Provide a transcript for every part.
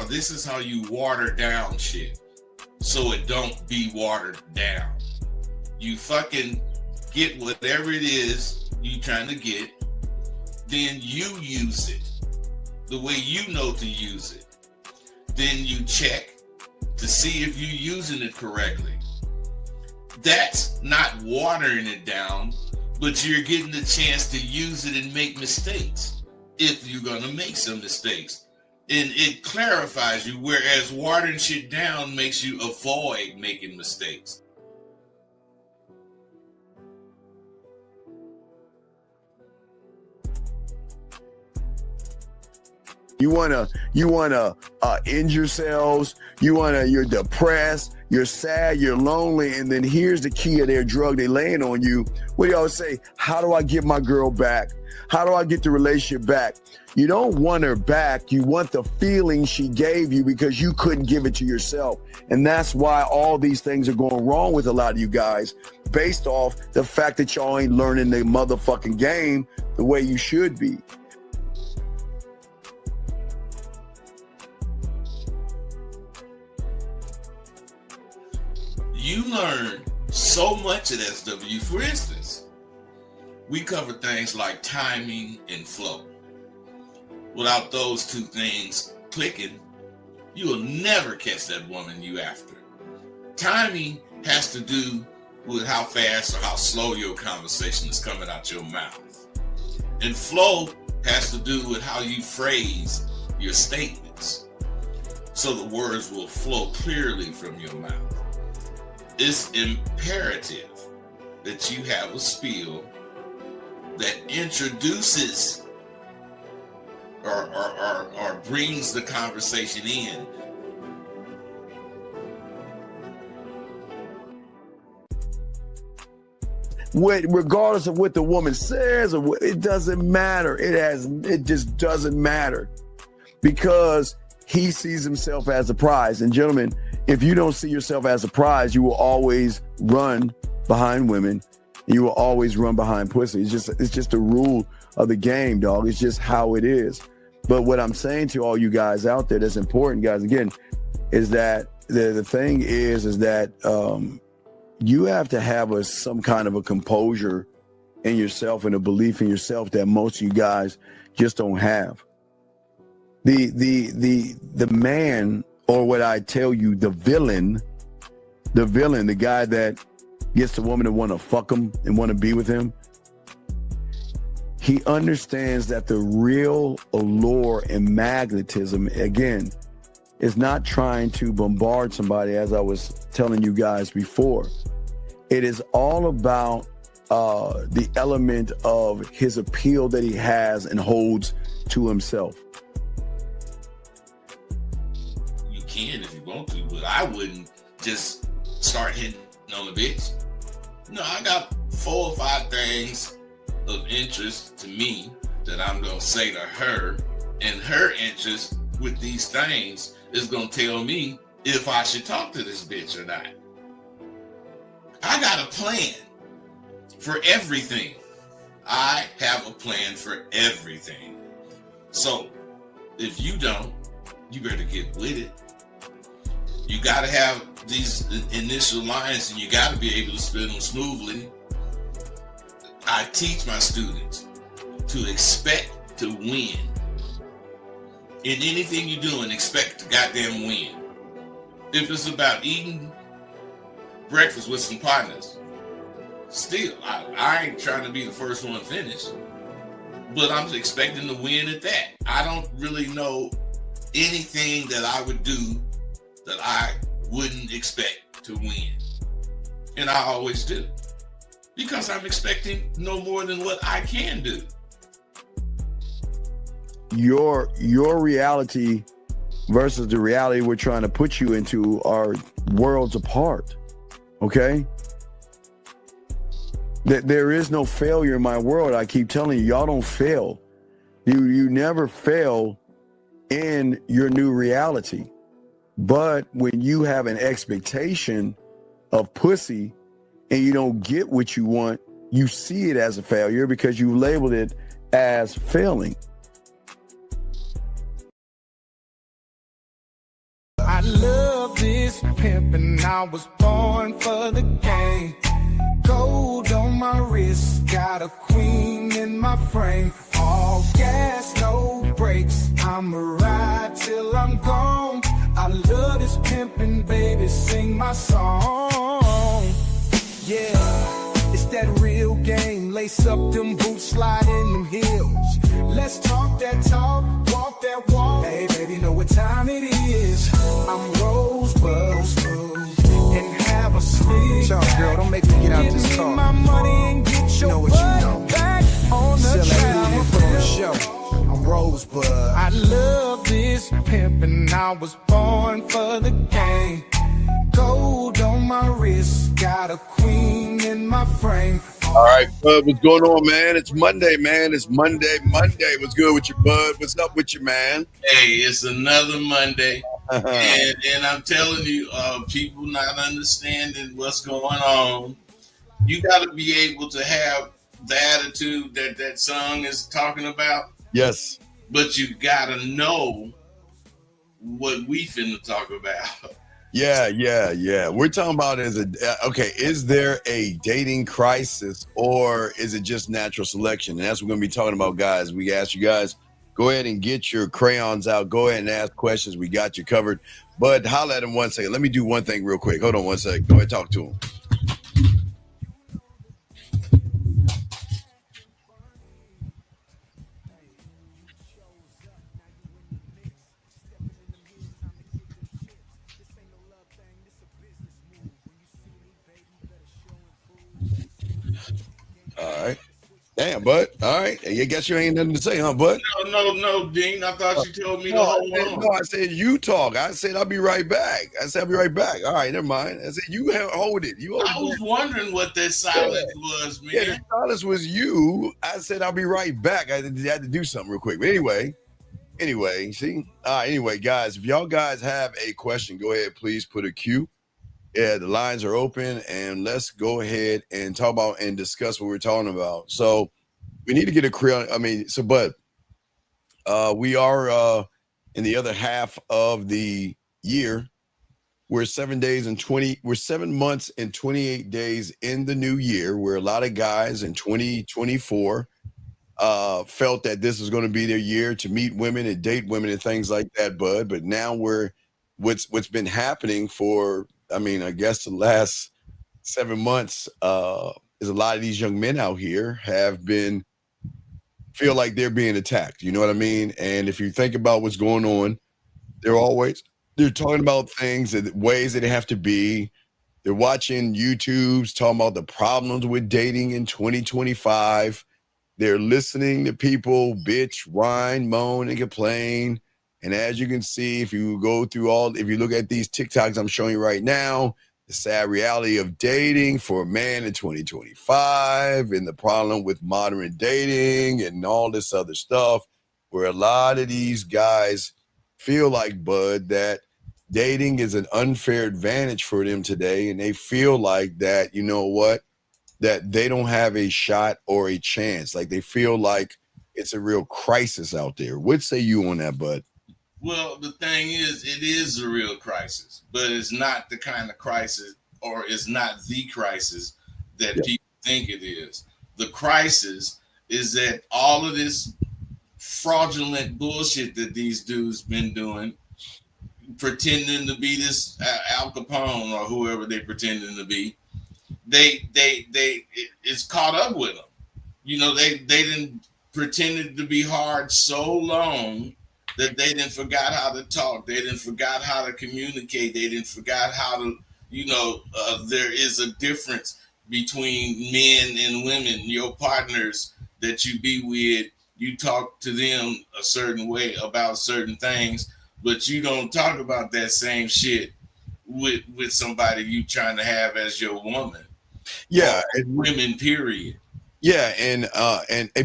Now, this is how you water down shit so it don't be watered down. You fucking get whatever it is you trying to get, then you use it the way you know to use it. Then you check to see if you're using it correctly. That's not watering it down, but you're getting the chance to use it and make mistakes if you're going to make some mistakes. And it clarifies you, whereas watering shit down makes you avoid making mistakes. You wanna end yourselves. You're depressed. You're sad. You're lonely. And then here's the key of their drug they laying on you. What do you always say? How do I get my girl back? How do I get the relationship back? You don't want her back. You want the feeling she gave you because you couldn't give it to yourself. And that's why all these things are going wrong with a lot of you guys, based off the fact that y'all ain't learning the motherfucking game the way you should be. You learn so much at SW. For instance, we cover things like timing and flow. Without those two things clicking, you will never catch that woman you after. Timing has to do with how fast or how slow your conversation is coming out your mouth. And flow has to do with how you phrase your statements, so the words will flow clearly from your mouth. It's imperative that you have a spiel that introduces or brings the conversation in. Regardless of what the woman says, or what, it doesn't matter. It just doesn't matter, because he sees himself as a prize. And gentlemen, if you don't see yourself as a prize, you will always run behind women. You will always run behind pussy. It's just a rule of the game, dog. It's just how it is. But what I'm saying to all you guys out there that's important, guys, again, is that the thing is that you have to have some kind of a composure in yourself and a belief in yourself that most of you guys just don't have. The man, or what I tell you, the villain, the guy that gets the woman to want to fuck him and want to be with him, he understands that the real allure and magnetism, again, is not trying to bombard somebody, as I was telling you guys before. It is all about the element of his appeal that he has and holds to himself. You can if you want to, but I wouldn't just start hitting on a bitch. No, I got 4 or 5 things of interest to me that I'm going to say to her, and her interest with these things is going to tell me if I should talk to this bitch or not. I got a plan for everything. I have a plan for everything. So if you don't, you better get with it. You got to have these initial lines, and you got to be able to spin them smoothly. I teach my students to expect to win. In anything you're doing, expect to goddamn win. If it's about eating breakfast with some partners, still, I ain't trying to be the first one finished, but I'm expecting to win at that. I don't really know anything that I would do that I wouldn't expect to win. And I always do, because I'm expecting no more than what I can do. Your reality versus the reality we're trying to put you into are worlds apart. Okay? That there is no failure in my world. I keep telling you, y'all don't fail. You never fail in your new reality. But when you have an expectation of pussy and you don't get what you want, you see it as a failure because you labeled it as failing. I love this pimpin', I was born for the game. Gold on my wrist, got a queen in my frame. All gas, no brakes, I'ma ride till I'm gone. I love this pimpin', baby, sing my song. Yeah, it's that real game. Lace up them boots, slide in them heels. Let's talk that talk, walk that walk. Hey, baby, know what time it is. I'm Rosebud, and have a sleep. So, girl, don't make me get out this car. Give me my money and get your what you know. back on the track. Put on a show. I'm Rosebud. I love this pimpin', I was born for the game. Gold on my wrist, got a queen in my frame. All right, bud, what's going on, man? It's Monday, man. It's Monday. What's good with you, bud? What's up with you, man? Hey, it's another Monday. and I'm telling you, people not understanding what's going on. You got to be able to have the attitude that that song is talking about. Yes. But you got to know what we finna talk about. Yeah. We're talking about is there a dating crisis or is it just natural selection? And that's what we're going to be talking about, guys. We ask you guys, go ahead and get your crayons out. Go ahead and ask questions. We got you covered. But holla at him 1 second. Let me do one thing real quick. Hold on 1 second. Go ahead, talk to him. All right. Damn, bud. All right. I guess you ain't nothing to say, huh, bud? No, Dean. I thought you told me to hold on. No, I said you talk. I said I'll be right back. All right, never mind. I said you hold it. I was wondering what that silence was, man. Yeah, the silence was you. I said I'll be right back. I had to do something real quick. But anyway, see? Anyway, guys, if y'all guys have a question, go ahead, please put a Q. Yeah, the lines are open, and let's go ahead and talk about and discuss what we're talking about. So we need to get a clear. But we are in the other half of the year. We're 7 months and 28 days in the new year, where a lot of guys in 2024 felt that this is going to be their year to meet women and date women and things like that, bud. But now what's been happening for, I guess the last 7 months is a lot of these young men out here feel like they're being attacked. You know what I mean? And if you think about what's going on, they're talking about things and ways that they have to be. They're watching YouTubes talking about the problems with dating in 2025. They're listening to people bitch, whine, moan, and complain. And as you can see, if you look at these TikToks I'm showing you right now, the sad reality of dating for a man in 2025 and the problem with modern dating and all this other stuff, where a lot of these guys feel like, bud, that dating is an unfair advantage for them today. And they feel like that, you know what, that they don't have a shot or a chance. Like they feel like it's a real crisis out there. What say you on that, bud? Well, the thing is, it is a real crisis, but it's not the kind of crisis, or it's not the crisis that people think it is. The crisis is that all of this fraudulent bullshit that these dudes been doing, pretending to be this Al Capone or whoever they pretending to be, it's caught up with them. You know, they didn't pretended to be hard so long that they didn't forgot how to talk. They didn't forgot how to communicate. They didn't forgot how to, there is a difference between men and women. Your partners that you be with, you talk to them a certain way about certain things, but you don't talk about that same shit with somebody you trying to have as your woman. Yeah, women, period. Yeah,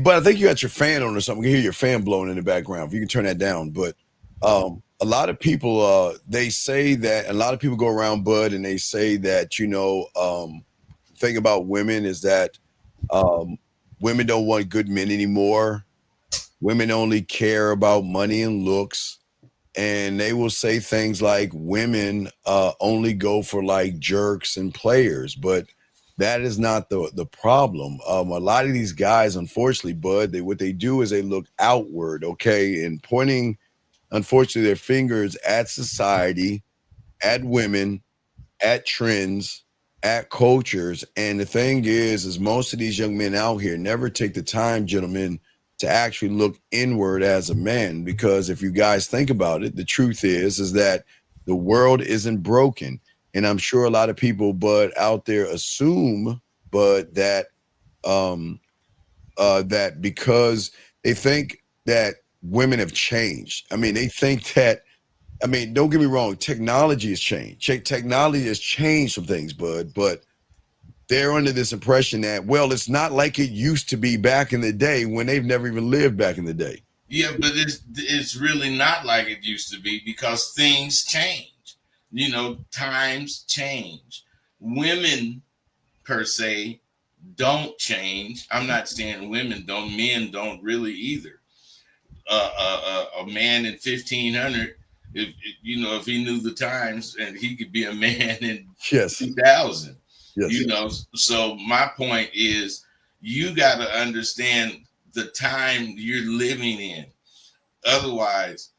but I think you got your fan on or something. You can hear your fan blowing in the background. If you can turn that down. But a lot of people, they say that a lot of people go around, Bud, and they say that, thing about women is that women don't want good men anymore. Women only care about money and looks. and they will say things like women only go for like jerks and players, but that is not the problem. A lot of these guys, unfortunately, Bud, what they do is they look outward, okay, and pointing, unfortunately, their fingers at society, at women, at trends, at cultures. And the thing is most of these young men out here never take the time, gentlemen, to actually look inward as a man. Because if you guys think about it, the truth is that the world isn't broken. And I'm sure a lot of people, but out there assume, but that that because they think that women have changed. I mean, they think that, I mean, don't get me wrong, technology has changed. Technology has changed some things, Bud, but they're under this impression that, well, it's not like it used to be back in the day, when they've never even lived back in the day. Yeah, but it's really not like it used to be, because things change. You know, times change. Women per se don't change. I'm not saying women don't, men don't really either. A man in 1500, if you know, if he knew the times, and he could be a man in Yes. 2000. Yes. You know, so my point is, you got to understand the time you're living in. Otherwise,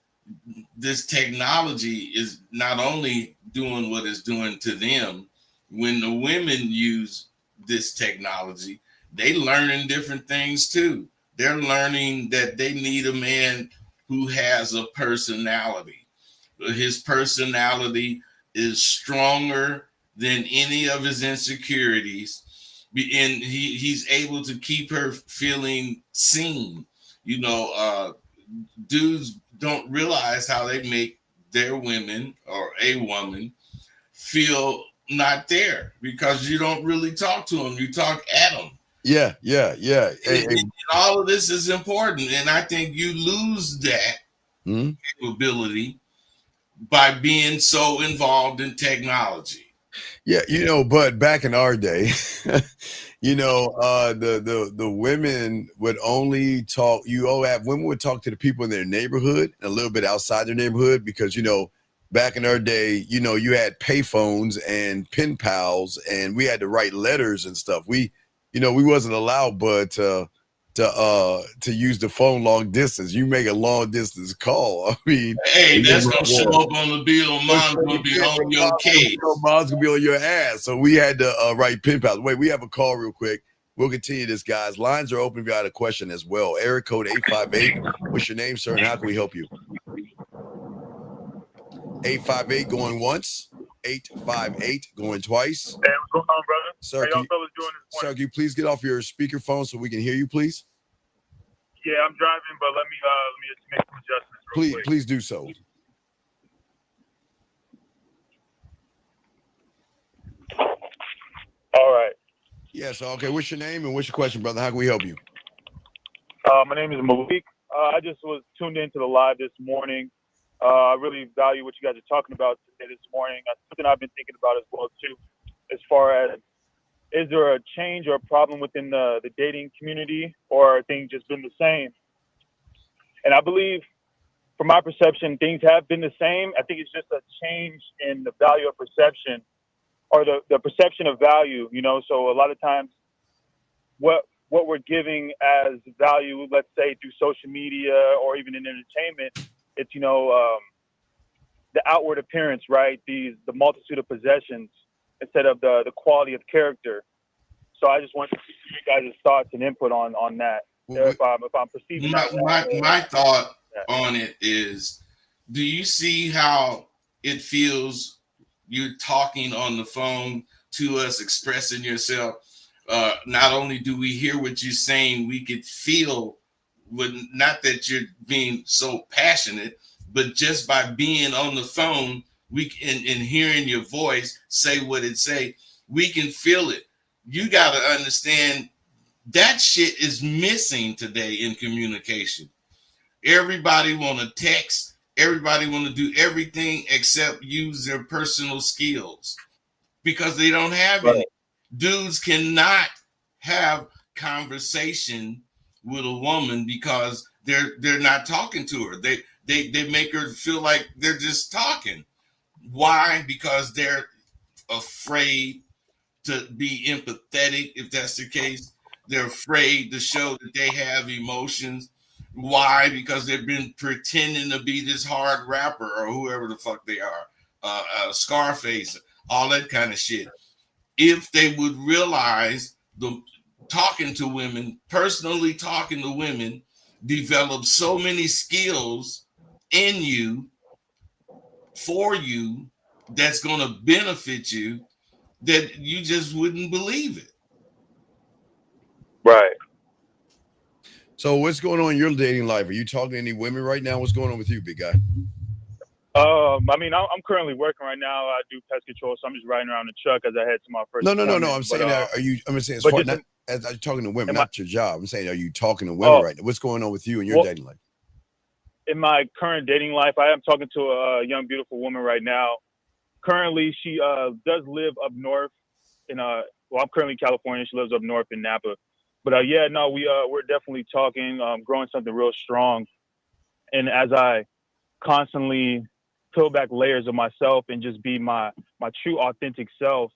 this technology is not only doing what it's doing to them. When the women use this technology, they learning different things too. They're learning that they need a man who has a personality. His personality is stronger than any of his insecurities, and he's able to keep her feeling seen. You know, dudes don't realize how they make their women, or a woman, feel not there, because you don't really talk to them, you talk at them. Yeah. And all of this is important, and I think you lose that capability by being so involved in technology. Yeah, but back in our day, the women would only talk. Women would talk to the people in their neighborhood, a little bit outside their neighborhood, because back in our day, you had payphones and pen pals, and we had to write letters and stuff. We wasn't allowed, but to use the phone long distance. You make a long distance call. I mean, hey, that's gonna show up on the bill. Mom's gonna be on your case. Mom's gonna be on your ass. So we had to write pen pals. Wait, we have a call real quick. We'll continue this, guys. Lines are open if you got a question as well. Area code 858. What's your name, sir, and how can we help you? 858 going once. 858 going twice. Hey, what's going on, brother? Sir, how y'all fellas doing this morning? Sir, can you please get off your speakerphone so we can hear you, please? Yeah, I'm driving, but let me just make some adjustments real quick. Please do so. All right. Yes. Okay. What's your name and what's your question, brother? How can we help you? My name is Malik. I just was tuned into the live this morning. I really value what you guys are talking about today this morning. That's something I've been thinking about as well too, as far as, is there a change or a problem within the dating community, or are things just been the same? And I believe, from my perception, things have been the same. I think it's just a change in the value of perception, or the perception of value, So a lot of times what we're giving as value, let's say through social media or even in entertainment, it's, the outward appearance, right? The multitude of possessions instead of the quality of character. So I just want to see you guys' thoughts and input on that. If I'm perceiving my thought on it is, do you see how it feels? You're talking on the phone to us, expressing yourself. Not only do we hear what you're saying, we could feel, not that you're being so passionate, but just by being on the phone, we can, and hearing your voice say what it say, we can feel it. You got to understand that shit is missing today in communication. Everybody want to text. Everybody want to do everything except use their personal skills, because they don't have any. Dudes cannot have conversation with a woman because they're not talking to her. They They make her feel like they're just talking. Why? Because they're afraid to be empathetic, if that's the case. They're afraid to show that they have emotions. Why? Because they've been pretending to be this hard rapper or whoever the fuck they are, Scarface, all that kind of shit. If they would realize the talking to women, personally talking to women, develop so many skills in you, for you, that's going to benefit you, that you just wouldn't believe it. Right. So what's going on in your dating life? Are you talking to any women right now? What's going on with you, big guy? I mean, I'm currently working right now. I do pest control, so I'm just riding around the truck as I head to my first. No. appointment. I'm saying, are you? I'm saying, as but far just not in- as I'm talking to women, am I- not your job. I'm saying, are you talking to women right now? What's going on with you in your Well, dating life? in my current dating life, I am talking to a young, beautiful woman right now. Currently, she does live up north in well, I'm currently in California. She lives up north in Napa. But we're definitely talking, growing something real strong. And as I constantly peel back layers of myself and just be my true authentic self,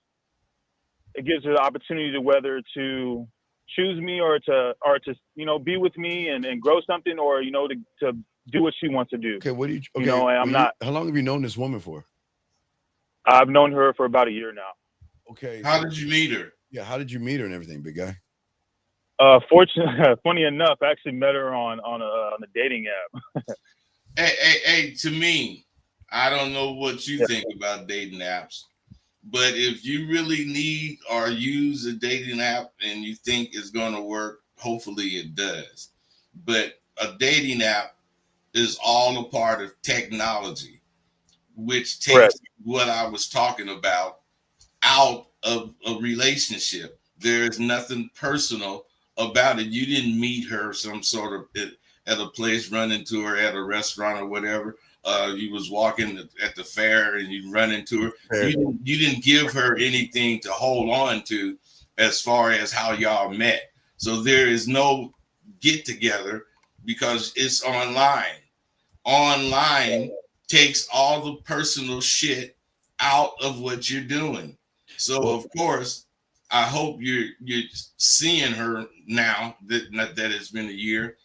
it gives her the opportunity to whether to choose me or to be with me and grow something, or to do what she wants to do. Okay, what do you? Okay, And I'm not. How long have you known this woman for? I've known her for about a year now. Okay, How did you meet her? Yeah, how did you meet her and everything, big guy? Funny enough, I actually met her on a dating app. Hey, to me, I don't know what you think about dating apps, but if you really need or use a dating app and you think it's going to work, hopefully it does. But a dating app is all a part of technology, which takes Correct. what I was talking about out of a relationship. There is nothing personal about it. You didn't meet her some sort of at a place, run into her at a restaurant or whatever. You was walking at the fair and you run into her. You didn't give her anything to hold on to as far as how y'all met. So there is no get together because it's online. Online takes all the personal shit out of what you're doing. So of course, I hope you're seeing her now that it's been a year.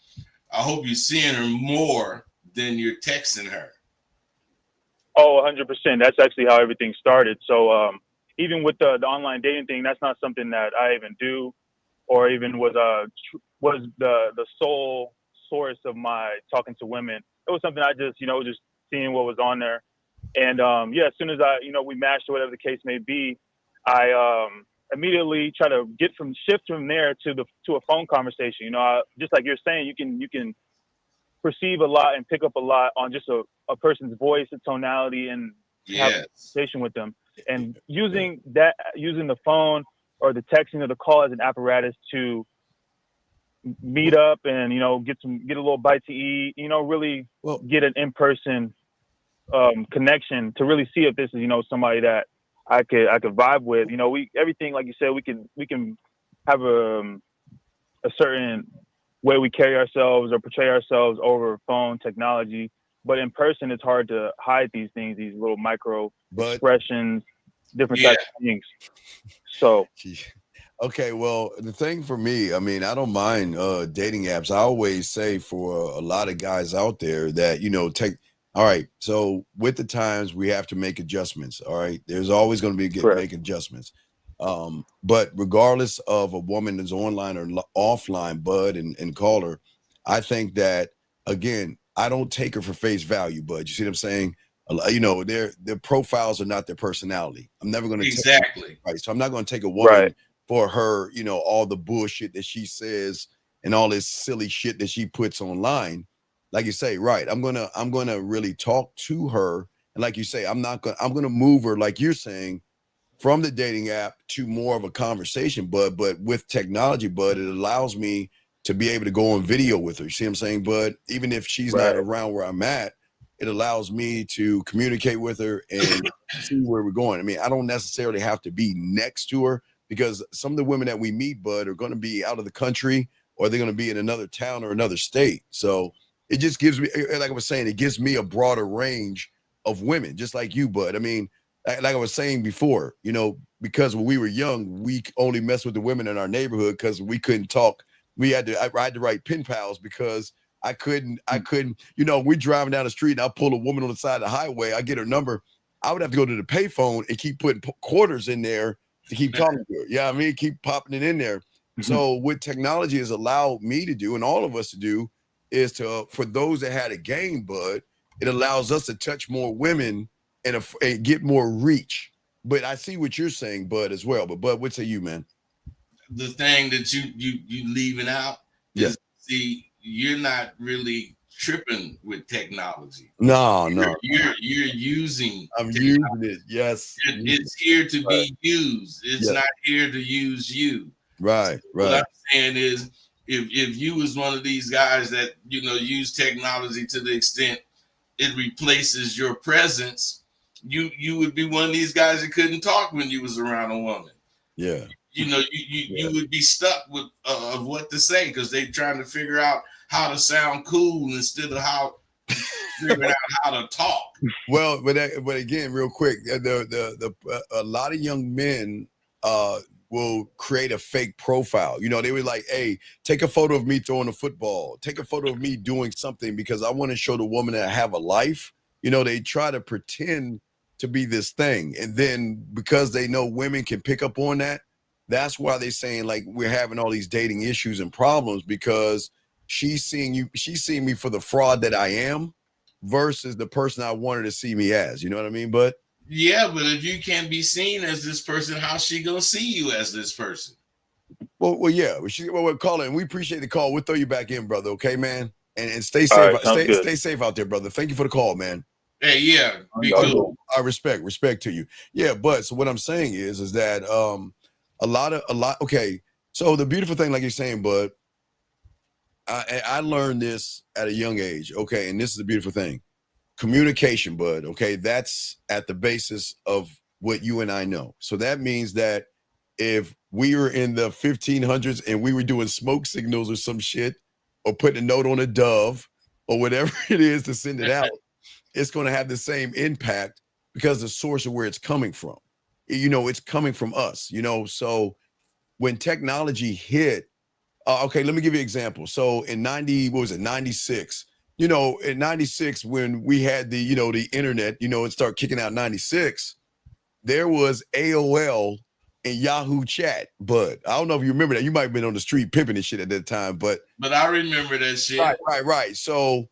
I hope you're seeing her more than you're texting her. Oh, 100%. That's actually how everything started. So even with the online dating thing, that's not something that I even do, or even was the sole source of my talking to women. It was something I just just seeing what was on there, and as soon as we matched or whatever the case may be, I immediately try to shift from there to a phone conversation. Just like you're saying, you can perceive a lot and pick up a lot on just a person's voice, a tonality, and have a conversation with them. And using the phone or the texting or the call as an apparatus to meet up and get a little bite to eat, really get an in-person connection to really see if this is somebody that I could vibe with. Everything, like you said, we can have a certain way we carry ourselves or portray ourselves over phone technology, but in person it's hard to hide these things, these little micro expressions, different types of things. So okay, well, the thing for me, I mean, I don't mind dating apps. I always say for a lot of guys out there that all right, so with the times we have to make adjustments. All right, there's always going to be make adjustments. But regardless of a woman that's online or offline, bud, and call her, I think that, again, I don't take her for face value, bud. You see what I'm saying? Their profiles are not their personality. I'm never going to exactly right. So I'm not going to take a woman for her, all the bullshit that she says and all this silly shit that she puts online. Like you say, right? I'm gonna really talk to her, and like you say, I'm gonna move her, like you're saying, from the dating app to more of a conversation, but with technology, it allows me to be able to go on video with her. You see what I'm saying? But even if she's not around where I'm at, it allows me to communicate with her and see where we're going. I mean, I don't necessarily have to be next to her, because some of the women that we meet, bud, are going to be out of the country, or they're going to be in another town or another state. So it just gives me, like I was saying, it gives me a broader range of women, just like you, Bud. I mean, like I was saying before, you know, because when we were young, we only messed with the women in our neighborhood because we couldn't talk. I had to write pen pals because I couldn't, you know, we're driving down the street and I pull a woman on the side of the highway. I get her number. I would have to go to the payphone and keep putting quarters in there to keep talking to her. Yeah, I mean, keep popping it in there. So what technology has allowed me to do and all of us to do is to, for those that had a game, Bud, it allows us to touch more women and get more reach. But I see what you're saying, Bud, as well. But Bud, what say you, man? The thing that you leaving out is, see, you're not really tripping with technology. No. You're using. I'm using it. Yes. It's here to be used. It's not here to use you. Right. What I'm saying is, if you was one of these guys that, you know, use technology to the extent it replaces your presence, you would be one of these guys that couldn't talk when you was around a woman. Yeah. You know, you would be stuck with of what to say because they're trying to figure out how to sound cool instead of how figuring out how to talk. Well, but again, real quick, a lot of young men will create a fake profile. You know, they were like, hey, take a photo of me throwing a football, take a photo of me doing something because I want to show the woman that I have a life. You know, they try to pretend to be this thing. And then because they know women can pick up on that, that's why they're saying like we're having all these dating issues and problems because she's seeing me for the fraud that I am versus the person I wanted to see me as. You know what I mean, Bud? Yeah, but if you can't be seen as this person, how's she gonna see you as this person? Well, yeah. We're calling. We appreciate the call. We'll throw you back in, brother. Okay, man. And stay safe. Right, stay safe out there, brother. Thank you for the call, man. Hey, yeah. Because I respect to you. Yeah, but so what I'm saying is that a lot. Okay, so the beautiful thing, like you're saying, Bud, I learned this at a young age. Okay, and this is the beautiful thing. Communication, Bud. Okay, that's at the basis of what you and I know. So that means that if we were in the 1500s and we were doing smoke signals or some shit, or putting a note on a dove, or whatever it is to send it out, it's going to have the same impact because the source of where it's coming from. You know, it's coming from us. You know, so when technology hit, okay, let me give you an example. So in 96. You know, in 96, when we had the internet, it started kicking out 96, there was AOL and Yahoo Chat. But I don't know if you remember that. You might have been on the street pimping and shit at that time. But I remember that shit. Right. So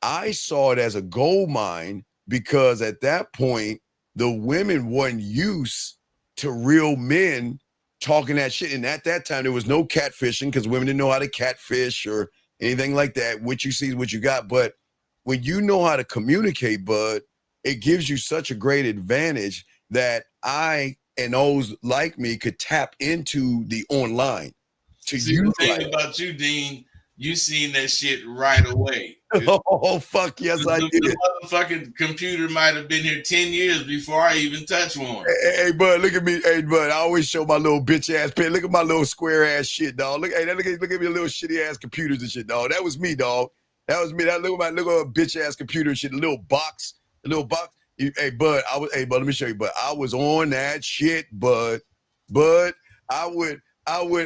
I saw it as a gold mine because at that point, the women weren't used to real men talking that shit. And at that time, there was no catfishing because women didn't know how to catfish or anything like that. What you see is what you got. But when you know how to communicate, Bud, it gives you such a great advantage that I and those like me could tap into the online. See, the thing about you, Dean, you seen that shit right away. Oh, fuck yes, I did. The motherfucking computer might have been here 10 years before I even touched one. Hey, Bud, look at me. Hey, Bud, I always show my little bitch ass pen. Look at my little square ass shit, dog. Look at me, little shitty ass computers and shit, dog. That was me, dog. That was me. Look at my bitch ass computer and shit. The little box. Hey, Bud, let me show you, Bud. I was on that shit, Bud. I would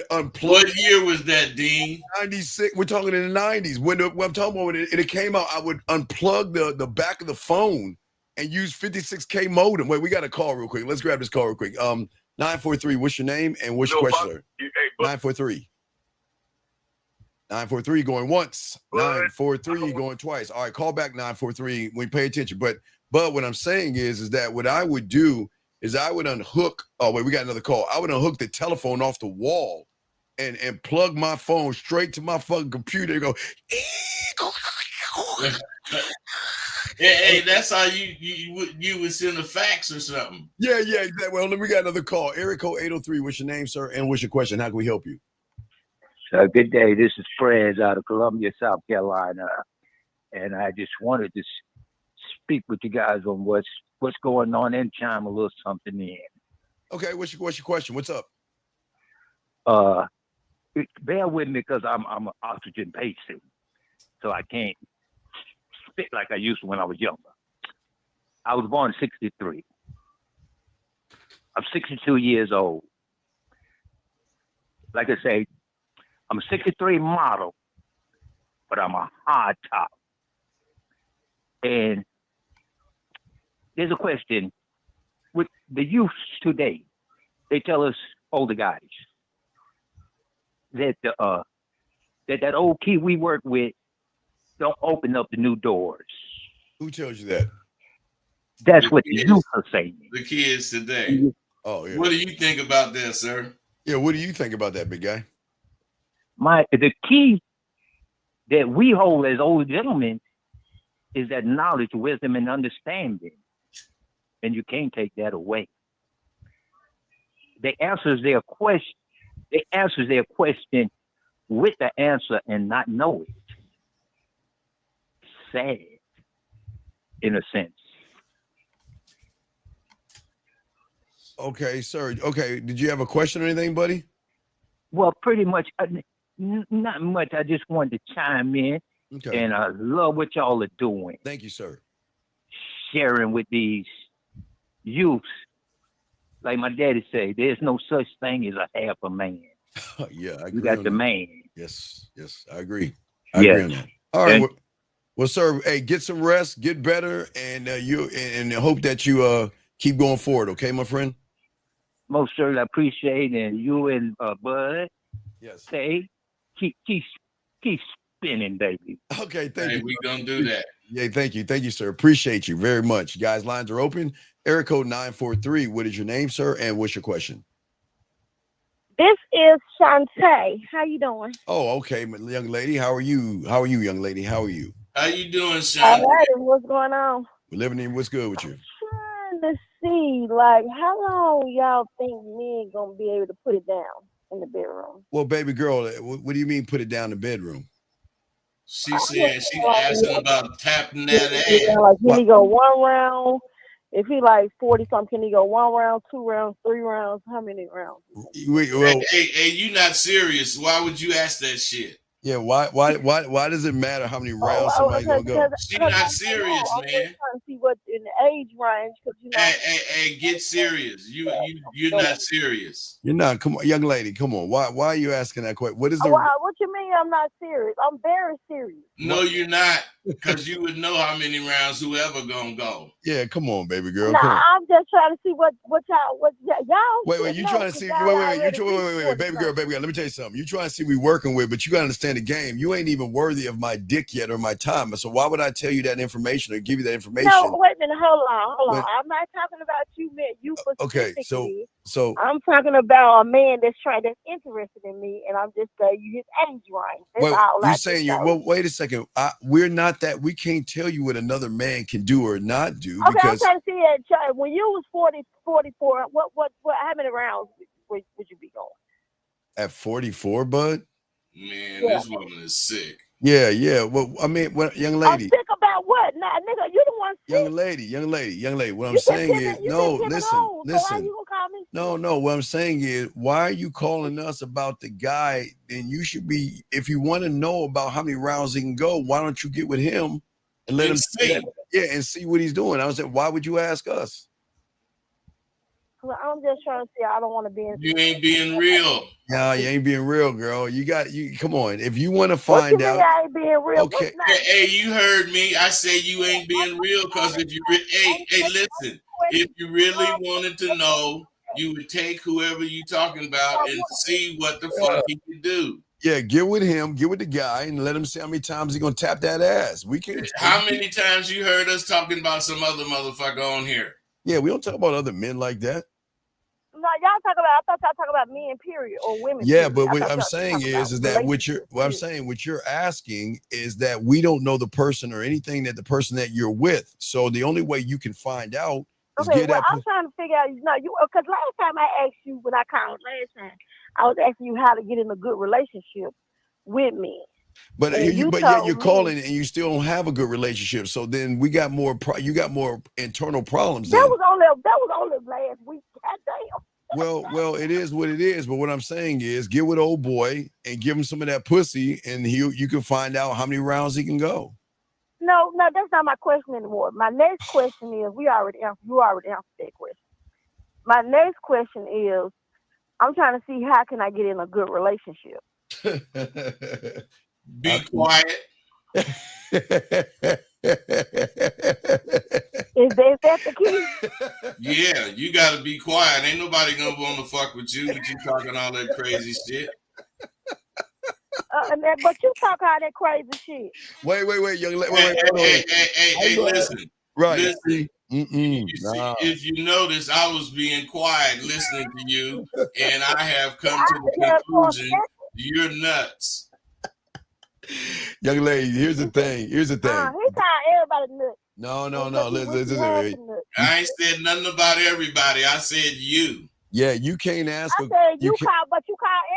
unplug. What year was that, Dean? 96. We're talking in the 90s. When I'm talking about when it came out, I would unplug the back of the phone and use 56K modem. Wait, we got a call real quick. Let's grab this call real quick. 943, what's your name and what's your question, sir? 943. 943 going once. 943 going twice. All right, call back 943 when you pay attention. But what I'm saying is that what I would do is I would unhook. Oh, wait, we got another call. I would unhook the telephone off the wall and plug my phone straight to my fucking computer and go. Hey, that's how you would send a fax or something. Yeah, exactly. Well, we got another call. Area code 803. What's your name, sir? And what's your question? How can we help you? Good day. This is Franz out of Columbia, South Carolina, and I just wanted to speak with you guys on what's going on and chime a little something in. Okay, what's your question? What's up? Bear with me because I'm an oxygen patient, so I can't fit like I used to when I was younger. I was born in 63. I'm 62 years old. Like I say, I'm a 63 model, but I'm a hard top. And there's a question with the youth today. They tell us, older guys, that that old key we work with don't open up the new doors. Who tells you that? That's what the youth are saying. The kids today. Oh, yeah. What do you think about that, sir? Yeah, what do you think about that, big guy? The key that we hold as old gentlemen is that knowledge, wisdom, and understanding. And you can't take that away. They answers their question with the answer and not know it. Sad, in a sense. Okay, sir. Okay, did you have a question or anything, buddy? Well, pretty much, not much. I just wanted to chime in, Okay. and I love what y'all are doing. Thank you, sir. Sharing with these youths. Like my daddy say, there's no such thing as a half a man. Yeah, I agree. You got the man. Yes, I agree. I agree on that. All right. Well, sir, hey, get some rest, get better, and and hope that you keep going forward. Okay, my friend. Most certainly, I appreciate, and you and Bud. Yes. Say, keep spinning, baby. Okay, thank you. We gonna do that. Yeah, thank you, sir. Appreciate you very much, guys. Lines are open. Area code 943. What is your name, sir, and what's your question? This is Shantae. How you doing? Oh, okay, young lady. How are you? How are you, young lady? How are you? How you doing, Sean? All right, what's going on? We're living in. What's good with you? Trying to see, like, how long y'all think men gonna be able to put it down in the bedroom? Well, baby girl, what do you mean put it down in the bedroom? She said she's asking about tapping that ass. Like, can he go one round? If he like 40 something, can he go 1 round, 2 rounds, 3 rounds? How many rounds? Hey, you not serious? Why would you ask that shit? Yeah, why does it matter how many rounds somebody's gonna go? She's not serious, man. I'm just trying to see what in the age range, because you know. Hey, get serious. You're not serious. You're not. Come on, young lady. Come on. Why are you asking that question? What is the? What you mean? I'm not serious. I'm very serious. No, you're not, because you would know how many rounds whoever gonna go. Yeah, come on, baby girl. Nah, come on. I'm just trying to see what y'all. Wait, you trying to see? Wait, baby girl. Let me tell you something. You trying to see we working with, but you gotta understand the game. You ain't even worthy of my dick yet or my time. So why would I tell you that information or give you that information? No, wait a minute. Hold on. I'm not talking about you, man. You specifically. Okay, so I'm talking about a man that's interested in me, and I'm just telling you his age range. Wait a second. We're not that. We can't tell you what another man can do or not do. Okay, because I'm trying to see that. When you was 40, 44, how many rounds would you be going? At 44, bud? Man, this woman is sick. Yeah. Well, I mean, young lady. I'm sick about what? Nah, nigga, you the one sick. Young lady. What I'm saying is, listen. So how you gonna call me? No. What I'm saying is, why are you calling us about the guy? Then you should be, if you want to know about how many rounds he can go, why don't you get with him and let him see? Yeah, and see what he's doing. I was saying, why would you ask us? Well, I'm just trying to see. I don't want to be in. You ain't being real. No, you ain't being real, girl. You come on. If you want to find out, I ain't being real. Okay. Hey, you heard me. I say you ain't being real, because if you listen, if you really wanted to know, you would take whoever you talking about and see what the fuck he can do. Yeah, get with him, get with the guy, and let him see how many times he's gonna tap that ass. We can. How many times you heard us talking about some other motherfucker on here? Yeah, we don't talk about other men like that. No, y'all talk about. I thought y'all talk about men, period, or women. Yeah, period. but what I'm saying is that what you're asking is that we don't know the person or anything that the person that you're with. So the only way you can find out is get that. I'm trying to figure out. Because last time I asked you when I called I was asking you how to get in a good relationship with me. But yet you're calling and you still don't have a good relationship. So then we got more. You got more internal problems. That was only last week. Goddamn. Well, it is what it is. But what I'm saying is, get with old boy and give him some of that pussy, and you can find out how many rounds he can go. No, that's not my question anymore. My next question is, you already answered that question. My next question is, I'm trying to see how can I get in a good relationship. Be quiet. Is that the key? Yeah, you gotta be quiet. Ain't nobody gonna want to fuck with you talking all that crazy shit. But you talk all that crazy shit. Wait, young lady. Hey, listen. Right. Listen. Nah. If you notice, I was being quiet listening to you, and I have come to the conclusion you're nuts. Young lady, here's the thing. He called everybody nuts. No. Listen. I ain't said nothing about everybody. I said you. Yeah, you can't ask. I said you call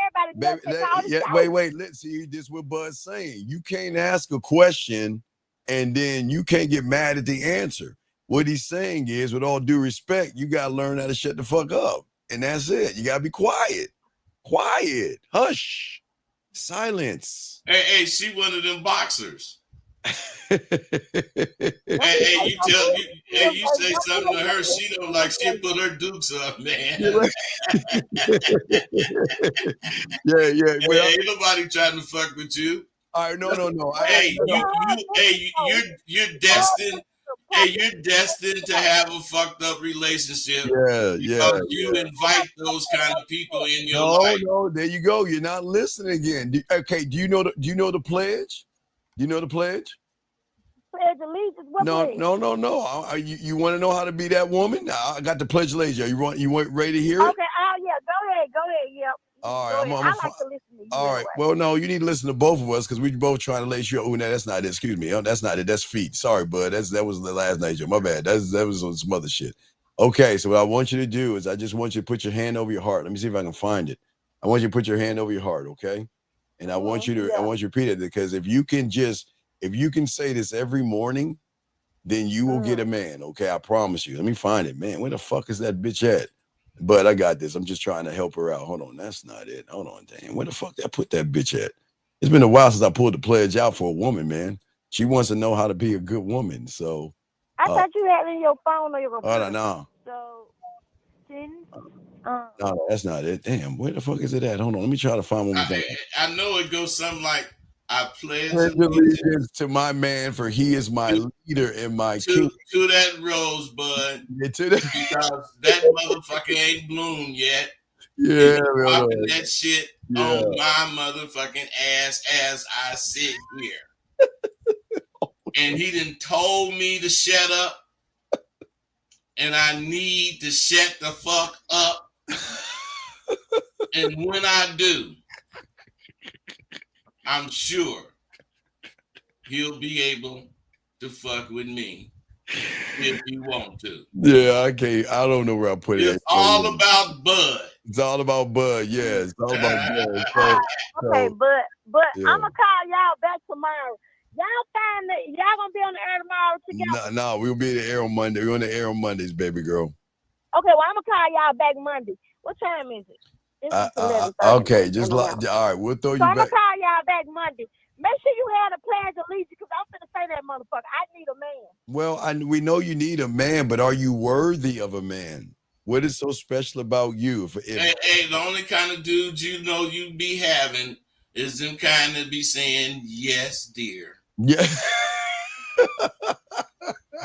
everybody nuts. Wait. Let's see. This is what Bud's saying. You can't ask a question and then you can't get mad at the answer. What he's saying is, with all due respect, you gotta learn how to shut the fuck up, and that's it. You gotta be quiet. Hush. Silence. Hey, she one of them boxers. You say something to her, she don't like, she put her dukes up, man. Yeah. Well, ain't nobody trying to fuck with you. All right, no. You're destined. Hey, you're destined to have a fucked up relationship. Yeah. You invite those kind of people in your life. No. There you go. You're not listening again. Do you know the pledge? Do you know the pledge? Pledge allegiance. What pledge? No. You want to know how to be that woman? I got the pledge allegiance. You want ready to hear it? Okay. Oh yeah. Go ahead. Yep. All right. I like to listen to you. All right. Well, no, you need to listen to both of us because we both trying to lace you up. Oh, no, that's not it. Excuse me. That's not it. That's feet. Sorry, bud. That was the last night, Joe. My bad. That was on some other shit. Okay. So what I want you to do is I just want you to put your hand over your heart. Let me see if I can find it. I want you to put your hand over your heart. Okay. And I want you to repeat it because if you can say this every morning, then you will get a man. Okay. I promise you. Let me find it, man. Where the fuck is that bitch at? But I got this. I'm just trying to help her out. Hold on. That's not it. Hold on. Damn. Where the fuck did I put that bitch at? It's been a while since I pulled the pledge out for a woman, man. She wants to know how to be a good woman. So I thought you had it in your phone or your computer. No. So no, that's not it. Damn. Where the fuck is it at? Hold on. Let me try to find one more thing. I know it goes something like, I pledge allegiance to my man, for he is my leader and my king. To that rosebud. To that. Because that motherfucker ain't bloomed yet. Yeah, popping that shit on my motherfucking ass as I sit here. And he done told me to shut up. And I need to shut the fuck up. And when I do, I'm sure he'll be able to fuck with me if you want to. Yeah, I can't. I don't know where I put it. It's all about Bud. It's all about Bud. Yeah, it's all about Bud. Okay, but I'm gonna call y'all back tomorrow. Y'all gonna be on the air tomorrow together? No, we'll be in the air on Monday. We're on the air on Mondays, baby girl. Okay, well I'm gonna call y'all back Monday. What time is it? Okay, just all right. We'll throw you back. I'm gonna call y'all back Monday. Make sure you have a pledge of allegiance because I'm gonna say that motherfucker. I need a man. Well, we know you need a man, but are you worthy of a man? What is so special about you? Hey, the only kind of dudes you know you be having is them kind of be saying yes, dear. Yeah.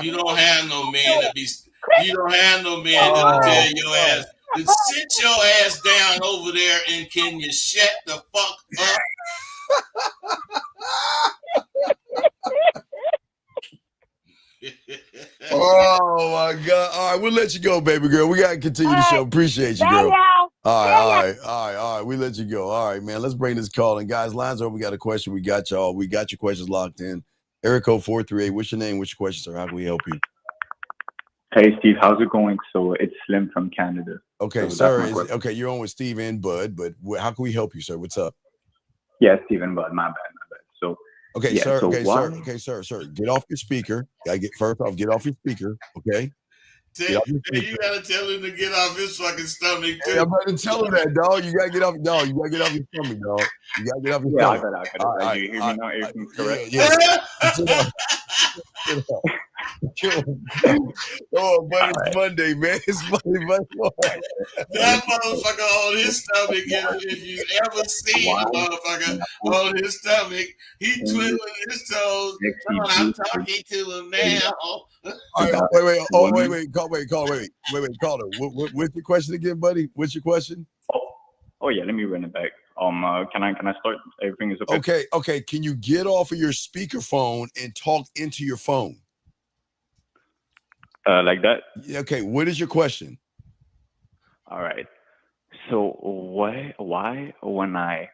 You don't have no man to be. You don't have no man to tell your ass. Sit your ass down over there and can you shut the fuck up? Oh my God. All right, we'll let you go, baby girl. We gotta continue the show. Appreciate you, girl. All right. We let you go. All right, man. Let's bring this call in. Guys, lines over. We got a question. We got y'all. We got your questions locked in. Area code 438. What's your name? What's your question, sir? How can we help you? Hey, Steve, how's it going? So it's Slim from Canada. Okay, so sir. You're on with Steve and Bud, but how can we help you, sir? What's up? Yeah, Steve and Bud. My bad. So sir. Get off your speaker. First off, get off your speaker. Okay. You gotta tell him to get off his fucking stomach too. Hey, I'm about to tell him that, dog. You gotta get off. No, you gotta get off your stomach, dog. You gotta get off your stomach. I got it. You hear me now? Everything's correct. Yeah. Oh, but it's Monday, man. It's Monday. That motherfucker on his stomach, if you ever seen the motherfucker on his stomach, he twiddling his toes. I'm talking to him now. All right, wait, caller. What's your question again, buddy? What's your question? Oh yeah, let me run it back. Can I start? Everything is okay. Okay. Can you get off of your speakerphone and talk into your phone? Like that? Okay, what is your question? All right. So why when I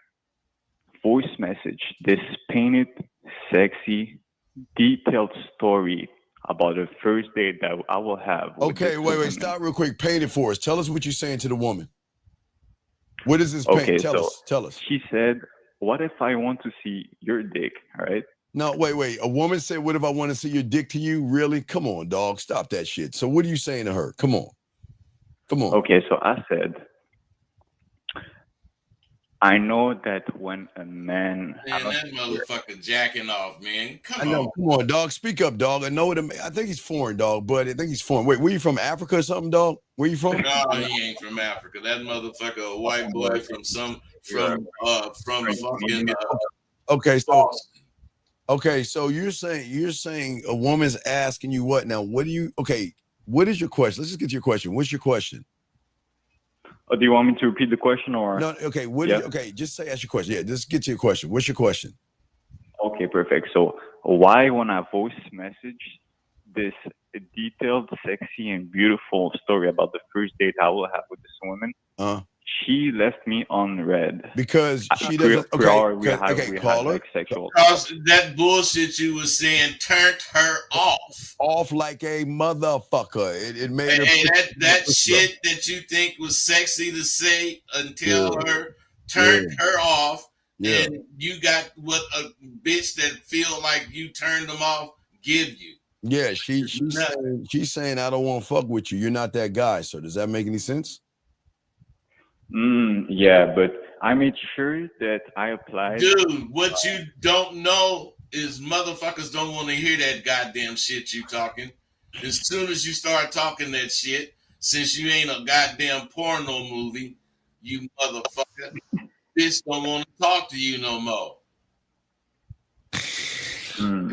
voice message this painted, sexy, detailed story about the first date that I will have with Okay, wait, stop real quick. Paint it for us. Tell us what you're saying to the woman. What is this paint? Okay, Tell us. She said, what if I want to see your dick, all right? No, wait. A woman said, what if I want to see your dick to you? Really? Come on, dog. Stop that shit. So what are you saying to her? Come on. Okay, so I said, I know that when a man... Man, that motherfucker jacking off, man. Come on, dog. Speak up, dog. I think he's foreign, dog, but I think he's foreign. Wait, where you from? Africa or something, dog? Where you from? No, he ain't from Africa. That motherfucker, a white boy from fucking Okay, so you're saying a woman's asking you what now? What is your question? Let's just get to your question. What's your question? Do you want me to repeat the question or? No, okay. Just ask your question. Yeah, just get to your question. What's your question? Okay, perfect. So why when I voice message this detailed, sexy, and beautiful story about the first date I will have with this woman, she left me on red because she doesn't. Call her. Sexual. Because that bullshit you was saying turned her off like a motherfucker. It made her. That shit that you think was sexy to say until her turned her off, and you got what a bitch that feel like you turned them off give you. Yeah, she's saying I don't want to fuck with you. You're not that guy. So does that make any sense? Yeah, but I made sure that I applied. Dude, what you don't know is motherfuckers don't want to hear that goddamn shit you talking. As soon as you start talking that shit, since you ain't a goddamn porno movie, you motherfucker, bitch don't want to talk to you no more.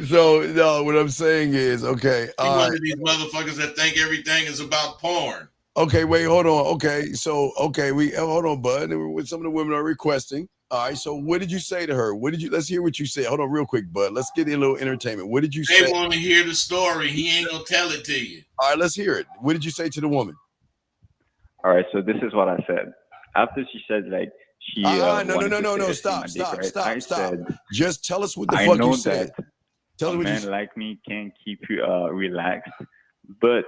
So no, what I'm saying is, okay. You one of these motherfuckers that think everything is about porn. Okay, wait, hold on. Okay, so hold on, bud. Some of the women are requesting. All right, so what did you say to her? Let's hear what you said. Hold on real quick, bud. Let's get a little entertainment. What did you say? They want to hear the story. He ain't gonna tell it to you. All right, let's hear it. What did you say to the woman? All right, so this is what I said. After she said like she no, stop. Said, just tell us what the fuck you said. Tell us what man like me can keep you relaxed, but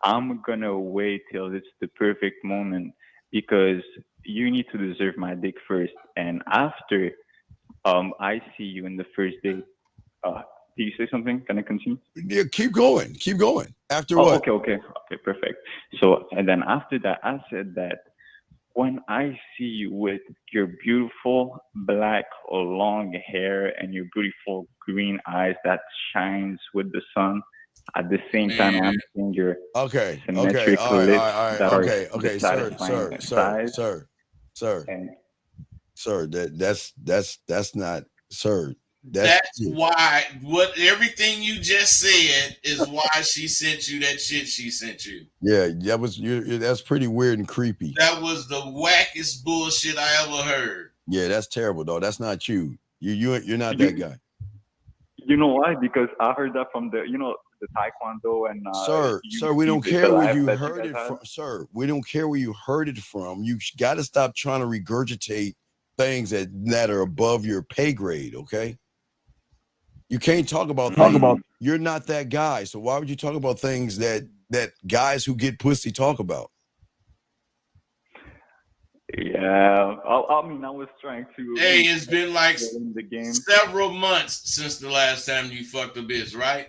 I'm gonna wait till it's the perfect moment because you need to deserve my dick first, and after I see you in the first date. Do you say something? Can I continue? Yeah, keep going. After what? Okay, perfect. So, and then after that, I said that when I see you with your beautiful black or long hair and your beautiful green eyes that shines with the sun, at the same time I'm seeing your symmetric lips that are satisfying size. Sir, that's not, sir. That's why everything you just said is why she sent you that shit she sent you. Yeah, that's pretty weird and creepy. That was the wackest bullshit I ever heard. Yeah, that's terrible, though. That's not you. You're not that guy. You know why? Because I heard that from the Taekwondo and sir, we don't care where you heard it from. Sir, we don't care where you heard it from. You got to stop trying to regurgitate things that are above your pay grade, okay? You can't talk about things. You're not that guy. So why would you talk about things that guys who get pussy talk about? Yeah, I mean, I was trying to. Hey, it's been like several months since the last time you fucked a bitch, right?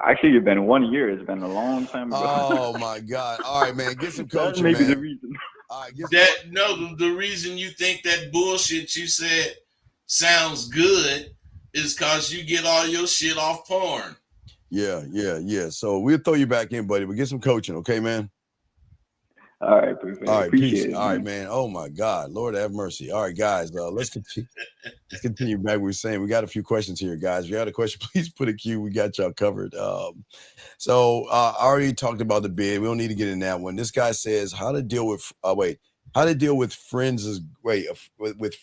Actually, it's been 1 year. It's been a long time ago. Oh my God! All right, man, get some coaching, maybe man. The reason. All right, the reason you think that bullshit you said sounds good is because you get all your shit off porn. Yeah. So we'll throw you back in, buddy. But get some coaching, okay, man? All right, perfect. All right, Appreciate peace. it, All right, man. man. Oh my God, Lord have mercy. All right, guys, let's continue. Let's continue back. We were saying we got a few questions here, guys. If you got a question, please put a queue. We got y'all covered. So I already talked about the bid. We don't need to get in that one. This guy says how to deal with friends with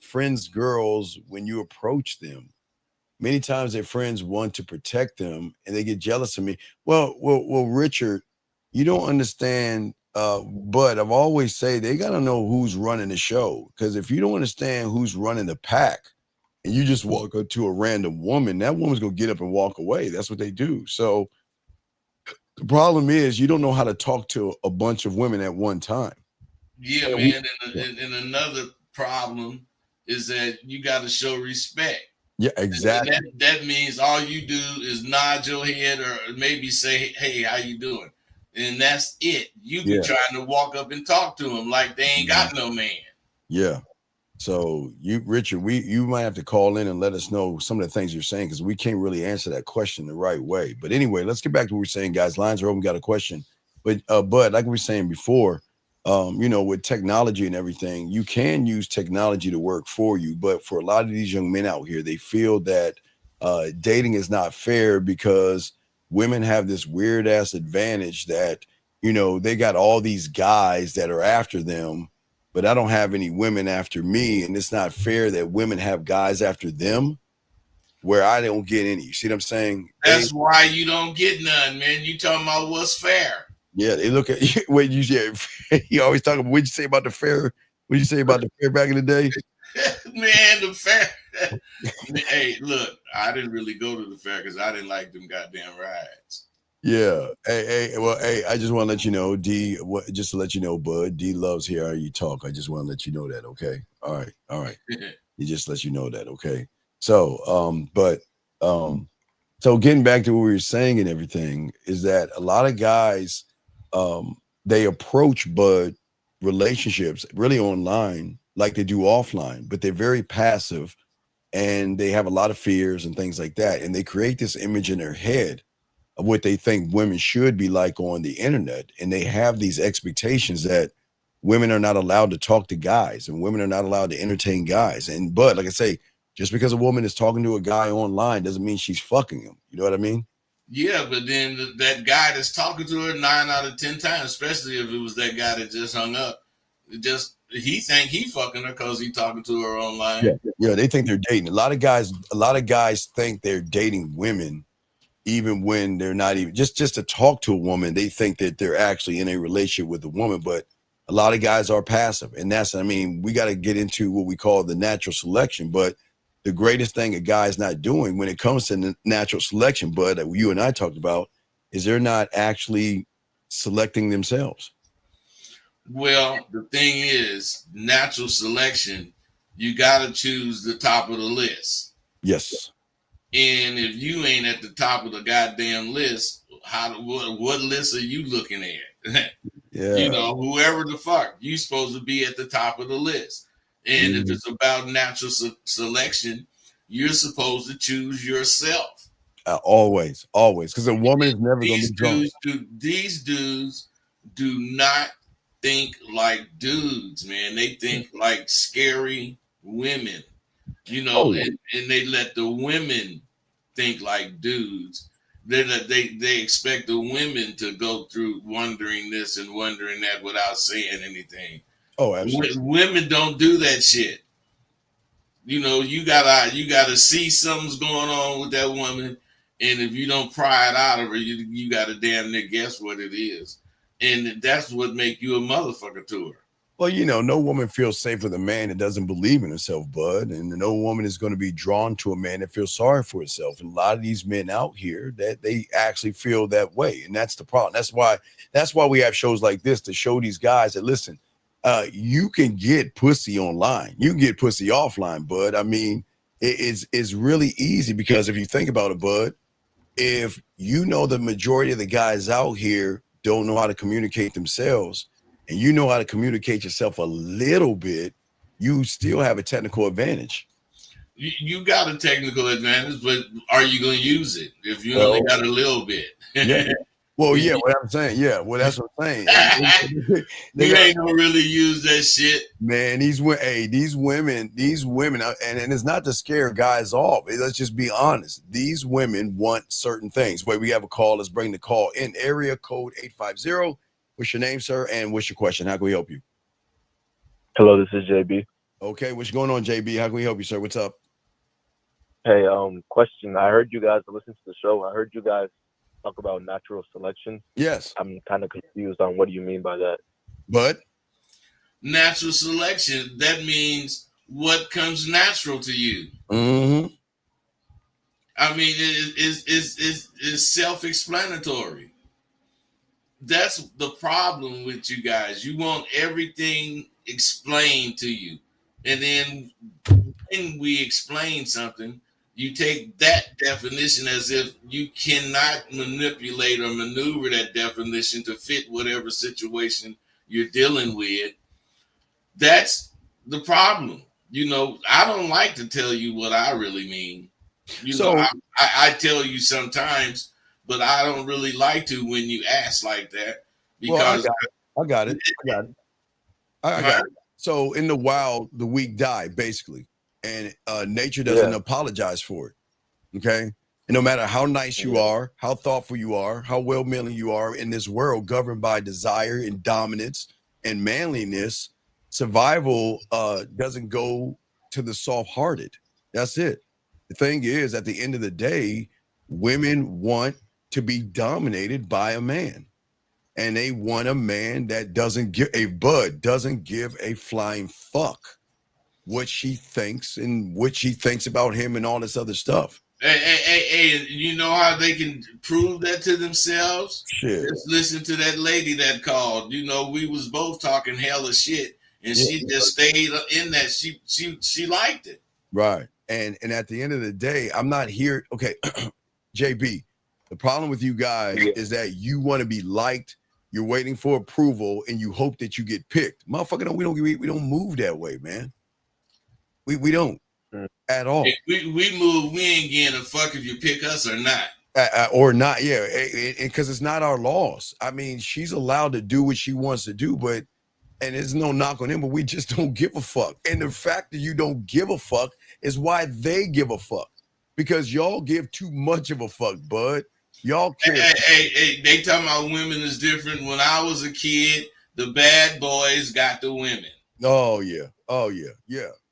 friends girls when you approach them. Many times their friends want to protect them and they get jealous of me. Well, Richard, you don't understand. But I've always say they got to know who's running the show, because if you don't understand who's running the pack and you just walk up to a random woman, that woman's gonna get up and walk away. That's what they do. So the problem is you don't know how to talk to a bunch of women at one time. Yeah, man. And another problem is that you got to show respect. Yeah, exactly. And that means all you do is nod your head or maybe say, "Hey, how you doing?" And that's it. You be trying to walk up and talk to them like they ain't got no man. Yeah. So Richard, you might have to call in and let us know some of the things you're saying, because we can't really answer that question the right way. But anyway, let's get back to what we're saying, guys. Lines are open. Got a question, but like we were saying before, with technology and everything, you can use technology to work for you. But for a lot of these young men out here, they feel that dating is not fair because women have this weird ass advantage that, they got all these guys that are after them, but I don't have any women after me. And it's not fair that women have guys after them where I don't get any. You see what I'm saying? That's why you don't get none, man. You talking about what's fair. Yeah, they look at what you always talk about. What'd you say about the fair? What'd you say about the fair back in the day? Man, the fair. Hey, look, I didn't really go to the fair because I didn't like them goddamn rides. Yeah. Hey, I just want to let you know, D, just to let you know, Bud, D loves hearing you talk. I just want to let you know that, okay? All right. He just lets you know that, okay? So, so getting back to what we were saying and everything is that a lot of guys, they approach Bud relationships really online like they do offline, but they're very passive and they have a lot of fears and things like that. And they create this image in their head of what they think women should be like on the internet. And they have these expectations that women are not allowed to talk to guys and women are not allowed to entertain guys. And but like I say, just because a woman is talking to a guy online doesn't mean she's fucking him. You know what I mean? Yeah, but then that guy that's talking to her 9 out of 10 times, especially if it was that guy that just hung up, he think he fucking her because he talking to her online. Yeah, they think they're dating. A lot of guys think they're dating women, even when they're not even just to talk to a woman. They think that they're actually in a relationship with a woman, but a lot of guys are passive, and we got to get into what we call the natural selection. But the greatest thing a guy's not doing when it comes to natural selection, Bud, that you and I talked about, is they're not actually selecting themselves. Well, the thing is, natural selection, you got to choose the top of the list. Yes. And if you ain't at the top of the goddamn list, what list are you looking at? Yeah. Whoever the fuck, you supposed to be at the top of the list. And if it's about natural selection, you're supposed to choose yourself. Always. Because a woman is never going to be drawn. These dudes do not think like dudes, man. They think like scary women, and they let the women think like dudes. They expect the women to go through wondering this and wondering that without saying anything. Oh, absolutely. Women don't do that shit. You gotta see something's going on with that woman, and if you don't pry it out of her, you gotta damn near guess what it is, and that's what make you a motherfucker to her. Well, no woman feels safe with a man that doesn't believe in herself, Bud, and no woman is going to be drawn to a man that feels sorry for herself. And a lot of these men out here that they actually feel that way, and that's the problem. That's why we have shows like this to show these guys that listen. You can get pussy online. You can get pussy offline, Bud. It's really easy because if you think about it, Bud, if the majority of the guys out here don't know how to communicate themselves and you know how to communicate yourself a little bit, you still have a technical advantage. You got a technical advantage, but are you going to use it if you only got a little bit? Yeah. Well, yeah, what I'm saying. Yeah, well, that's what I'm saying. You ain't gonna really use that shit. Man, these women, and it's not to scare guys off. Let's just be honest. These women want certain things. Wait, we have a call. Let's bring the call in. Area code 850. What's your name, sir? And what's your question? How can we help you? Hello, this is JB. Okay, what's going on, JB? How can we help you, sir? What's up? Hey, question. I heard you guys listen to the show. I heard you guys talk about natural selection. Yes. I'm kind of confused on what do you mean by that. But natural selection, that means what comes natural to you. Mm-hmm. I mean, it's self-explanatory. That's the problem with you guys. You want everything explained to you. And then when we explain something, you take that definition as if you cannot manipulate or maneuver that definition to fit whatever situation you're dealing with. That's the problem. You know, I don't like to tell you what I really mean. You know, I tell you sometimes, but I don't really like to when you ask like that because I got it. I got it. So in the wild, the weak die, basically. And nature doesn't apologize for it. Okay. And no matter how nice you are, how thoughtful you are, how well-meaning you are in this world governed by desire and dominance and manliness, survival doesn't go to the soft-hearted. That's it. The thing is, at the end of the day, women want to be dominated by a man. And they want a man that doesn't give a flying fuck what she thinks and what she thinks about him and all this other stuff. Hey, you know how they can prove that to themselves? Shit. Just listen to that lady that called. You know, we was both talking hella shit, and she just stayed in that. She liked it. Right. And at the end of the day, I'm not here. Okay, JB, the problem with you guys is that you want to be liked. You're waiting for approval, and you hope that you get picked. Motherfucker, we don't move that way, man. We don't at all. We move. We ain't getting a fuck if you pick us or not. Or not, yeah, because it's not our loss. I mean, she's allowed to do what she wants to do, and there's no knock on him, but we just don't give a fuck. And the fact that you don't give a fuck is why they give a fuck, because y'all give too much of a fuck, bud. Y'all care. Hey, they talking about women is different. When I was a kid, the bad boys got the women. Oh yeah.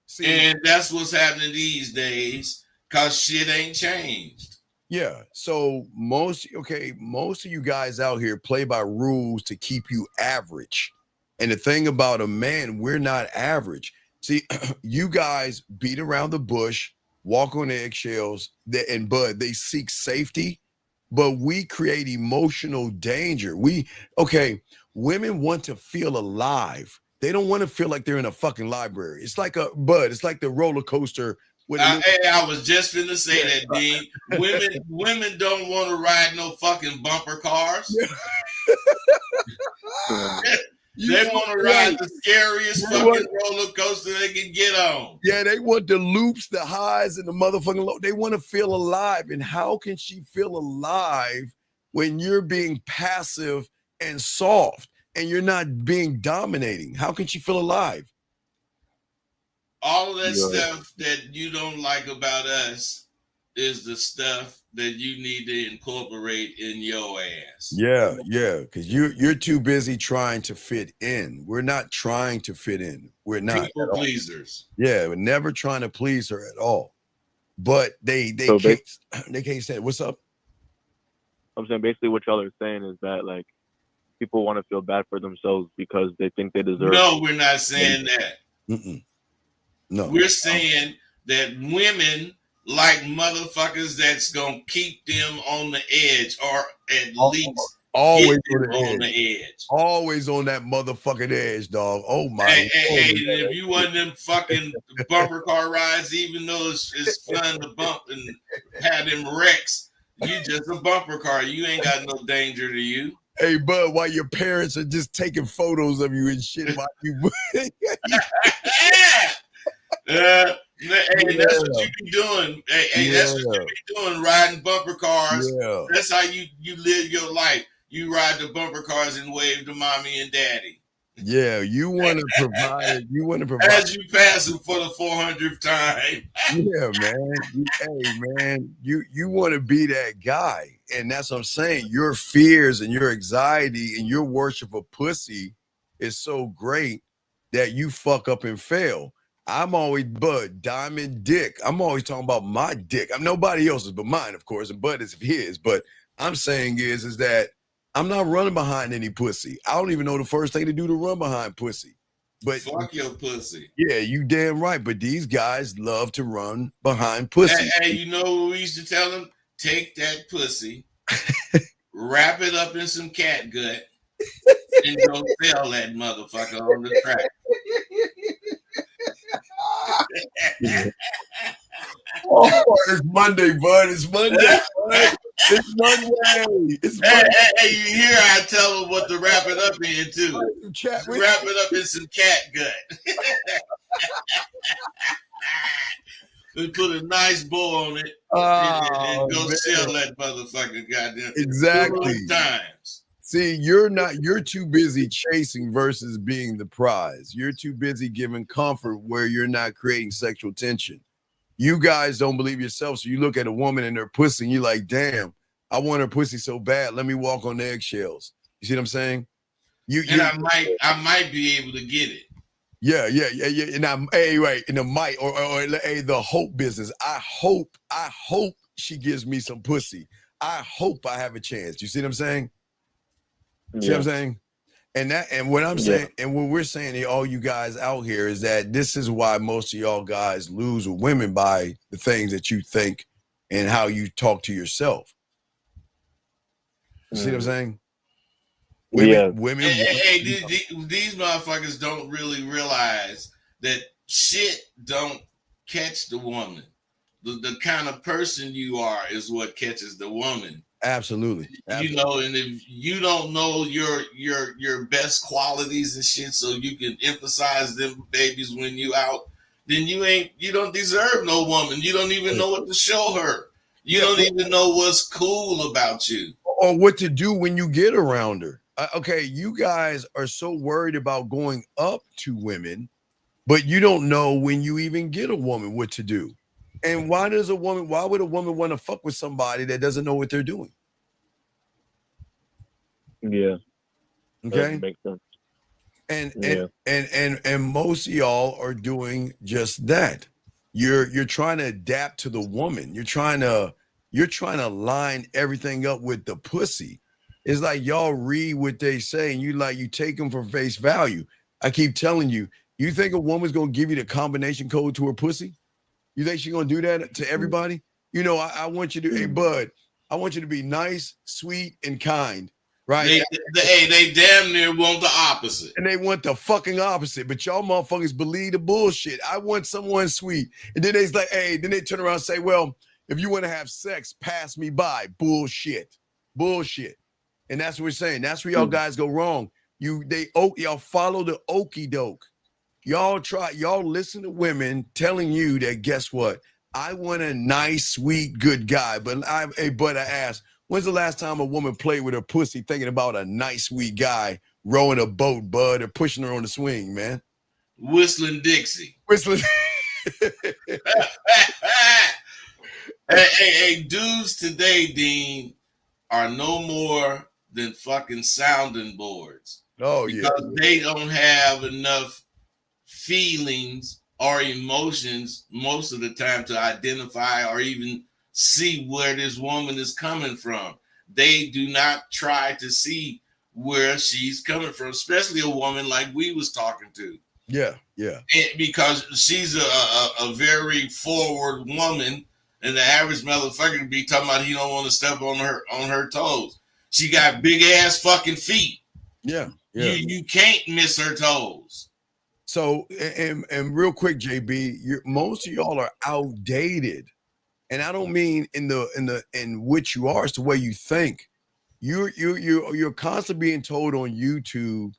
See, and that's what's happening these days, because shit ain't changed. Yeah. So most of you guys out here play by rules to keep you average. And the thing about a man, we're not average. See, you guys beat around the bush, walk on eggshells, and bud, they seek safety, but we create emotional danger. Women want to feel alive. They don't want to feel like they're in a fucking library. It's like it's like the roller coaster. I was just finna say that, Dean. Women don't want to ride no fucking bumper cars. They want to ride the scariest fucking roller coaster they can get on. Yeah, they want the loops, the highs, and the motherfucking low. They want to feel alive. And how can she feel alive when you're being passive and soft and you're not being dominating? How can she feel alive? All of that stuff that you don't like about us is the stuff that you need to incorporate in your ass. Yeah, because you're too busy trying to fit in. We're not trying to fit in. We're not people pleasers. Yeah, we're never trying to please her at all. But they can't say, what's up? I'm saying basically what y'all are saying is that like people want to feel bad for themselves because they think they deserve. No, we're not saying that. Mm-mm. No, we're saying that women like motherfuckers that's gonna keep them on the edge, or at least always on the edge. Always on that motherfucking edge, dog. Oh my! Hey, if you want them fucking bumper car rides, even though it's fun to bump and have them wrecks, you just a bumper car. You ain't got no danger to you. Hey, bud, while your parents are just taking photos of you and shit while you Hey, that's what you be doing. Hey, that's what you be doing, riding bumper cars. Yeah. That's how you live your life. You ride the bumper cars and wave to mommy and daddy. Yeah, you want to provide. You want to provide as you pass them for the 400th time. Yeah, man. Hey, man, you want to be that guy, and that's what I'm saying. Your fears and your anxiety and your worship of pussy is so great that you fuck up and fail. I'm always Bud Diamond Dick. I'm always talking about my dick. I'm nobody else's but mine, of course, and Bud is his. But I'm saying is that I'm not running behind any pussy. I don't even know the first thing to do to run behind pussy. But fuck your pussy. Yeah, you damn right. But these guys love to run behind pussy. Hey, you know what we used to tell them? Take that pussy, wrap it up in some cat gut, and go sell that motherfucker on the track. Oh, it's Monday, bud. It's Monday. Bud. It's Monday. It's Monday. Hey, you hear I tell them what to wrap it up in, too. Wrap it up in some cat gut. And put a nice bow on it and go sell that motherfucker, goddamn. Exactly. Times. See, you're too busy chasing versus being the prize. You're too busy giving comfort where you're not creating sexual tension. You guys don't believe yourself, so you look at a woman and her pussy and you're like, damn, I want her pussy so bad. Let me walk on eggshells. You see what I'm saying? I might be able to get it. Yeah. And I'm right in the might or the hope business. I hope she gives me some pussy. I hope I have a chance. You see what I'm saying? See what I'm saying? And what I'm saying, and what we're saying to all you guys out here is that this is why most of y'all guys lose with women by the things that you think and how you talk to yourself. You see what I'm saying? Women. Hey, these motherfuckers don't really realize that shit don't catch the woman. The kind of person you are is what catches the woman. Absolutely. You know, and if you don't know your best qualities and shit, so you can emphasize them babies when you out, then you don't deserve no woman. You don't even know what to show her. You don't even know what's cool about you. Or what to do when you get around her. Okay, you guys are so worried about going up to women, but you don't know when you even get a woman what to do. And why would a woman want to fuck with somebody that doesn't know what they're doing? Yeah. Okay. Makes sense. And most of y'all are doing just that. You're trying to adapt to the woman. You're trying to line everything up with the pussy. It's like y'all read what they say and you take them for face value. I keep telling you, you think a woman's gonna give you the combination code to her pussy? You think she's gonna do that to everybody? You know, I want you to, hey bud, I want you to be nice, sweet, and kind, right? They damn near want the opposite. And they want the fucking opposite, but y'all motherfuckers believe the bullshit. I want someone sweet. And then they's like, hey, then they turn around and say, well, if you want to have sex, pass me by. Bullshit. And that's what we're saying. That's where y'all guys go wrong. Y'all follow the okey doke. Y'all listen to women telling you that, guess what? I want a nice, sweet, good guy. But I ask, when's the last time a woman played with her pussy thinking about a nice, sweet guy rowing a boat, bud, or pushing her on the swing, man? Whistling Dixie. Hey, dudes today, Dean, are no more than fucking sounding boards. Oh, because they don't have enough feelings or emotions most of the time to identify or even see where this woman is coming from. They do not try to see where she's coming from, especially a woman like we was talking to. Yeah. Because she's a very forward woman, and the average motherfucker be talking about he don't want to step on her toes. She got big ass fucking feet. Yeah. You can't miss her toes. So, and real quick, JB, most of y'all are outdated, and I don't mean in which you are. It's the way you think. You're constantly being told on YouTube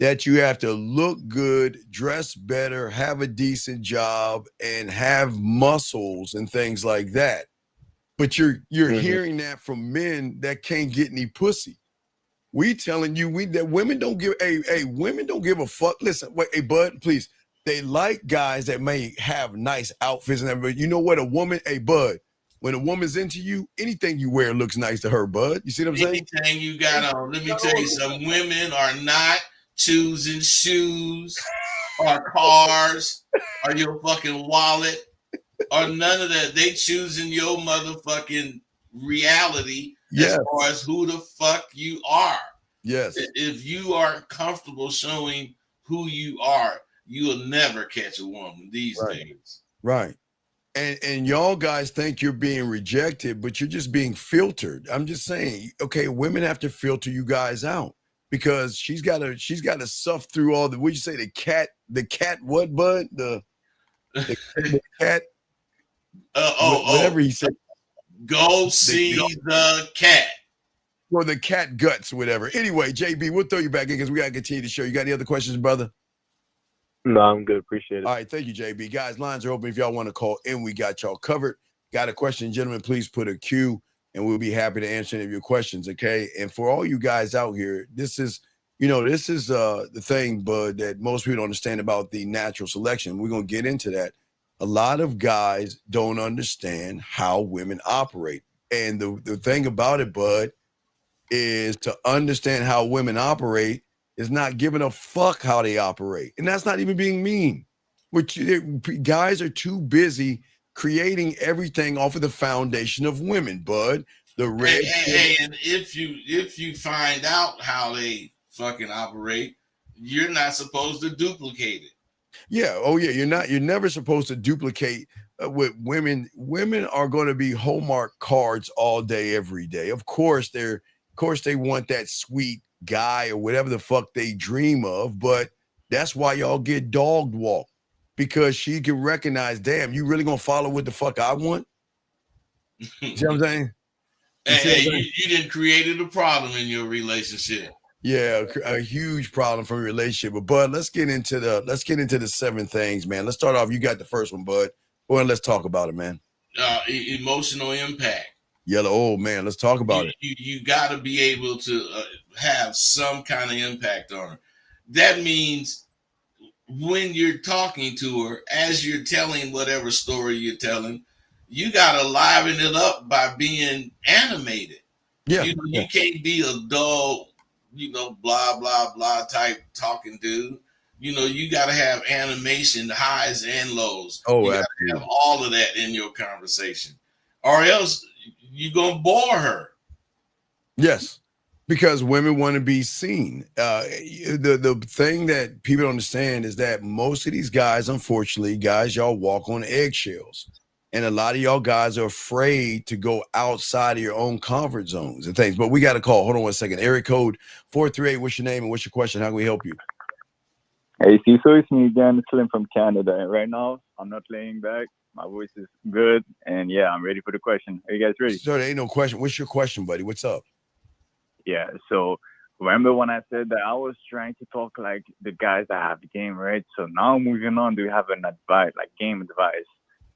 that you have to look good, dress better, have a decent job, and have muscles and things like that. But you're hearing that from men that can't get any pussy. We telling you that women don't give women don't give a fuck. Listen, wait, hey bud, please. They like guys that may have nice outfits and everything. But you know what? A woman, hey bud, when a woman's into you, anything you wear looks nice to her, bud. You see what I'm saying? Anything you got on. Let me tell you, some women are not choosing shoes or cars or your fucking wallet or none of that. They choosing your motherfucking reality as far as who the fuck you are. Yes. If you aren't comfortable showing who you are, you'll never catch a woman these days. Right. And y'all guys think you're being rejected, but you're just being filtered. I'm just saying, okay, women have to filter you guys out because she's got to suffer through all the, what'd you say, the cat what, bud? The cat. Whatever he said. Go see the cat. Or the cat guts, whatever. Anyway, JB, we'll throw you back in because we got to continue the show. You got any other questions, brother? No, I'm good. Appreciate it. All right. Thank you, JB. Guys, lines are open. If y'all want to call in, we got y'all covered. Got a question, gentlemen, please put a Q and we'll be happy to answer any of your questions. Okay. And for all you guys out here, this is the thing, bud, that most people don't understand about the natural selection. We're going to get into that. A lot of guys don't understand how women operate. And the thing about it, bud, is to understand how women operate is not giving a fuck how they operate. And that's not even being mean. Guys are too busy creating everything off of the foundation of women, bud. And if you find out how they fucking operate, you're not supposed to duplicate it. Yeah. Oh yeah. You're never supposed to duplicate with women. Women are going to be Hallmark cards all day, every day. Of course they want that sweet guy or whatever the fuck they dream of, but that's why y'all get dog walked, because she can recognize, damn, you really gonna follow what the fuck I want? You see what I'm saying? You didn't create a problem in your relationship. Yeah, a huge problem from a relationship. But Bud, let's get into the 7 things, man. Let's start off. You got the first one, Bud. Go ahead, let's talk about it, man. Emotional impact. Yellow old man. Let's talk about it. You got to be able to have some kind of impact on her. That means when you're talking to her, as you're telling whatever story you're telling, you got to liven it up by being animated. Yeah, you can't be a dull, blah blah blah type talking dude. You got to have animation, highs and lows. Oh, you got to have all of that in your conversation, or else you're gonna bore her. Yes, because women want to be seen. The thing that people don't understand is that most of these guys, unfortunately, y'all walk on eggshells. And a lot of y'all guys are afraid to go outside of your own comfort zones and things. But we got a call. Hold on 1 second. Area code 438. What's your name and what's your question? How can we help you? Hey, so it's me again, Slim from Canada. And right now, I'm not laying back. My voice is good. And yeah, I'm ready for the question. Are you guys ready? So there ain't no question. What's your question, buddy? What's up? Yeah, so remember when I said that I was trying to talk like the guys that have the game, right? So now moving on, do you have an advice, like game advice,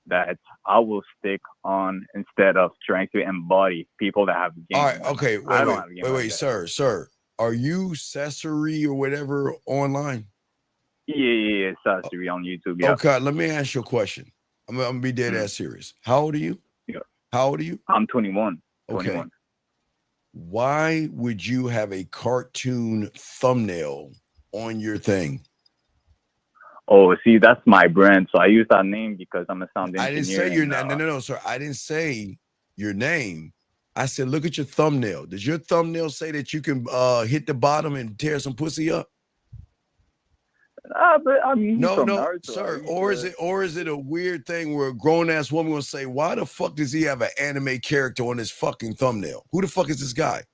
that I will stick on instead of trying to embody people that have the game? All right, okay, wait, sir. Are you Cesare or whatever online? Yeah, Cesare on YouTube. Yeah. Okay, let me ask you a question. I'm gonna be dead ass serious. How old are you? Yeah. How old are you? I'm 21. Okay. 21. Why would you have a cartoon thumbnail on your thing? Oh, see, that's my brand. So I use that name because I'm a sound engineer. I didn't say your name. No, sir. I didn't say your name. I said, look at your thumbnail. Does your thumbnail say that you can hit the bottom and tear some pussy up? But I'm no, sir. Or is it a weird thing where a grown ass woman will say, why the fuck does he have an anime character on his fucking thumbnail? Who the fuck is this guy?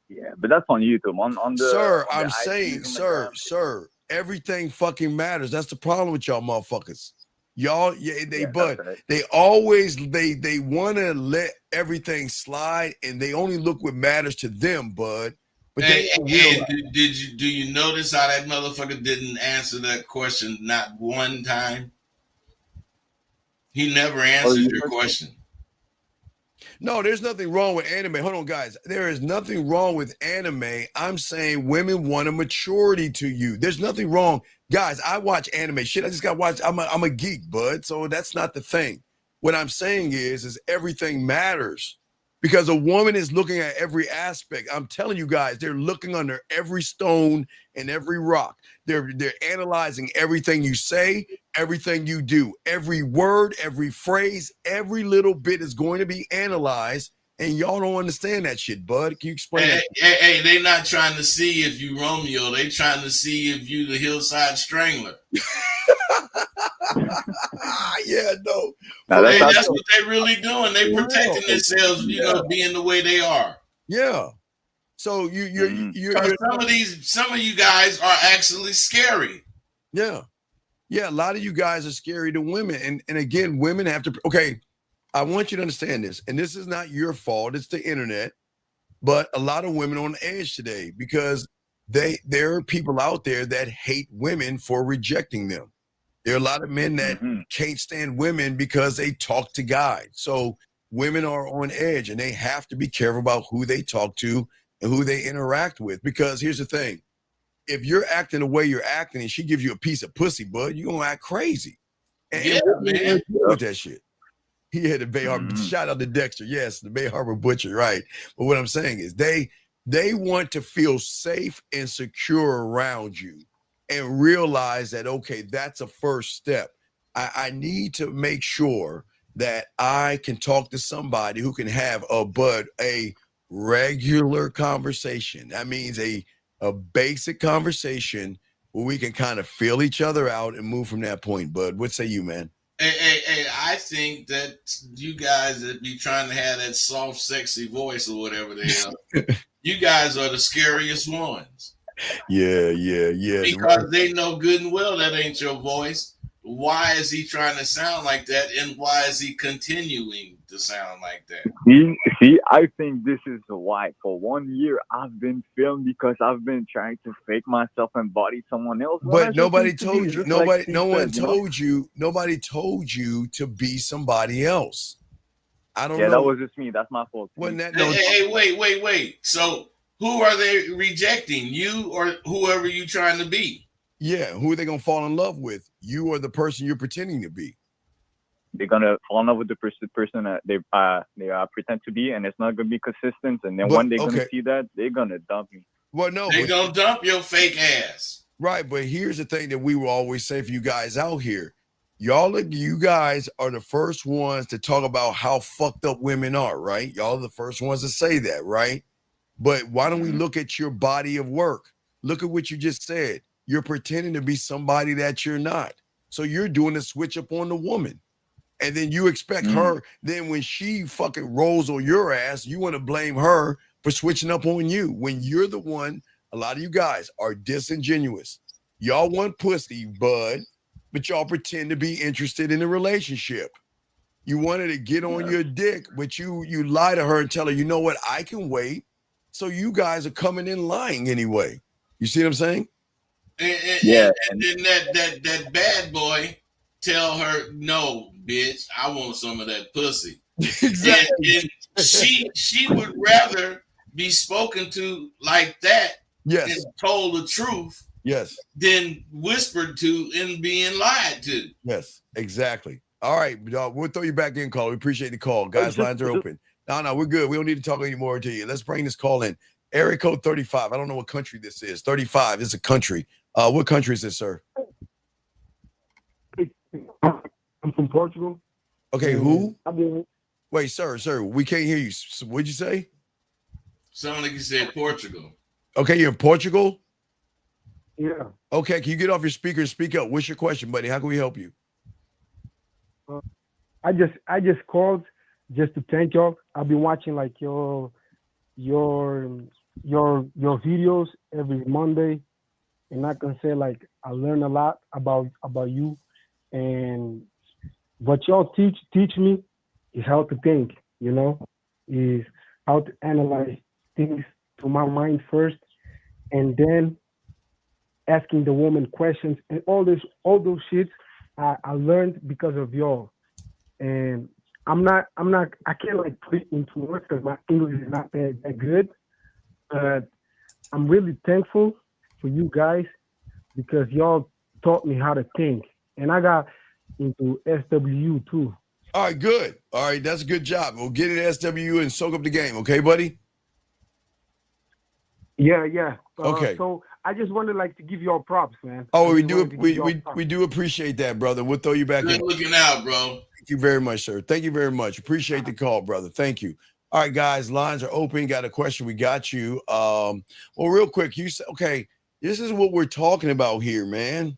Yeah, but that's on YouTube. On the sir, on I'm the saying, sir, everything fucking matters. That's the problem with y'all motherfuckers. Y'all, they always want to let everything slide, and they only look what matters to them, bud. But Hey, they don't hey, realize. do you notice how that motherfucker didn't answer that question not one time? He never What was answered your your question? question. No, there's nothing wrong with anime. Hold on, guys. There is nothing wrong with anime. I'm saying women want a maturity to you. There's nothing wrong. Guys, I watch anime. Shit, I just got watch. I'm a geek, bud. So that's not the thing. What I'm saying is everything matters because a woman is looking at every aspect. I'm telling you guys, they're looking under every stone and every rock. They're analyzing everything you say, everything you do, every word, every phrase, every little bit is going to be analyzed, and y'all don't understand that shit, bud. Can you explain Hey, that? hey, they not trying to see if you Romeo. They trying to see if you the Hillside Strangler. Yeah, no. Now that's Hey, not that's true. what they really doing. They For protecting real. themselves, Yeah. being the way they are. Yeah. So Mhm. you're Some of you guys are actually scary. yeah. Yeah, a lot of you guys are scary to women. And again, women have to okay. I want you to understand this, and this is not your fault, it's the internet, but a lot of women are on edge today because there are people out there that hate women for rejecting them. There are a lot of men that Mhm. can't stand women because they talk to guys. So women are on edge and they have to be careful about who they talk to and who they interact with. Because here's the thing. If you're acting the way you're acting and she gives you a piece of pussy, bud, you're gonna act crazy. Yeah, And women man. are good with that shit. He had the Bay Harbor. Mhm. Shout out to Dexter. Yes, the Bay Harbor Butcher, right. But what I'm saying is they want to feel safe and secure around you and realize that, okay, that's a first step. I need to make sure that I can talk to somebody who can have a regular conversation. That means a basic conversation where we can kind of feel each other out and move from that point. Bud, what say you, man? Hey, I think that you guys that be trying to have that soft, sexy voice or whatever the hell, you guys are the scariest ones Yeah. because they know good and well that ain't your voice. Why is he trying to sound like that, and why is he continuing to sound like that? See, I think this is why for 1 year I've been filmed because I've been trying to fake myself and body someone else when I But just nobody used to be. told you, Just like Steve no one said, nobody told you to be somebody else. I don't Yeah, that know. was just me. That's my fault. See? Wasn't that Hey, no? hey, hey, wait. So who are they rejecting? You or whoever you trying to be? Yeah, who are they gonna fall in love with? You or the person you're pretending to be? They're gonna fall in love with the person that they pretend to be, and it's not gonna be consistent. And then But when they're gonna okay, see that, they're gonna dump me. well, no, They but gonna dump your fake ass. right. But here's the thing that we will always say for you guys out here. You guys are the first ones to talk about how fucked up women are, right? Y'all are the first ones to say that, right? But why don't we Mhm. look at your body of work? Look at what you just said. You're pretending to be somebody that you're not. So you're doing a switch up on the woman. And then you expect Mm. her, then when she fucking rolls on your ass, you want to blame her for switching up on you. When you're the one, a lot of you guys are disingenuous. Y'all want pussy, bud, but y'all pretend to be interested in a relationship. You wanted to get on Yeah. your dick, but you lie to her and tell her, you know what, I can wait. So you guys are coming in lying anyway. You see what I'm saying? Yeah. And then that bad boy tell her, no, bitch, I want some of that pussy. Exactly. And she would rather be spoken to like that and Yes. told the truth Yes. than whispered to and being lied to. Yes. Exactly. All right, dog. We'll throw you back in, call. We appreciate the call. Guys, lines are open. No, we're good. We don't need to talk anymore to you. Let's bring this call in. Area code 35. I don't know what country this is. 35 is a country. What country is this, sir? I'm from Portugal. Okay, who? I've been Wait, sir, we can't hear you. What'd you say? Sound like you said Portugal. Okay, you're in Portugal? yeah. Okay, can you get off your speaker and speak up? What's your question, buddy? How can we help you? I just called just to thank y'all. I've been watching like your videos every Monday, and I can say like I learn a lot about you, and what y'all teach me is how to think. Is how to analyze things to my mind first, and then asking the woman questions and all those shits I learned because of y'all. And I can't like put it into words because my English is not that good. But I'm really thankful for you guys because y'all taught me how to think. And I got into SW too. All right, good. All right, that's a good job. We'll get into SWU and soak up the game, okay, buddy? Yeah. Okay. So I just wanted like to give y'all props, man. Oh, I we just do. wanted to give y'all props. We do appreciate that, brother. We'll throw you back in. Good looking out, bro. Thank you very much, sir. Thank you very much. Appreciate the call, brother. Thank you. All right, guys, lines are open. Got a question? We got you. Well, real quick, you said, okay, this is what we're talking about here, man.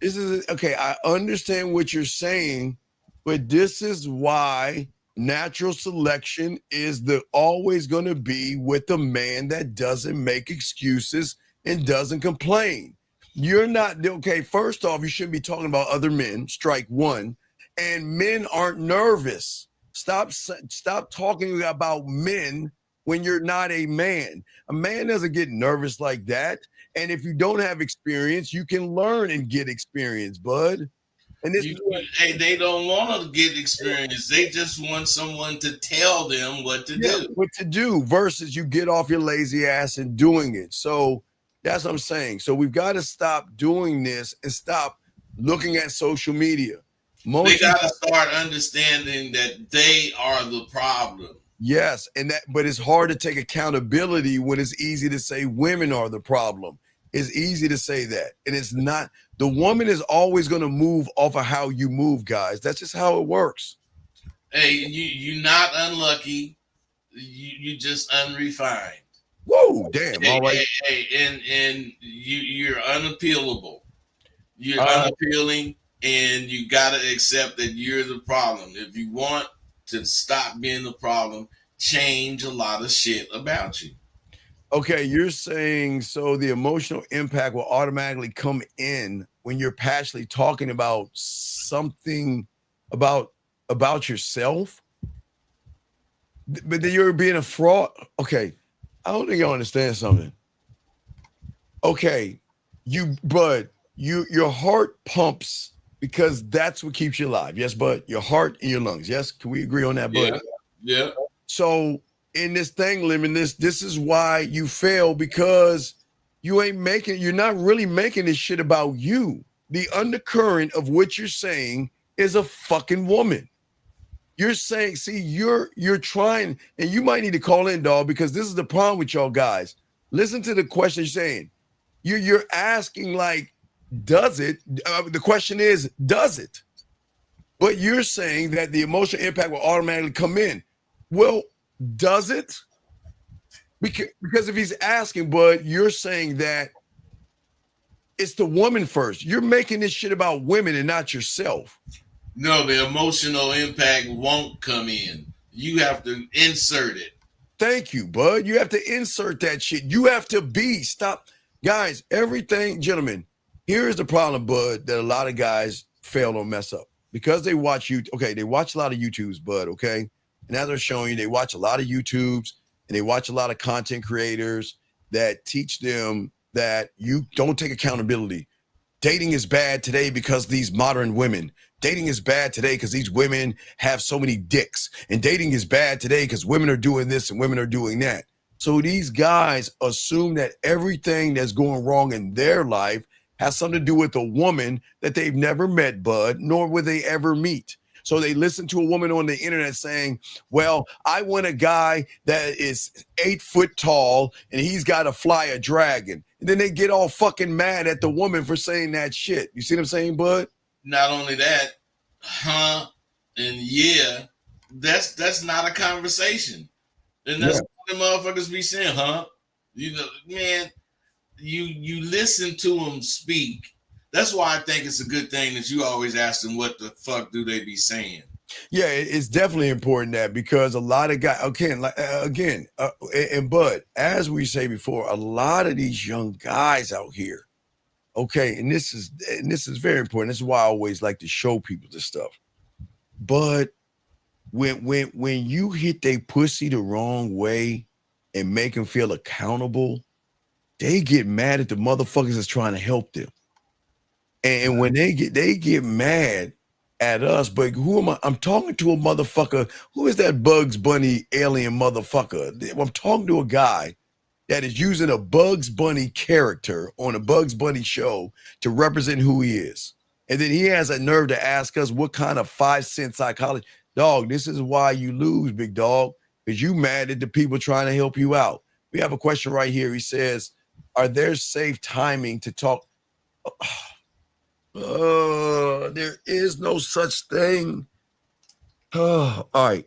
This is okay. I understand what you're saying, but this is why natural selection is always going to be with the man that doesn't make excuses and doesn't complain. You're not okay. First off, you shouldn't be talking about other men. Strike one. And men aren't nervous. Stop talking about men when you're not a man. A man doesn't get nervous like that. And if you don't have experience, you can learn and get experience, bud. And this Hey, they don't want to get experience. They just want someone to tell them what to do. What to do versus you get off your lazy ass and doing it. So that's what I'm saying. So we've got to stop doing this and stop looking at social media. They got to start understanding that they are the problem. Yes, but it's hard to take accountability when it's easy to say women are the problem. It's easy to say that. And it's not. The woman is always going to move off of how you move, guys. That's just how it works. Hey, you're not unlucky. You just unrefined. Whoa, damn. Hey, all right. And you're unappealable. You're unappealing, and you got to accept that you're the problem. If you want to stop being the problem, change a lot of shit about you. Okay, you're saying so the emotional impact will automatically come in when you're passionately talking about something about yourself, but then you're being a fraud. Okay, I don't think you understand something. Okay, your heart pumps because that's what keeps you alive. Yes, bud. Your heart and your lungs. Yes, can we agree on that, bud? Yeah. So in this thing, Lemon, this is why you fail, because you're not really making this shit about you. The undercurrent of what you're saying is a fucking woman. You're saying, see, you're trying, and you might need to call in, dog, because this is the problem with y'all guys. Listen to the question you're saying. You're asking like, does it? The question is, does it? But you're saying that the emotional impact will automatically come in. Well, does it? Because if he's asking, but you're saying that it's the woman first. You're making this shit about women and not yourself. No, the emotional impact won't come in. You have to insert it. Thank you, bud. You have to insert that shit. You have to stop. Guys, gentlemen, here's the problem, bud, that a lot of guys fail or mess up. Because they watch you. Okay, they watch a lot of YouTubes, bud, okay? And as they're showing you, they watch a lot of YouTubes and they watch a lot of content creators that teach them that you don't take accountability. Dating is bad today because these modern women. Dating is bad today because these women have so many dicks. And dating is bad today because women are doing this and women are doing that. So these guys assume that everything that's going wrong in their life has something to do with a woman that they've never met, bud, nor will they ever meet. So they listen to a woman on the internet saying, well, I want a guy that is 8 foot tall and he's got to fly a dragon. And then they get all fucking mad at the woman for saying that shit. You see what I'm saying, bud? Not only that, and yeah, that's not a conversation. And that's what the motherfuckers be saying, You know, man, you listen to them speak. That's why I think it's a good thing that you always ask them what the fuck do they be saying. Yeah, it's definitely important that, because a lot of guys, and Bud, as we say before, a lot of these young guys out here, okay, and this is very important. This is why I always like to show people this stuff. But when you hit they pussy the wrong way and make them feel accountable, they get mad at the motherfuckers that's trying to help them. And when they get mad at us, but who am I? I'm talking to a motherfucker. Who is that Bugs Bunny alien motherfucker? I'm talking to a guy that is using a Bugs Bunny character on a Bugs Bunny show to represent who he is. And then he has a nerve to ask us what kind of 5-cent psychology. Dog, this is why you lose, big dog, because you mad at the people trying to help you out. We have a question right here. He says, are there safe timing to talk? There is no such thing. All right.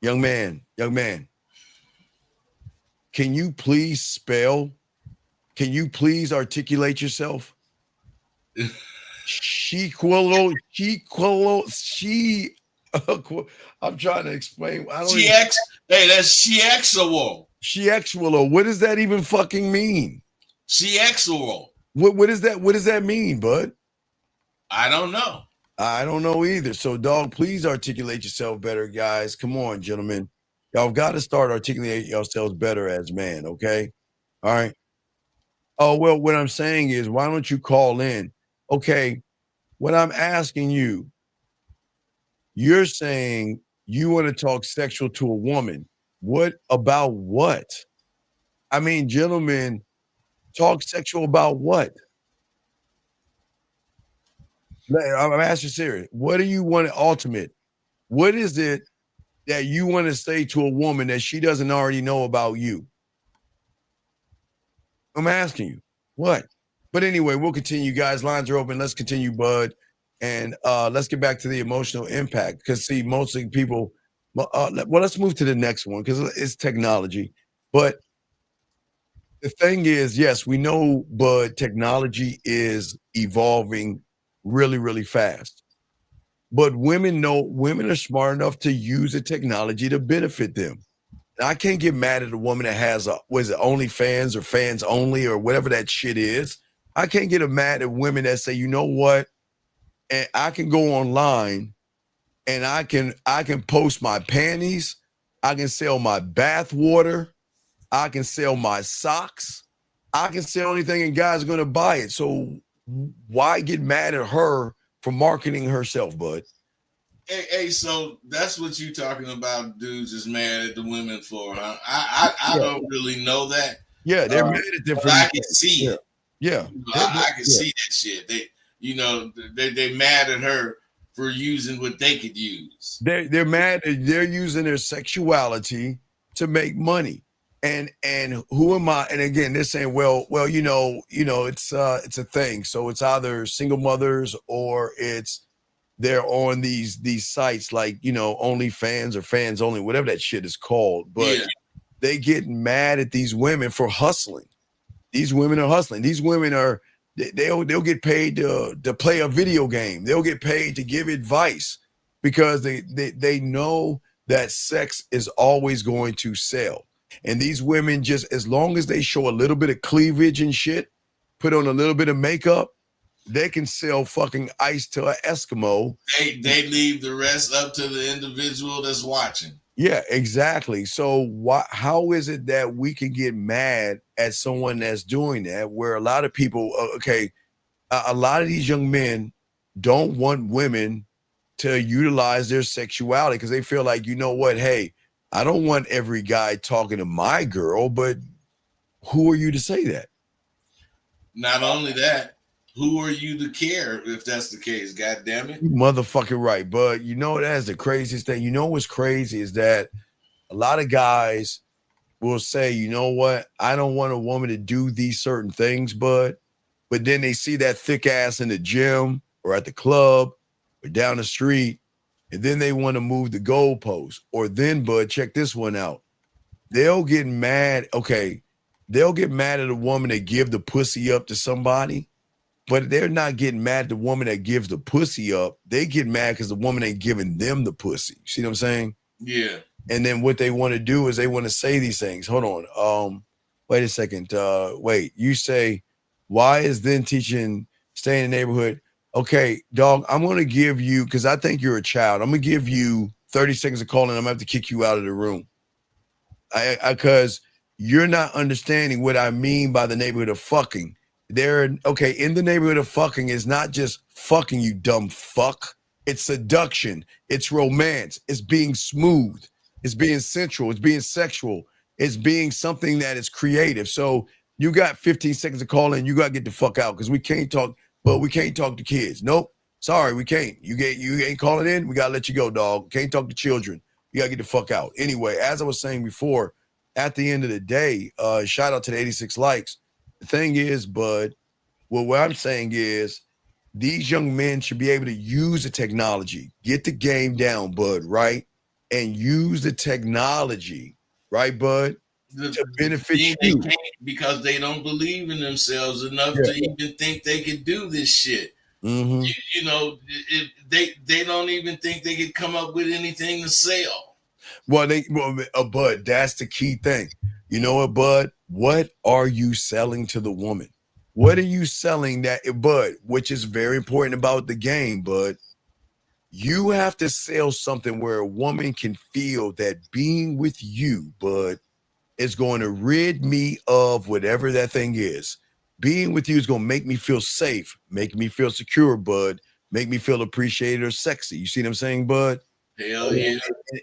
Young man. Can you please spell? Can you please articulate yourself? I'm trying to explain. That's Shiexual. Shiexual. What does that even fucking mean? Shiexual. What is that? What does that mean, bud? I don't know. I don't know either. So, dog, please articulate yourself better, guys. Come on, gentlemen. Y'all got to start articulating yourselves better as man, okay? All right. Oh, well, what I'm saying is, why don't you call in? Okay, what I'm asking you, you're saying you want to talk sexual to a woman. What about what? I mean, gentlemen, talk sexual about what? I'm asking serious. What do you want ultimate? What is it that you want to say to a woman that she doesn't already know about you? I'm asking you. What? But anyway, we'll continue, guys. Lines are open. Let's continue, bud. And let's get back to the emotional impact. Because, see, mostly people, well, let's move to the next one because it's technology. But the thing is, yes, we know, but technology is evolving really, really fast. But women are smart enough to use the technology to benefit them. And I can't get mad at a woman that has OnlyFans or fans only or whatever that shit is. I can't get mad at women that say, you know what? And I can go online and I can post my panties. I can sell my bath water. I can sell my socks. I can sell anything and guys are going to buy it. So why get mad at her for marketing herself, bud? Hey, so that's what you talking about, dudes is mad at the women for, huh? I don't really know that. Yeah, they're mad at them for I can see it. Yeah. I can see that shit. They mad at her for using what they could use. They're mad. They're using their sexuality to make money. And who am I? And again, they're saying, well, it's a thing. So it's either single mothers or they're on these sites like, OnlyFans or fans only, whatever that shit is called. But they get mad at these women for hustling. These women are hustling. These women they'll get paid to play a video game. They'll get paid to give advice because they know that sex is always going to sell. And these women, just as long as they show a little bit of cleavage and shit, put on a little bit of makeup, they can sell fucking ice to an Eskimo. They leave the rest up to the individual that's watching. Yeah, exactly. So how is it that we can get mad at someone that's doing that, where a lot of people, a lot of these young men don't want women to utilize their sexuality because they feel like, you know what, hey, I don't want every guy talking to my girl, but who are you to say that? Not only that, who are you to care if that's the case? God damn it. You motherfucking right. But that's the craziest thing. What's crazy is that a lot of guys will say, you know what? I don't want a woman to do these certain things, but then they see that thick ass in the gym or at the club or down the street, and then they want to move the goalpost. Or then, bud, check this one out. They'll get mad. Okay, they'll get mad at a woman that give the pussy up to somebody, but they're not getting mad at the woman that gives the pussy up. They get mad because the woman ain't giving them the pussy. See what I'm saying? Yeah. And then what they want to do is they want to say these things. Hold on. Wait a second. You say, why is then teaching stay in the neighborhood? Okay, dog, I'm going to give you, because I think you're a child, I'm going to give you 30 seconds of calling. I'm going to have to kick you out of the room. Because you're not understanding what I mean by the neighborhood of fucking. Okay, in the neighborhood of fucking is not just fucking, you dumb fuck. It's seduction, it's romance, it's being smooth, it's being sensual, it's being sexual, it's being something that is creative. So you got 15 seconds to call in, you gotta get the fuck out because we can't talk, but we can't talk to kids. Nope. Sorry, we can't. You ain't calling in, we gotta let you go, dog. Can't talk to children. You gotta get the fuck out. Anyway, as I was saying before, at the end of the day, shout out to the 86 likes. The thing is, bud, what I'm saying is these young men should be able to use the technology, get the game down, bud, right? And use the technology, right, bud, to benefit you. They can't because they don't believe in themselves enough to even think they could do this shit. Mm-hmm. You know, they don't even think they could come up with anything to sell. Well, Bud, that's the key thing. You know what, Bud? What are you selling to the woman? What are you selling that, Bud, which is very important about the game, Bud? You have to sell something where a woman can feel that being with you, Bud, is going to rid me of whatever that thing is. Being with you is going to make me feel safe, make me feel secure, Bud, make me feel appreciated or sexy. You see what I'm saying, Bud? Hell yeah.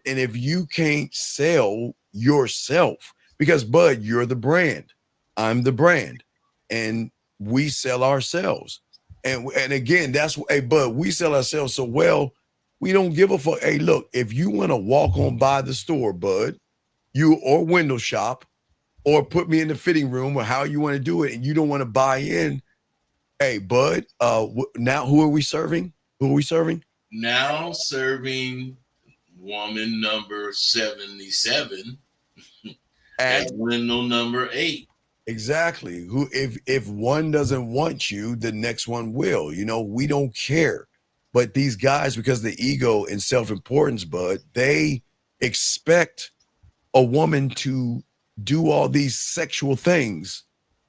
And if you can't sell yourself, because Bud, you're the brand, I'm the brand, and we sell ourselves. And again, that's hey, Bud, we sell ourselves so well, we don't give a fuck. Hey, look, if you want to walk on by the store, Bud, you or window shop, or put me in the fitting room, or how you want to do it, and you don't want to buy in, hey, Bud, now who are we serving? Who are we serving? Now serving woman number 77 at window number 8. Exactly. Who if one doesn't want you, the next one will. You know, we don't care. But these guys, because of the ego and self-importance, Bud, they expect a woman to do all these sexual things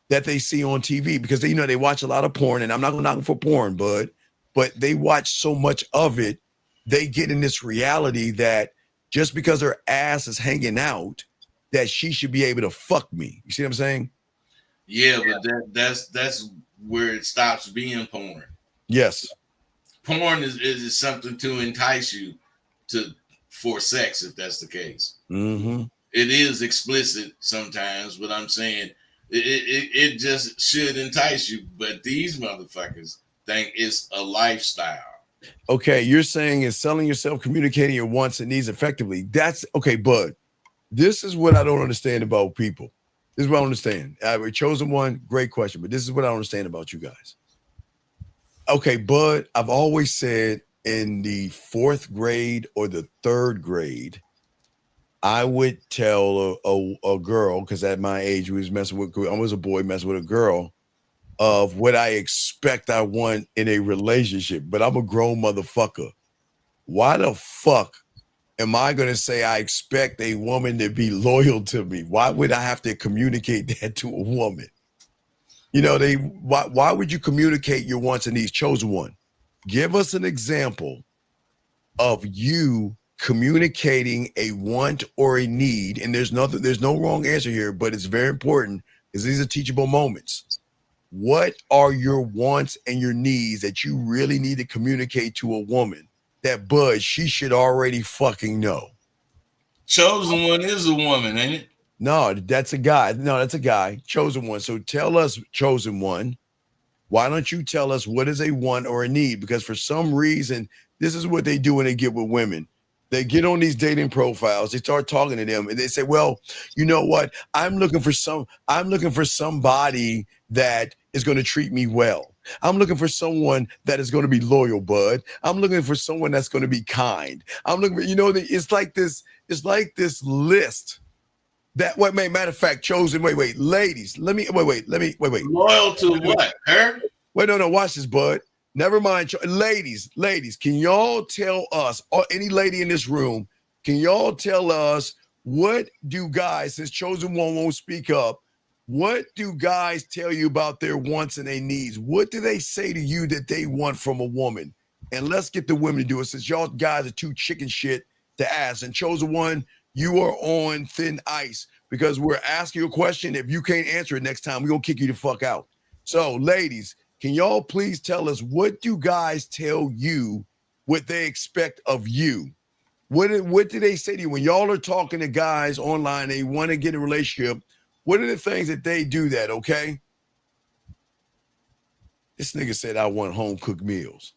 that they see on TV because they watch a lot of porn, and I'm not gonna knock them for porn, Bud, but they watch so much of it, they get in this reality that just because her ass is hanging out, that she should be able to fuck me. You see what I'm saying? Yeah, but that's where it stops being porn. Yes. Porn is something to entice you for sex, if that's the case. Mm-hmm. It is explicit sometimes, but I'm saying it just should entice you. But these motherfuckers think it's a lifestyle. Okay, you're saying is selling yourself, communicating your wants and needs effectively. That's okay, Bud. This is what I don't understand about people. This is what I understand. I've chosen one, great question, but this is what I don't understand about you guys. Okay, Bud, I've always said in the 4th grade or the 3rd grade, I would tell a girl, because at my age, I was a boy messing with a girl, of what I expect I want in a relationship. But I'm a grown motherfucker. Why the fuck am I going to say I expect a woman to be loyal to me? Why would I have to communicate that to a woman? You know, why would you communicate your wants and needs? Chosen one. Give us an example of you communicating a want or a need, and there's no wrong answer here, but it's very important because these are teachable moments. What are your wants and your needs that you really need to communicate to a woman that, Bud, she should already fucking know? Chosen one is a woman, ain't it? No, that's a guy. No, that's a guy. Chosen one. So tell us, chosen one, why don't you tell us what is a want or a need? Because for some reason, this is what they do when they get with women. They get on these dating profiles, they start talking to them, and they say, well, you know what? I'm looking for somebody that is going to treat me well. I'm looking for someone that is going to be loyal, Bud. I'm looking for someone that's going to be kind. I'm looking for, it's like this list that matter of fact, chosen. Wait, ladies, let me wait. Loyal to what? Her? Wait, no, watch this, Bud. Never mind. Ladies, can y'all tell us, or any lady in this room, can y'all tell us what do guys, since chosen one won't speak up, what do guys tell you about their wants and their needs? What do they say to you that they want from a woman? And let's get the women to do it, since y'all guys are too chicken shit to ask. And chosen one, you are on thin ice because we're asking you a question. If you can't answer it next time, we're gonna kick you the fuck out. So, ladies, can y'all please tell us what do guys tell you what they expect of you? What do they say to you when y'all are talking to guys online? They want to get in a relationship. What are the things that they do that? Okay. This nigga said I want home cooked meals.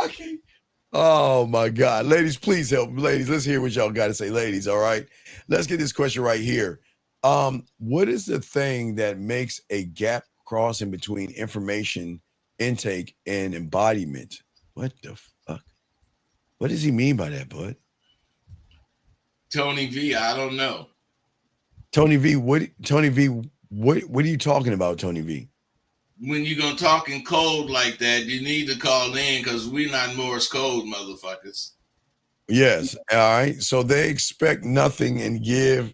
Okay. Oh my God. Ladies, please help. Ladies, let's hear what y'all got to say. Ladies, all right. Let's get this question right here. What is the thing that makes a gap crossing between information intake and embodiment? What the fuck? What does he mean by that, bud? Tony V, I don't know. Tony V, what are you talking about, Tony V? When you gonna talk in code like that, you need to call in because we not Morse code, motherfuckers. Yes. All right. So they expect nothing and give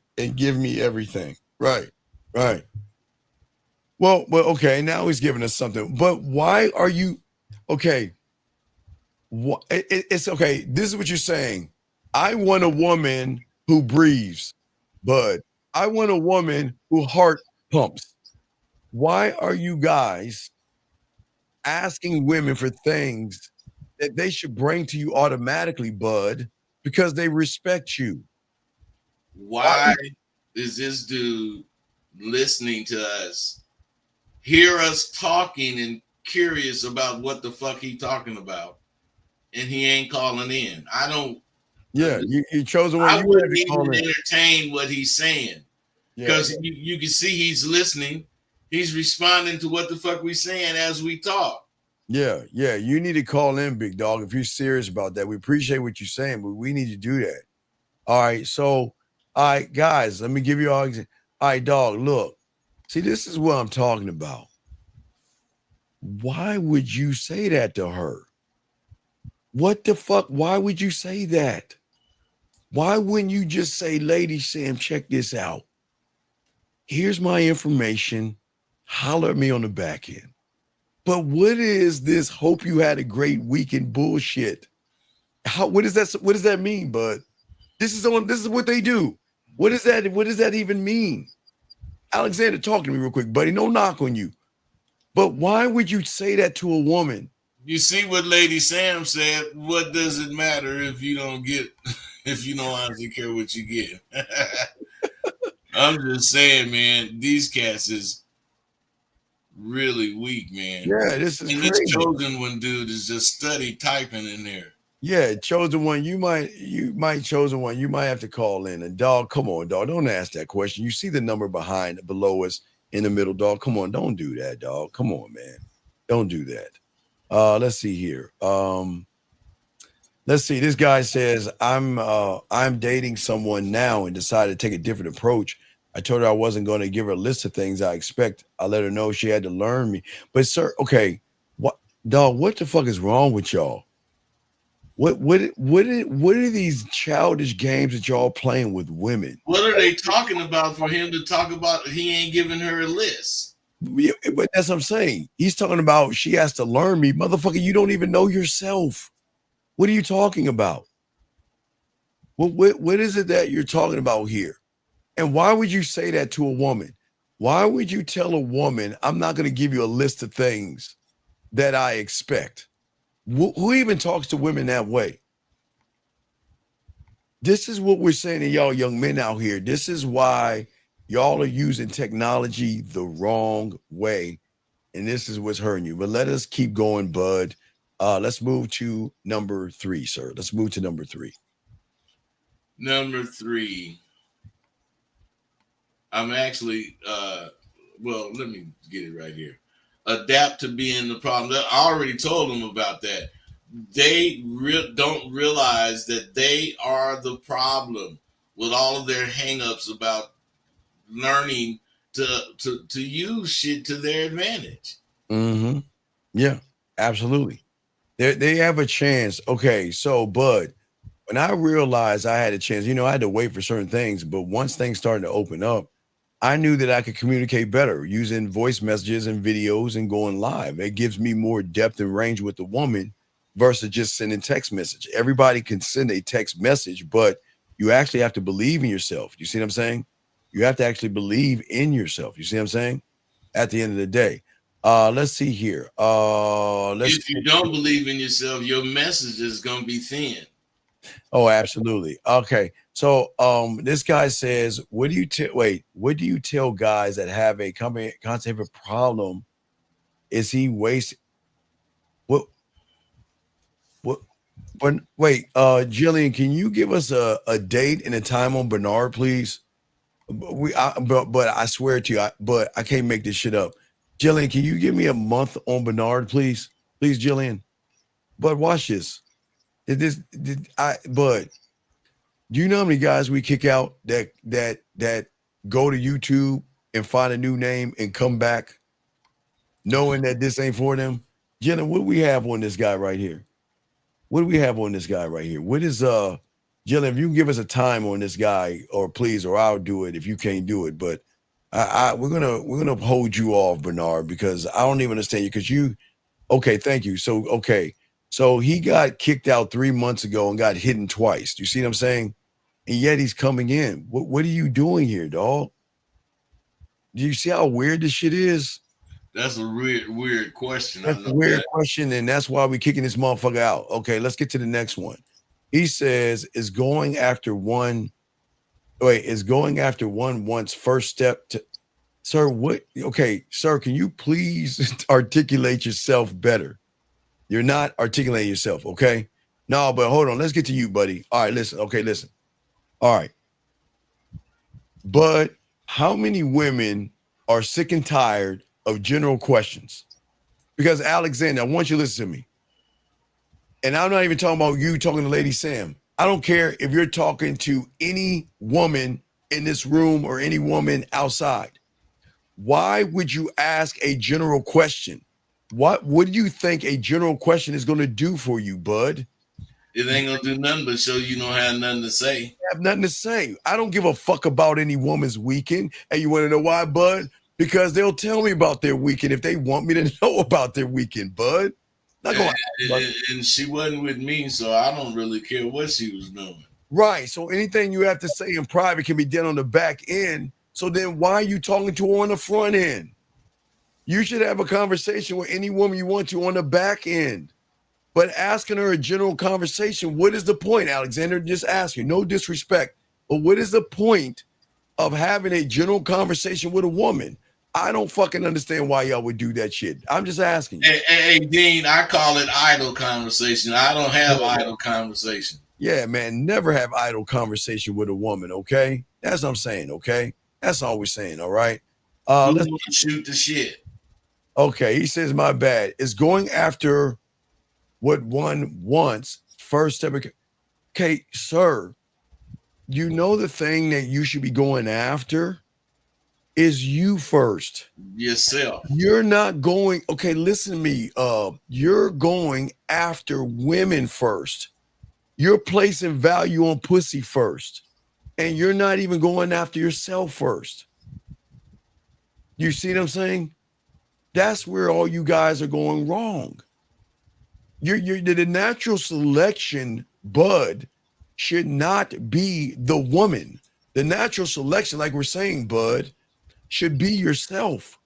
me everything. Right. Right. Well, okay. Now he's giving us something. But why are you okay? It's okay. This is what you're saying. I want a woman who breathes, bud. I want a woman who heart pumps. Why are you guys asking women for things that they should bring to you automatically, bud, because they respect you? Why is this dude listening to us, hear us talking and curious about what the fuck he talking about, and he ain't calling in? I don't. Yeah, you chose the one. I wouldn't even entertain what he's saying because Yeah. you can see he's listening. He's responding to what the fuck we saying as we talk. Yeah, you need to call in, big dog, if you're serious about that. We appreciate what you're saying, but we need to do that. All right, so, all right, guys, let me give you all. All right, dog, look. See, this is what I'm talking about. Why would you say that to her? What the fuck? Why would you say that? Why wouldn't you just say, Lady Sam, check this out. Here's my information. Holler at me on the back end. But what is this hope you had a great weekend bullshit? What does that mean, bud? This is what they do. What does that even mean? Alexander, talk to me real quick, buddy. No knock on you. But why would you say that to a woman? You see what Lady Sam said. What does it matter if you don't honestly care what you get? I'm just saying, man, these cats is really weak, man. Yeah, this is and crazy. This chosen one dude is just study typing in there. Yeah, chosen one. You might chosen one. You might have to call in. And dog, come on, dog. Don't ask that question. You see the number below us in the middle, dog. Come on, don't do that, dog. Come on, man. Don't do that. Let's see here. Let's see. This guy says, I'm dating someone now and decided to take a different approach. I told her I wasn't going to give her a list of things I expect. I let her know she had to learn me. But sir, okay, what the fuck is wrong with y'all? What are these childish games that y'all playing with women? What are they talking about for him to talk about? He ain't giving her a list. Yeah, but that's what I'm saying. He's talking about she has to learn me. Motherfucker, you don't even know yourself. What are you talking about? What is it that you're talking about here? And why would you say that to a woman? Why would you tell a woman, I'm not going to give you a list of things that I expect? Who even talks to women that way? This is what we're saying to y'all young men out here. This is why y'all are using technology the wrong way. And this is what's hurting you. But let us keep going, bud. Let's move to number 3, sir. Let's move to number 3. Number 3. I'm actually, well, let me get it right here. Adapt to being the problem. I already told them about that. They don't realize that they are the problem with all of their hangups about learning to use shit to their advantage. Mm-hmm. Yeah, absolutely. They have a chance. Okay, so bud, when I realized I had a chance, I had to wait for certain things, but once things started to open up, I knew that I could communicate better using voice messages and videos and going live. It gives me more depth and range with the woman versus just sending text message. Everybody can send a text message, but you actually have to believe in yourself. You see what I'm saying? You have to actually believe in yourself. You see what I'm saying? At the end of the day. Let's see here. If you don't believe in yourself, your message is gonna be thin. Oh, absolutely. Okay. So this guy says, what do you tell guys that have a constant problem? Is he wasting what but wait, Jillian, can you give us a date and a time on Bernard, please? But I swear to you, but I can't make this shit up. Jillian, can you give me a month on Bernard, please? Please, Jillian. But watch this. But do you know how many guys we kick out that go to YouTube and find a new name and come back knowing that this ain't for them? Jenna, what do we have on this guy right here? What do we have on this guy right here? What is Jenna, if you can give us a time on this guy, or please, or I'll do it if you can't do it. But we're gonna hold you off, Bernard, because I don't even understand you. Because you okay, thank you. So okay. So he got kicked out 3 months ago and got hidden twice. Do you see what I'm saying? And yet he's coming in. What are you doing here, dog? Do you see how weird this shit is? That's a weird question. That's a weird question, and that's why we're kicking this motherfucker out. Okay, let's get to the next one. He says, is going after one one's first step to sir, what? Okay, sir, can you please articulate yourself better? You're not articulating yourself, okay? No, but hold on. Let's get to you, buddy. All right, listen. Okay, listen. All right. But how many women are sick and tired of general questions? Because Alexander, I want you to listen to me. And I'm not even talking about you talking to Lady Sam. I don't care if you're talking to any woman in this room or any woman outside. Why would you ask a general question? What do you think a general question is going to do for you, bud? It ain't gonna do nothing but show you don't have nothing to say. I have nothing to say. I don't give a fuck about any woman's weekend. And you want to know why, bud? Because they'll tell me about their weekend if they want me to know about their weekend, bud. Not going and she wasn't with me, so I don't really care what she was doing. Right. So anything you have to say in private can be done on the back end. So then why are you talking to her on the front end? You should have a conversation with any woman you want to on the back end. But asking her a general conversation, what is the point, Alexander? Just ask you, no disrespect. But what is the point of having a general conversation with a woman? I don't fucking understand why y'all would do that shit. I'm just asking you. Hey, Dean, I call it idle conversation. I don't have idle conversation. Yeah, man, never have idle conversation with a woman, okay? That's what I'm saying, okay? That's all we're saying, all right? Let's shoot the shit. Okay, he says, my bad. Is going after what one wants first step. Okay, sir, you know the thing that you should be going after is you first. Yourself. You're not going, okay, listen to me. You're going after women first. You're placing value on pussy first. And you're not even going after yourself first. You see what I'm saying? That's where all you guys are going wrong. The natural selection, bud, should not be the woman. The natural selection, like we're saying, bud, should be yourself.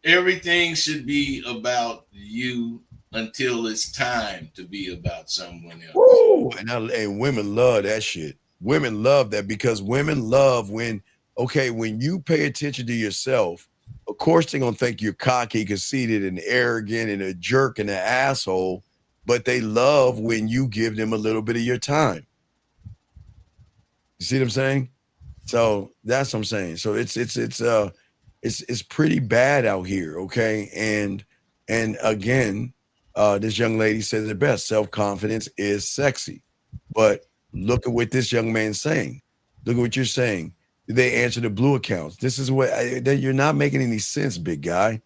Everything should be about you until it's time to be about someone else. Woo! And women love that shit. Women love that because women love when you pay attention to yourself, of course they're going to think you're cocky, conceited, and arrogant and a jerk and an asshole, but they love when you give them a little bit of your time. You see what I'm saying? So that's what I'm saying. So it's pretty bad out here, okay? And again, this young lady says it best: self-confidence is sexy. But look at what this young man's saying. Look at what you're saying. They answer the blue accounts. This is what you're not making any sense, big guy.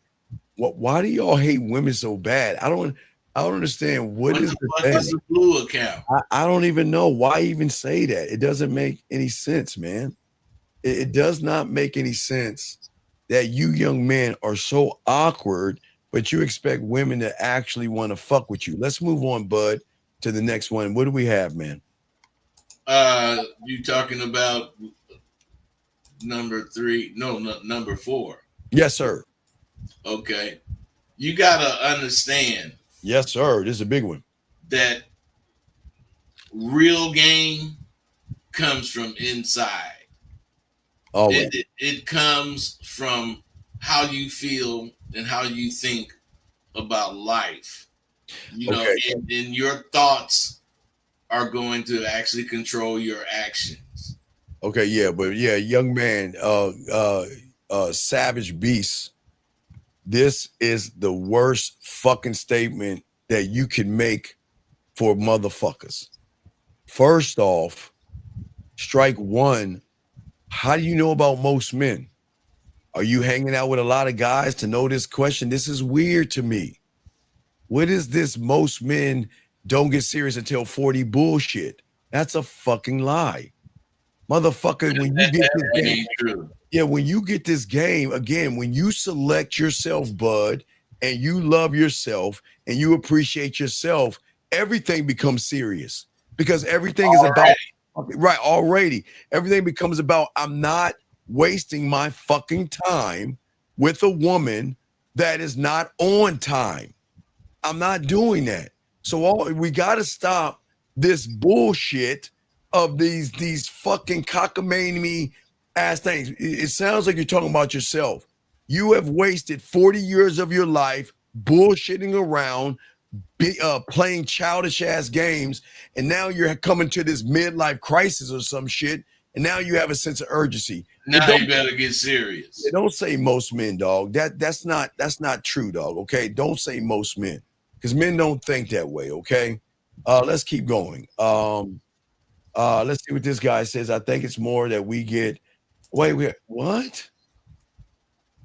Why do y'all hate women so bad? I don't understand. What is the blue account? I don't even know why even say that. It doesn't make any sense, man. It does not make any sense that you young men are so awkward but you expect women to actually want to fuck with you. Let's move on, bud, to the next one. What do we have, man? You talking about number 3? No, number 4. Yes, sir. Okay. You gotta understand. Yes, sir. This is a big one. That real game comes from inside. Always. It comes from how you feel and how you think about life. You know, and your thoughts are going to actually control your actions. Okay, yeah, but yeah, young man, savage beast. This is the worst fucking statement that you can make for motherfuckers. First off, strike one. How do you know about most men? Are you hanging out with a lot of guys to know this question? This is weird to me. What is this most men don't get serious until 40 bullshit? That's a fucking lie. Motherfucker, when you get this game, when you get this game, again, when you select yourself, bud, and you love yourself and you appreciate yourself, everything becomes serious because everything is about already. Everything becomes about I'm not wasting my fucking time with a woman that is not on time. I'm not doing that. So we got to stop this bullshit of these fucking cockamamie ass things. It sounds like you're talking about yourself. You have wasted 40 years of your life bullshitting around, playing childish ass games, and now you're coming to this midlife crisis or some shit, and now you have a sense of urgency. Now you better get serious. Don't say most men, dog. That's not true, dog. Okay, don't say most men because men don't think that way. Okay, let's keep going. Let's see what this guy says. I think it's more that we get. Wait, what?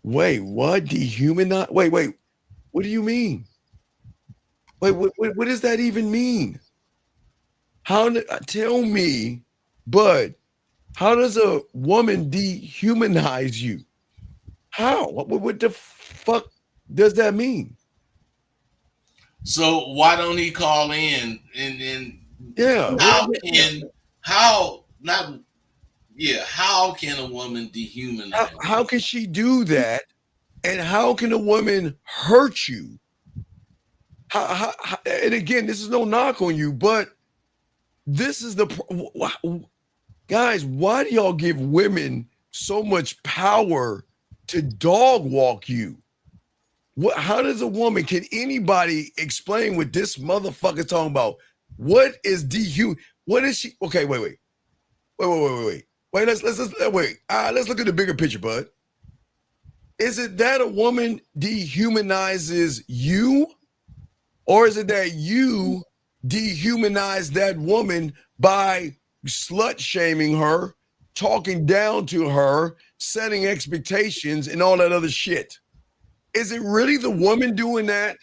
Wait, what? Dehumanize? Wait. What do you mean? Wait, what does that even mean? Tell me, bud, how does a woman dehumanize you? How? What the fuck does that mean? So why don't he call in and how can a woman dehumanize? How can she do that? And how can a woman hurt you? How, and again, this is no knock on you, but this is guys, why do y'all give women so much power to dog walk you? How does a woman, can anybody explain what this motherfucker's talking about? What is what is she? Okay, wait. Let's look at the bigger picture, bud. Is it that a woman dehumanizes you? Or is it that you dehumanize that woman by slut shaming her, talking down to her, setting expectations, and all that other shit? Is it really the woman doing that?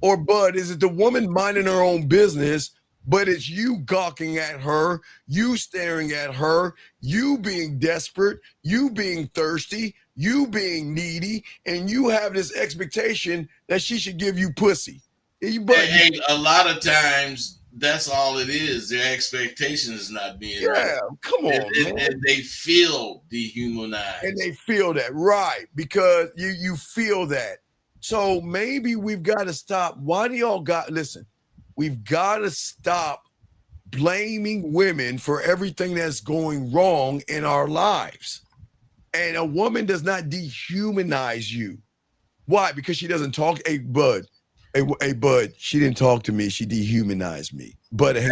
Or, bud, is it the woman minding her own business, but it's you gawking at her, you staring at her, you being desperate, you being thirsty, you being needy, and you have this expectation that she should give you pussy? Hey, a lot of times that's all it is. Their expectation is not being right. Come on, man. And they feel dehumanized. And they feel that, right? Because you feel that. So maybe we've got to stop. Why do y'all listen? We've got to stop blaming women for everything that's going wrong in our lives. And a woman does not dehumanize you. Why? Because she doesn't talk. Hey, bud, she didn't talk to me. She dehumanized me. But and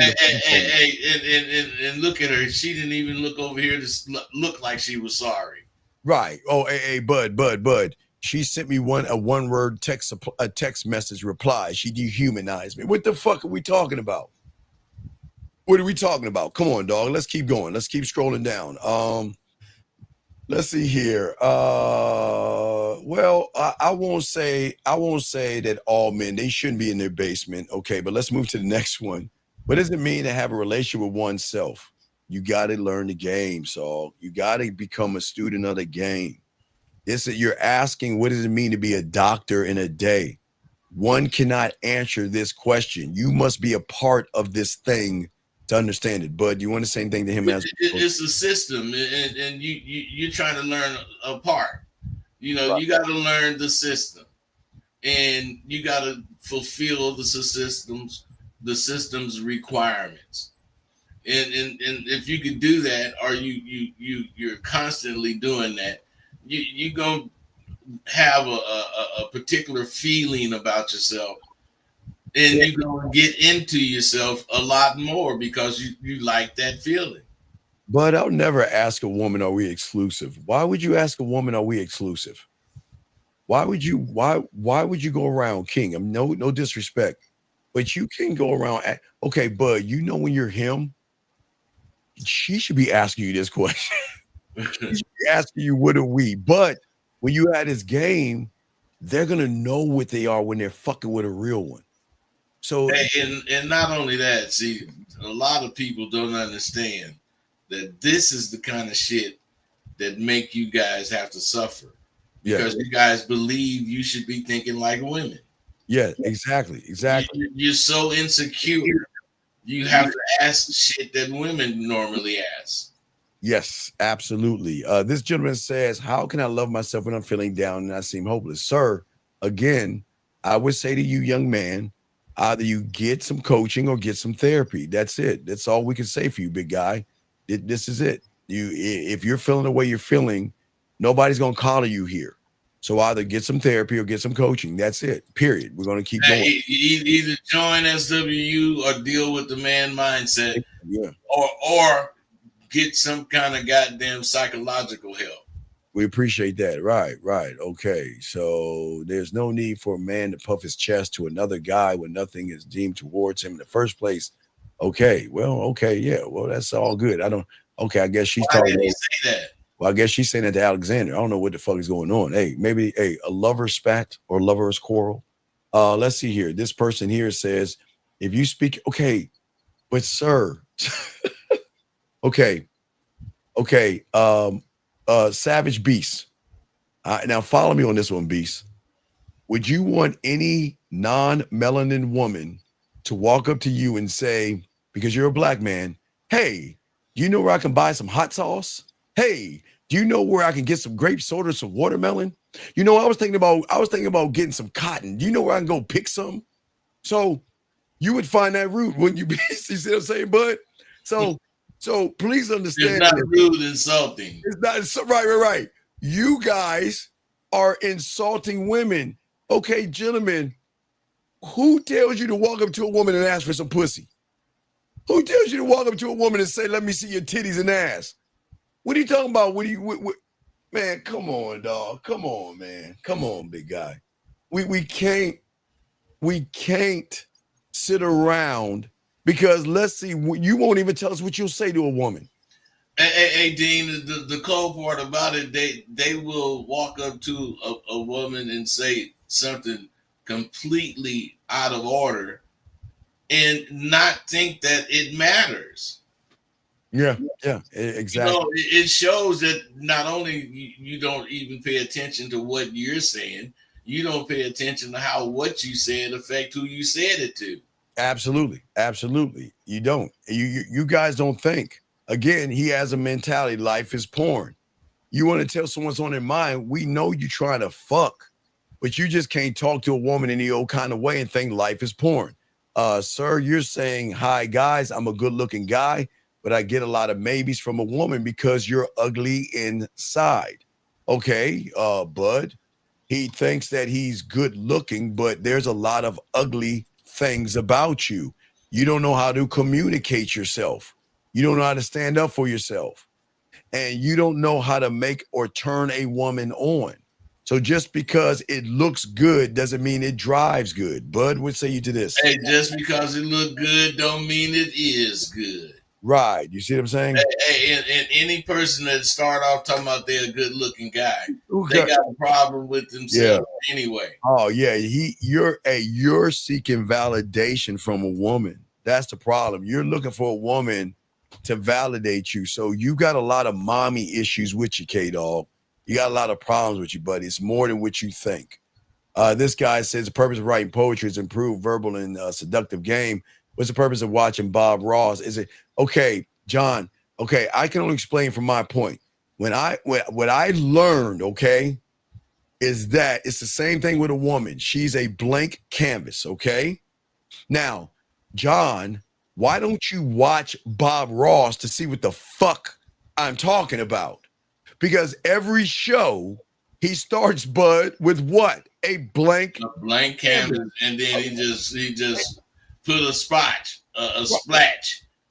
look at her. She didn't even look over here to look like she was sorry. Right. Oh, hey, bud. She sent me a one-word text message reply. She dehumanized me. What the fuck are we talking about? What are we talking about? Come on, dog. Let's keep going. Let's keep scrolling down. Let's see here. Well, I won't say that all men, they shouldn't be in their basement. Okay, but let's move to the next one. What does it mean to have a relationship with oneself? You got to learn the game, so you got to become a student of the game. You're asking, what does it mean to be a doctor in a day? one cannot answer this question. You must be a part of this thing to understand it. Bud, you want to say anything to him? It's a system, and you're trying to learn a part. You know, you got to learn the system, and you got to fulfill the system's requirements. And if you could do that, or you're constantly doing that, you're gonna have a particular feeling about yourself, and you're gonna get into yourself a lot more because you like that feeling. But I'll never ask a woman, are we exclusive? Why would you ask a woman, are we exclusive? Why would you go around, King? I'm no disrespect, but you can go around. Okay, Bud, you know when you're him, she should be asking you this question. She should be asking you, what are we? But when you at his game, they're gonna know what they are when they're fucking with a real one. So and not only that, see, a lot of people don't understand that this is the kind of shit that make you guys have to suffer. Because you guys believe you should be thinking like women. Yeah, exactly. You're so insecure. You have to ask shit that women normally ask. Yes, absolutely. This gentleman says, how can I love myself when I'm feeling down and I seem hopeless? Sir, again, I would say to you, young man, either you get some coaching or get some therapy. That's it. That's all we can say for you, big guy. This is it. If you're feeling the way you're feeling, nobody's going to collar you here. So either get some therapy or get some coaching. That's it. Period. We're going to keep going. Either join SWU or deal with the man mindset. Yeah. Or get some kind of goddamn psychological help. We appreciate that. Right. Okay. So there's no need for a man to puff his chest to another guy when nothing is deemed towards him in the first place. Okay. Well, okay. Yeah. Well, that's all good. I guess she's Why talking. did he say that? Well, I guess she's saying that to Alexander. I don't know what the fuck is going on. Hey, maybe a lover spat or lover's quarrel. Let's see here. This person here says, if you speak, okay, but sir, okay. Savage Beast. Now follow me on this one, Beast. Would you want any non-melanin woman to walk up to you and say, because you're a black man, hey, do you know where I can buy some hot sauce? Hey, do you know where I can get some grape soda, some watermelon? You know, I was thinking about getting some cotton. Do you know where I can go pick some? So you would find that rude, wouldn't you be? You see what I'm saying, bud? So please understand. It's not rude, insulting. It's not right. You guys are insulting women. Okay, gentlemen, who tells you to walk up to a woman and ask for some pussy? Who tells you to walk up to a woman and say, let me see your titties and ass? What are you talking about? Man, come on, dog. Come on, man. Come on, big guy. We can't sit around because let's see, you won't even tell us what you'll say to a woman. Hey, Dean, the cold part about it, they will walk up to a woman and say something completely out of order and not think that it matters. Yeah, exactly. You know, it shows that not only you don't even pay attention to what you're saying, you don't pay attention to how what you said affect who you said it to. Absolutely. You don't. You guys don't think. Again, he has a mentality, life is porn. You want to tell someone what's on their mind, we know you trying to fuck, but you just can't talk to a woman any old kind of way and think life is porn. Sir, you're saying, hi, guys, I'm a good-looking guy, but I get a lot of maybes from a woman because you're ugly inside. Okay, Bud, he thinks that he's good-looking, but there's a lot of ugly things about you. You don't know how to communicate yourself. You don't know how to stand up for yourself. And you don't know how to make or turn a woman on. So just because it looks good doesn't mean it drives good. Bud, what say you to this? Hey, just because it look good don't mean it is good. Right. You see what I'm saying? Hey, and any person that start off talking about they're a good-looking guy, they got a problem with themselves anyway. Oh yeah, you're seeking validation from a woman. That's the problem. You're looking for a woman to validate you. So you got a lot of mommy issues with you, K-Dog. You got a lot of problems with you, buddy. It's more than what you think. This guy says the purpose of writing poetry is improve verbal and seductive game. What's the purpose of watching Bob Ross? Is it okay, John? Okay, I can only explain from my point. What I learned, okay, is that it's the same thing with a woman. She's a blank canvas, okay? Now, John, why don't you watch Bob Ross to see what the fuck I'm talking about? Because every show he starts, Bud, with what? A blank canvas, and then he just put a splash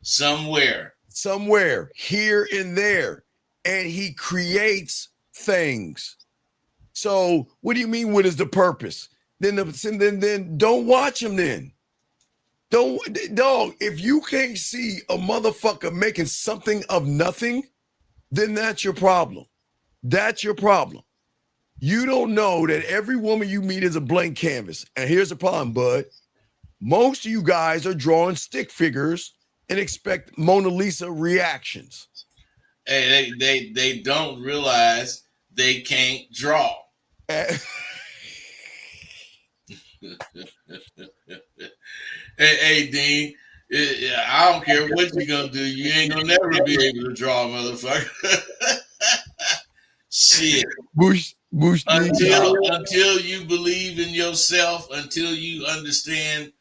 somewhere here and there, and he creates things. So what do you mean? What is the purpose? Then don't watch him. Then don't, dog. If you can't see a motherfucker making something of nothing, then that's your problem. That's your problem. You don't know that every woman you meet is a blank canvas. And here's the problem, Bud. Most of you guys are drawing stick figures and expect Mona Lisa reactions. Hey, they don't realize they can't draw. Hey, Dean, I don't care what you're gonna do. You ain't gonna never be able to draw, motherfucker. Shit. Bush until you believe in yourself, until you understand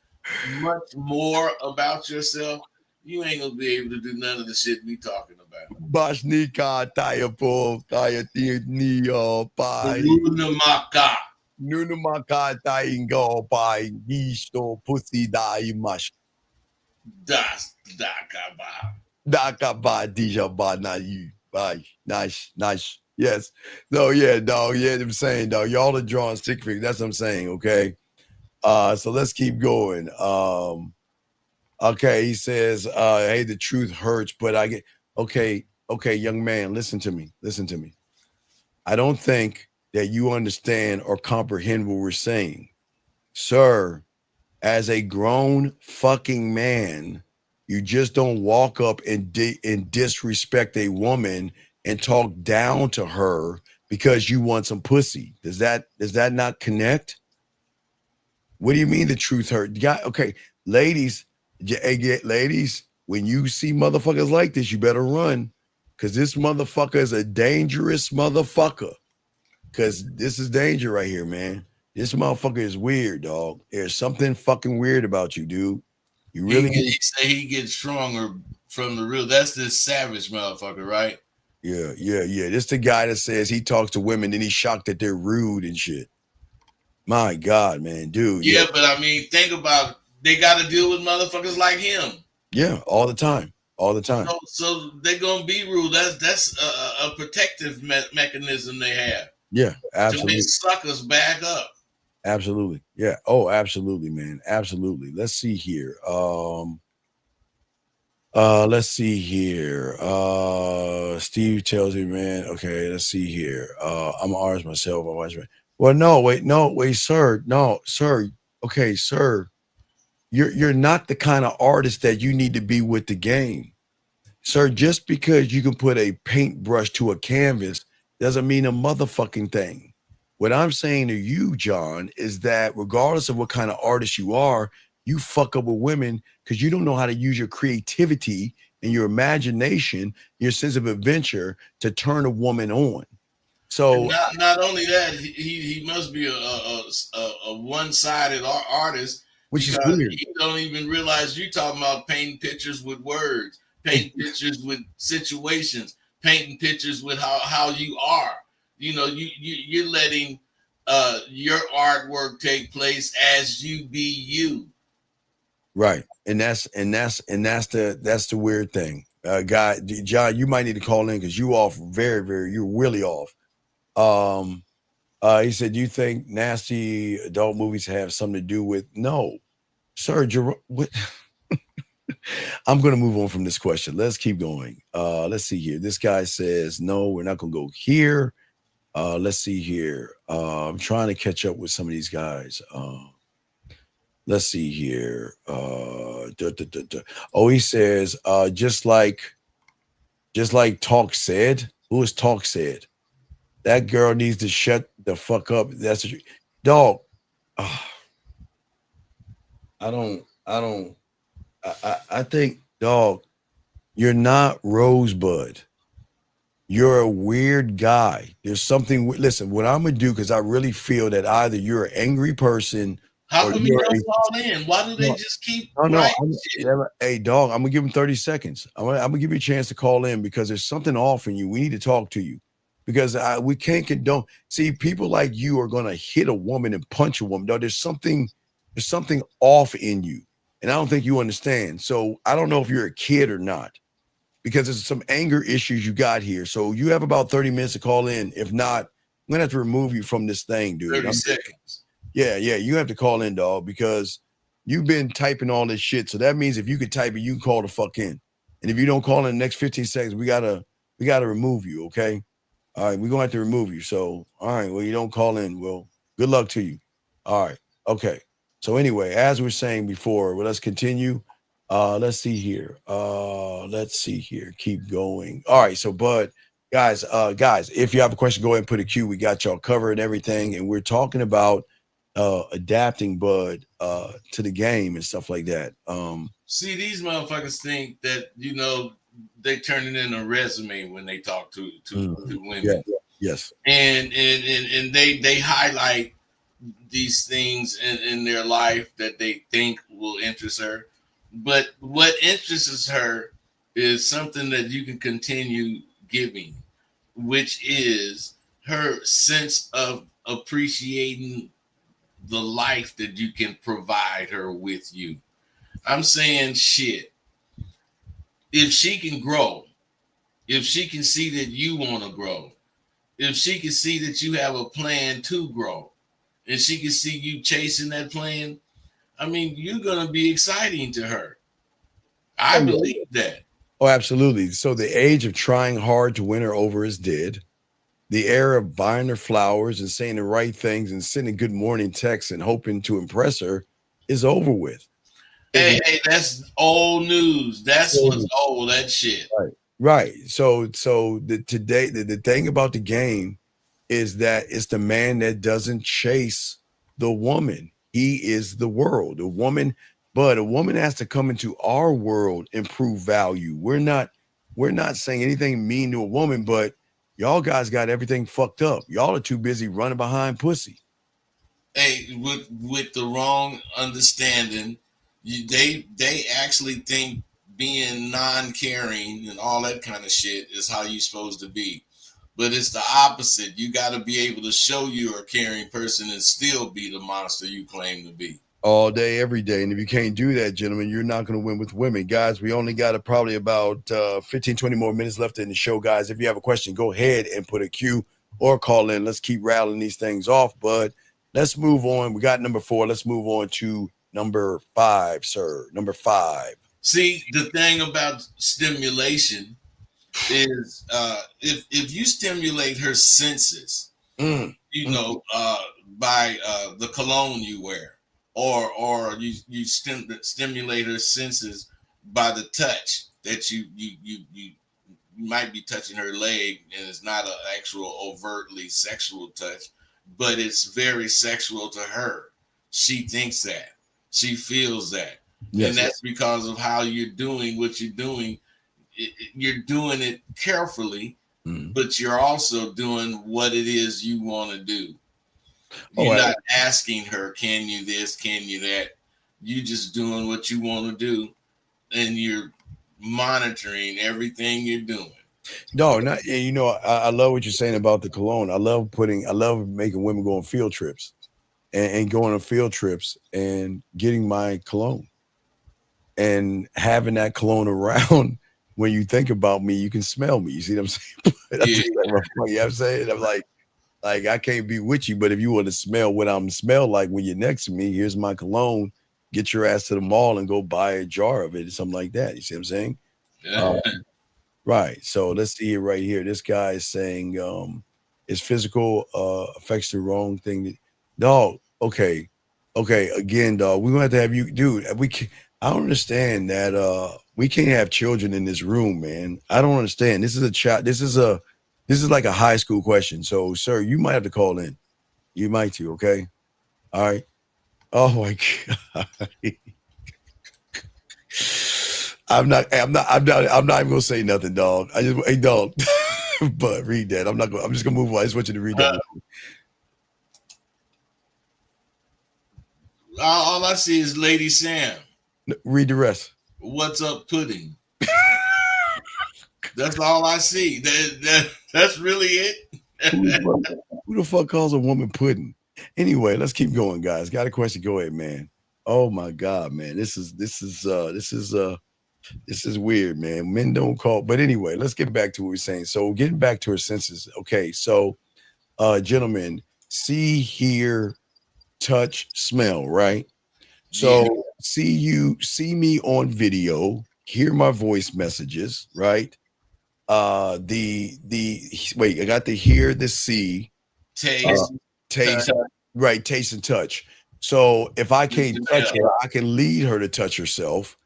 much more about yourself, you ain't gonna be able to do none of the shit we talking about. Bashnika tayo po, tayo niyo pa. Nunamaka tayong go pa, gisto pussy daimash. Das dakaba. Dakaba dijaba na you. Bye. Nice. Yes. No, yeah, dog. Yeah, I'm saying, dog. Y'all are drawing stick figures. That's what I'm saying. Okay. So let's keep going. Okay, he says, hey, the truth hurts, but I get okay, young man, listen to me. I don't think that you understand or comprehend what we're saying. Sir, as a grown fucking man, you just don't walk up and disrespect a woman and talk down to her because you want some pussy. Does that not connect? What do you mean the truth hurt? Yeah, okay, ladies, when you see motherfuckers like this, you better run, because this motherfucker is a dangerous motherfucker. Because this is danger right here, man. This motherfucker is weird, dog. There's something fucking weird about you, dude. You really he gets stronger from the real. That's this savage motherfucker, right? Yeah. This the guy that says he talks to women and he's shocked that they're rude and shit. My God, man, dude. Yeah, but I mean, think about it. They got to deal with motherfuckers like him. Yeah, all the time. So they're gonna be rude. That's a protective mechanism they have. Yeah, absolutely. To make suckers back up. Absolutely. Yeah. Oh, absolutely, man. Absolutely. Let's see here. Steve tells me, man. Okay, let's see here. I'm an artist myself. Well, no, wait, sir. No, sir. Okay, sir. You're not the kind of artist that you need to be with the game. Sir, just because you can put a paintbrush to a canvas doesn't mean a motherfucking thing. What I'm saying to you, John, is that regardless of what kind of artist you are, you fuck up with women because you don't know how to use your creativity and your imagination, your sense of adventure to turn a woman on. So not only that, he must be a one-sided artist, which is weird. He don't even realize you're talking about painting pictures with words, painting pictures with situations, painting pictures with how you are. You know, you're letting your artwork take place as you be you. Right. And that's the weird thing. Guy, John, you might need to call in because you off you're really off. He said, do you think nasty adult movies have something to do with? No, sir. What? I'm going to move on from this question. Let's keep going. Let's see here. This guy says, no, we're not going to go here. Let's see here. I'm trying to catch up with some of these guys. Let's see here. Oh, he says, just like Talk said. Who is Talk said? That girl needs to shut the fuck up. That's dog. I don't. I think, dog, you're not Rosebud. You're a weird guy. There's something. Listen, what I'm gonna do, because I really feel that either you're an angry person How or come you you're don't a call in? Why do they no, just keep no. writing shit? Hey, dog, I'm gonna give him 30 seconds. I'm gonna give you a chance to call in because there's something off in you. We need to talk to you because we can't condone. See, people like you are gonna hit a woman and punch a woman. Dog, there's something off in you, and I don't think you understand. So I don't know if you're a kid or not because there's some anger issues you got here. So you have about 30 minutes to call in. If not, I'm gonna have to remove you from this thing, dude. 30 seconds. Yeah, you have to call in, dog, because you've been typing all this shit. So that means if you could type it, you can call the fuck in. And if you don't call in the next 15 seconds, we gotta remove you, okay? All right, we're gonna have to remove you. So, all right, well, you don't call in. Well, good luck to you. All right, okay. So anyway, as we are saying before, well, let's continue. Let's see here. Keep going. All right, so Bud, guys, if you have a question, go ahead and put a Q. We got y'all covered and everything. And we're talking about adapting Bud to the game and stuff like that. See, these motherfuckers think that, you know, they turn it in a resume when they talk to women. Yeah, yes. And they highlight these things in their life that they think will interest her. But what interests her is something that you can continue giving, which is her sense of appreciating the life that you can provide her with you. I'm saying shit. If she can grow, if she can see that you want to grow, if she can see that you have a plan to grow, and she can see you chasing that plan, I mean, you're going to be exciting to her. I believe that. Oh, absolutely. So the age of trying hard to win her over is dead. The era of buying her flowers and saying the right things and sending good morning texts and hoping to impress her is over with. Hey, that's old news. That's what's old, that shit. Right. So the thing about the game is that it's the man that doesn't chase the woman. He is the world. A woman has to come into our world and prove value. We're not saying anything mean to a woman, but y'all guys got everything fucked up. Y'all are too busy running behind pussy. Hey, with the wrong understanding, they actually think being non-caring and all that kind of shit is how you're supposed to be. But it's the opposite. You got to be able to show you're a caring person and still be the monster you claim to be. All day, every day. And if you can't do that, gentlemen, you're not going to win with women. Guys, we only got probably about 15, 20 more minutes left in the show, guys. If you have a question, go ahead and put a Q or call in. Let's keep rattling these things off, but let's move on. We got number 4. Let's move on to number 5, sir. Number 5. See, the thing about stimulation is if you stimulate her senses, you know, by the cologne you wear, or you stimulate her senses by the touch that you might be touching her leg, and it's not an actual overtly sexual touch, but it's very sexual to her. She thinks that. She feels that. Yes, and that's because of how you're doing what you're doing. You're doing it carefully, but you're also doing what it is you want to do. You're not asking her, can you this, can you that? You're just doing what you want to do, and you're monitoring everything you're doing. No, not, you know, I love what you're saying about the cologne. I love making women go on field trips and going on field trips and getting my cologne and having that cologne around. When you think about me, you can smell me. You see what I'm saying? You know what I'm saying? I'm like I can't be with you, but if you want to smell what I'm smell like when you're next to me, here's my cologne. Get your ass to the mall and go buy a jar of it or something like that. You see what I'm saying? Right. So let's see it right here. This guy is saying is physical affects the wrong thing. Dog. Okay. Again, dog, we're gonna have to have you, dude. I don't understand that we can't have children in this room, man. I don't understand. This is a child. This is like a high school question. So, sir, you might have to call in. You might too. Okay. All right. Oh my god. I'm not even gonna say nothing, dog. I just hey dog. But read that. I'm just gonna move on. I just want you to read that. All I see is Lady Sam. Read the rest. What's up, pudding? That's all I see. That's really it. Who the fuck calls a woman pudding? Anyway, let's keep going, guys. Got a question? Go ahead, man. Oh my god, man. This is weird, man. Men don't call, but anyway, let's get back to what we're saying. So getting back to her senses. Okay, so gentlemen, see, hear, touch, smell, right? So see me on video, hear my voice messages, right? The wait, I got to hear, the see, taste, right, taste and touch. So if I can't touch her, I can lead her to touch herself.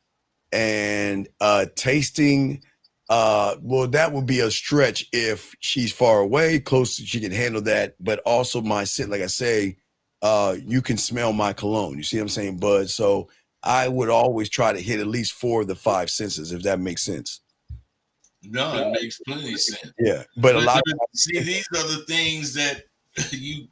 And tasting, well, that would be a stretch if she's far away, close, she can handle that. But also my scent, like I say, you can smell my cologne. You see what I'm saying, bud? So I would always try to hit at least 4 of the 5 senses, if that makes sense. No, it makes plenty of sense. Yeah, but a lot. See, these are the things that you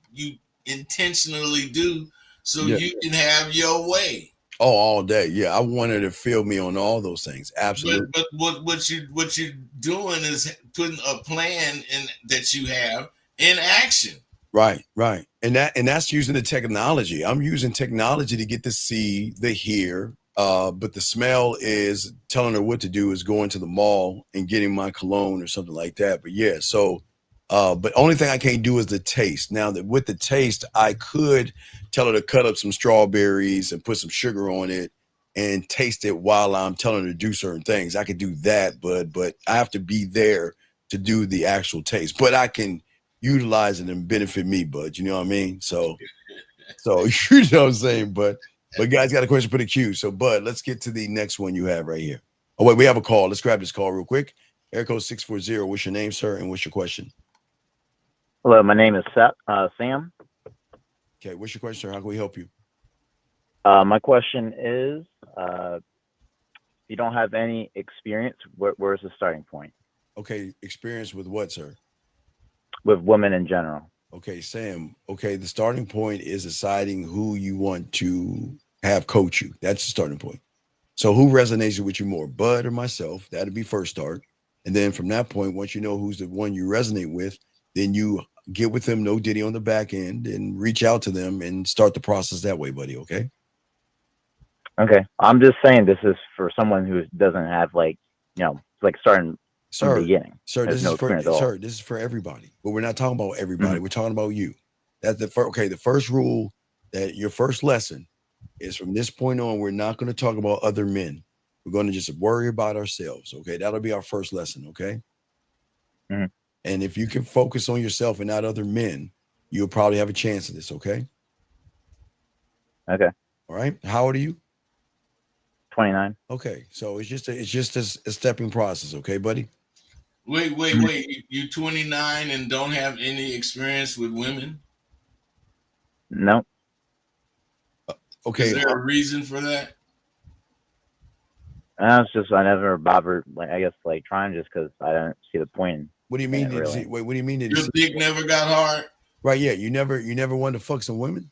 intentionally do so you can have your way. Oh, all day. Yeah, I want her to feel me on all those things. Absolutely. But what you're doing is putting a plan in that you have in action. Right. And that's using the technology. I'm using technology to get to see, the hear. But the smell is telling her what to do, is going to the mall and getting my cologne or something like that. But yeah, so but only thing I can't do is the taste. Now that with the taste, I could tell her to cut up some strawberries and put some sugar on it and taste it while I'm telling her to do certain things. I could do that, but I have to be there to do the actual taste. But I can utilize it and benefit me, bud. You know what I mean? So you know what I'm saying? But guys, got a question for the queue. So, bud, let's get to the next one you have right here. Oh, wait, we have a call. Let's grab this call real quick. Air code 640. What's your name, sir? And what's your question? Hello, my name is Sam. Okay, what's your question, sir? How can we help you? My question is, if you don't have any experience, where's the starting point? Okay, experience with what, sir? With women in general. Okay, Sam. Okay, the starting point is deciding who you want to have coach you. That's the starting point. So who resonates with you more, Bud or myself? That'd be first start. And then from that point, once you know who's the one you resonate with, then you get with them, no diddy on the back end, and reach out to them and start the process that way, buddy. Okay. Okay. I'm just saying this is for someone who doesn't have like starting from the beginning. Sir, this is for everybody. But we're not talking about everybody. We're talking about you. That's the first. Okay, the first rule, that your first lesson is, from this point on, we're not going to talk about other men. We're going to just worry about ourselves. Okay, that'll be our first lesson. Okay. Mm-hmm. And if you can focus on yourself and not other men, you'll probably have a chance of this. Okay. Okay. All right. How old are you? 29. Okay. So it's just a stepping process. Okay, buddy. Wait. You 29 and don't have any experience with women? No. Okay. Is there a reason for that? It's just I never bothered, trying, just because I don't see the point in. What do you mean? Really. Wait, what do you mean? Your dick never got hard? Right, yeah. You never wanted to fuck some women?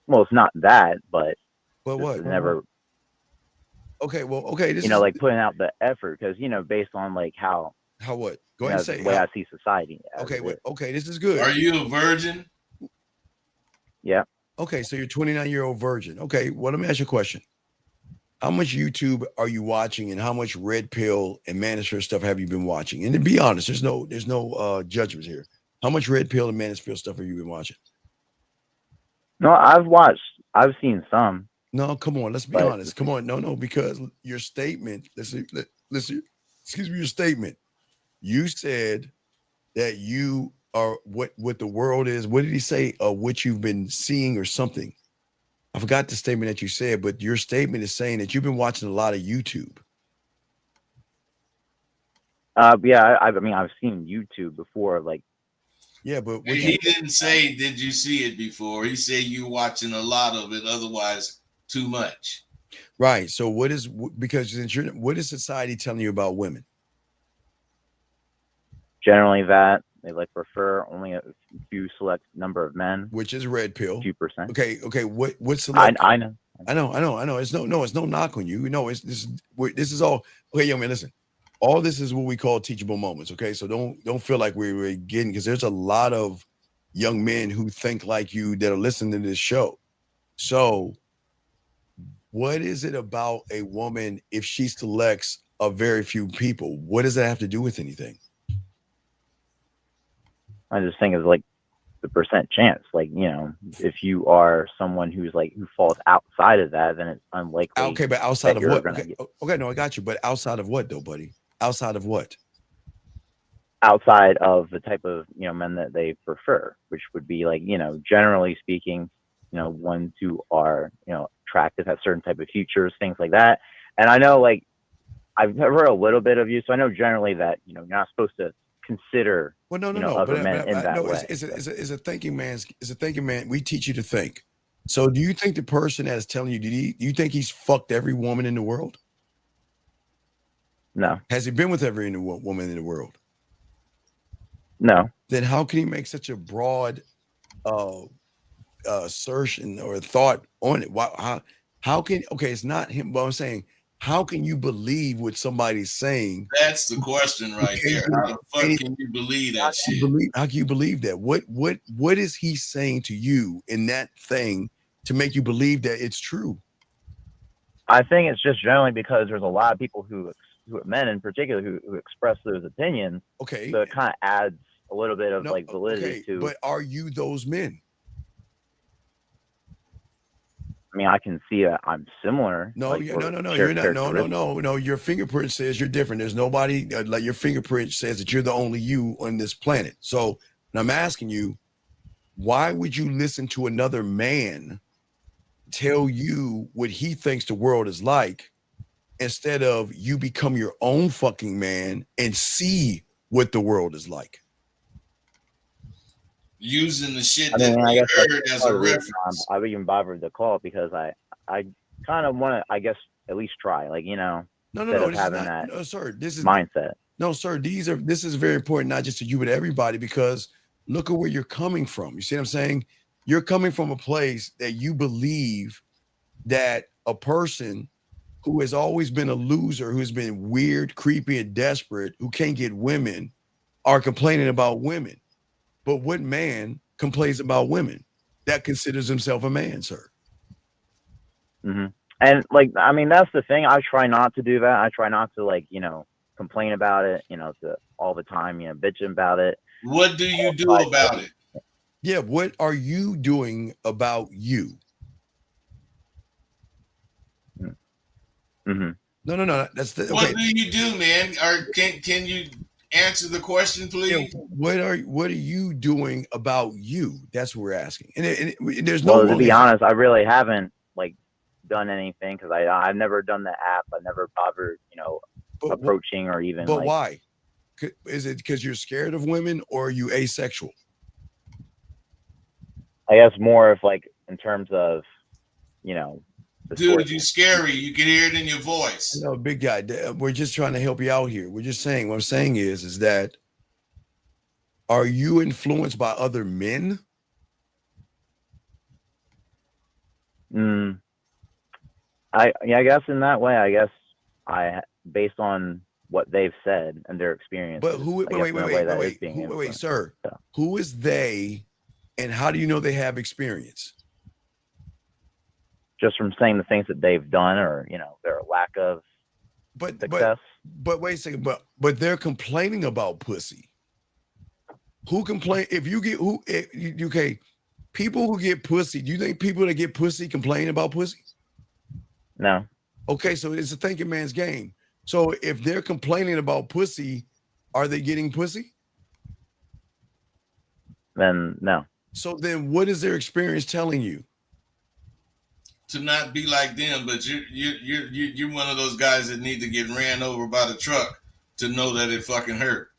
Well, it's not that, but what? Never. Okay, well, okay. This is putting out the effort, because based on how what? Go ahead and say the way I see society. Okay, okay. This is good. Are you a virgin? Yeah. Okay, so you're 29-year-old virgin. Okay, well, let me ask you a question. How much YouTube are you watching, and how much red pill and manosphere stuff have you been watching? And to be honest, there's no judgments here. How much red pill and manosphere stuff have you been watching? No, I've seen some. No, come on, let's be honest. Come on, no, because your statement, listen, excuse me, your statement. You said that you are what the world is. What did he say? What you've been seeing or something? I forgot the statement that you said, but your statement is saying that you've been watching a lot of YouTube. Yeah, I've seen YouTube before, Yeah, but He didn't say, "Did you see it before?" He said, "You watching a lot of it, otherwise too much." Right. So what is because since what is society telling you about women? Generally, that they like prefer only a few select number of men, which is red pill. 2%. Okay. What's select? I know. I know. It's no knock on you. No, this is all okay, young man. Listen, all this is what we call teachable moments. Okay, so don't feel like we're getting because there's a lot of young men who think like you that are listening to this show. So, what is it about a woman if she selects a very few people? What does that have to do with anything? I just think it's like the percent chance. Like, you know, if you are someone who falls outside of that, then it's unlikely. Okay, but outside of what? Okay, no, I got you. But outside of what, though, buddy? Outside of what? Outside of the type of men that they prefer, which would be like, generally speaking, ones who are attractive, have certain type of features, things like that. And I know, like, I've heard a little bit of you, so I know generally that you're not supposed to consider other men in that way. It's a thinking man's. It's a thinking man. We teach you to think. So, do you think the person that is telling you, do you think he's fucked every woman in the world? No. Has he been with every woman in the world? No. Then how can he make such a broad assertion or thought on it? How can it's not him, but I'm saying, how can you believe what somebody's saying? That's the question right there. How the fuck can you believe that shit? How can you believe that? What is he saying to you in that thing to make you believe that it's true? I think it's just generally because there's a lot of people who men in particular who express those opinions. Okay. So it kind of adds a little bit of validity to. But are you those men? I mean, I can see I'm similar. No, you're not. No. Your fingerprint says you're different. There's nobody like your fingerprint says that you're the only you on this planet. So I'm asking you, why would you listen to another man tell you what he thinks the world is like instead of you become your own fucking man and see what the world is like? Using the shit that you heard as a reference. I even bothered to call because I kind of want to, I guess, at least try, like, No, sir. This is mindset. No, sir. This is very important, not just to you, but everybody, because look at where you're coming from. You see what I'm saying? You're coming from a place that you believe that a person who has always been a loser, who's been weird, creepy, and desperate, who can't get women, are complaining about women. But what man complains about women that considers himself a man, sir? Mm-hmm. And like, I mean, that's the thing. I try not to do that. I try not to complain about it, to all the time, bitching about it. What do you do about it? Yeah. What are you doing about you? Mm-hmm. No. That's the. Okay. What do you do, man? Or can you answer the question, please? Yeah, what are you doing about you? That's what we're asking. And there's no. Well, to be honest, I really haven't done anything because I've never done the app. I've never bothered, approaching or even. But why? Is it because you're scared of women, or are you asexual? I guess more of in terms of, Dude, you scary. You can hear it in your voice. No, big guy. We're just trying to help you out here. We're just saying, what I'm saying is that, are you influenced by other men? I guess in that way, I guess based on what they've said and their experience. But wait, sir. Yeah. Who is they, and how do you know they have experience? Just from saying the things that they've done, or their lack of success. But wait a second. But they're complaining about pussy. Who complain? If you get people who get pussy. Do you think people that get pussy complain about pussy? No. Okay, so it's a thinking man's game. So if they're complaining about pussy, are they getting pussy? Then no. So then, what is their experience telling you? To not be like them, but you're one of those guys that need to get ran over by the truck to know that it fucking hurt.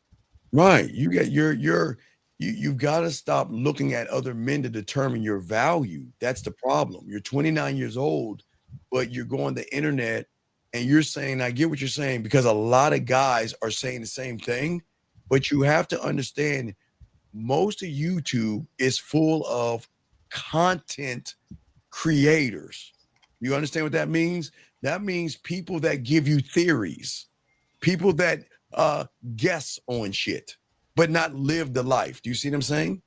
Right. You get your You've got to stop looking at other men to determine your value. That's the problem. You're 29 years old, but you're going the internet and you're saying, I get what you're saying, because a lot of guys are saying the same thing, but you have to understand most of YouTube is full of content creators. You understand what that means? That means people that give you theories, people that guess on shit, but not live the life. Do you see what I'm saying?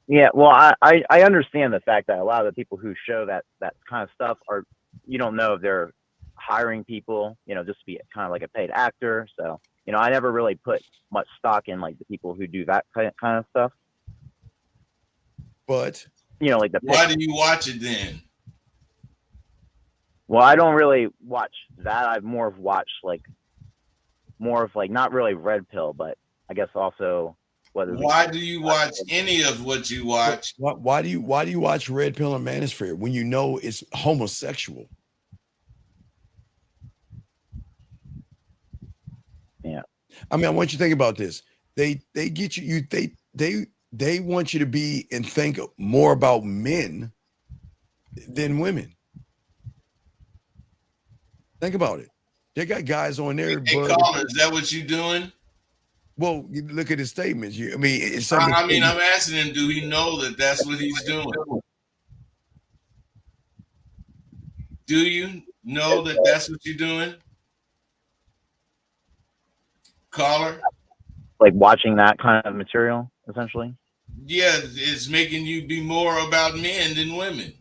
Yeah, well, I understand the fact that a lot of the people who show that kind of stuff are, you don't know if they're hiring people, just to be kind of like a paid actor. So, I never really put much stock in like the people who do that kind of stuff. But like why do you watch it then? Well, I don't really watch that. I've more of watched not really Red Pill, but I guess also why do you watch any of what you watch? Why do you watch Red Pill and Manosphere when you know it's homosexual? Yeah. I mean, I want you to think about this. They get you they want you to be and think more about men than women. Think about it. They got guys on there. Hey, caller, is that what you doing? Well, you look at his statements. It's something. I'm asking him, do he know that that's what he's doing? Do you know that that's what you're doing? Caller? Like watching that kind of material, essentially? Yeah, it's making you be more about men than women.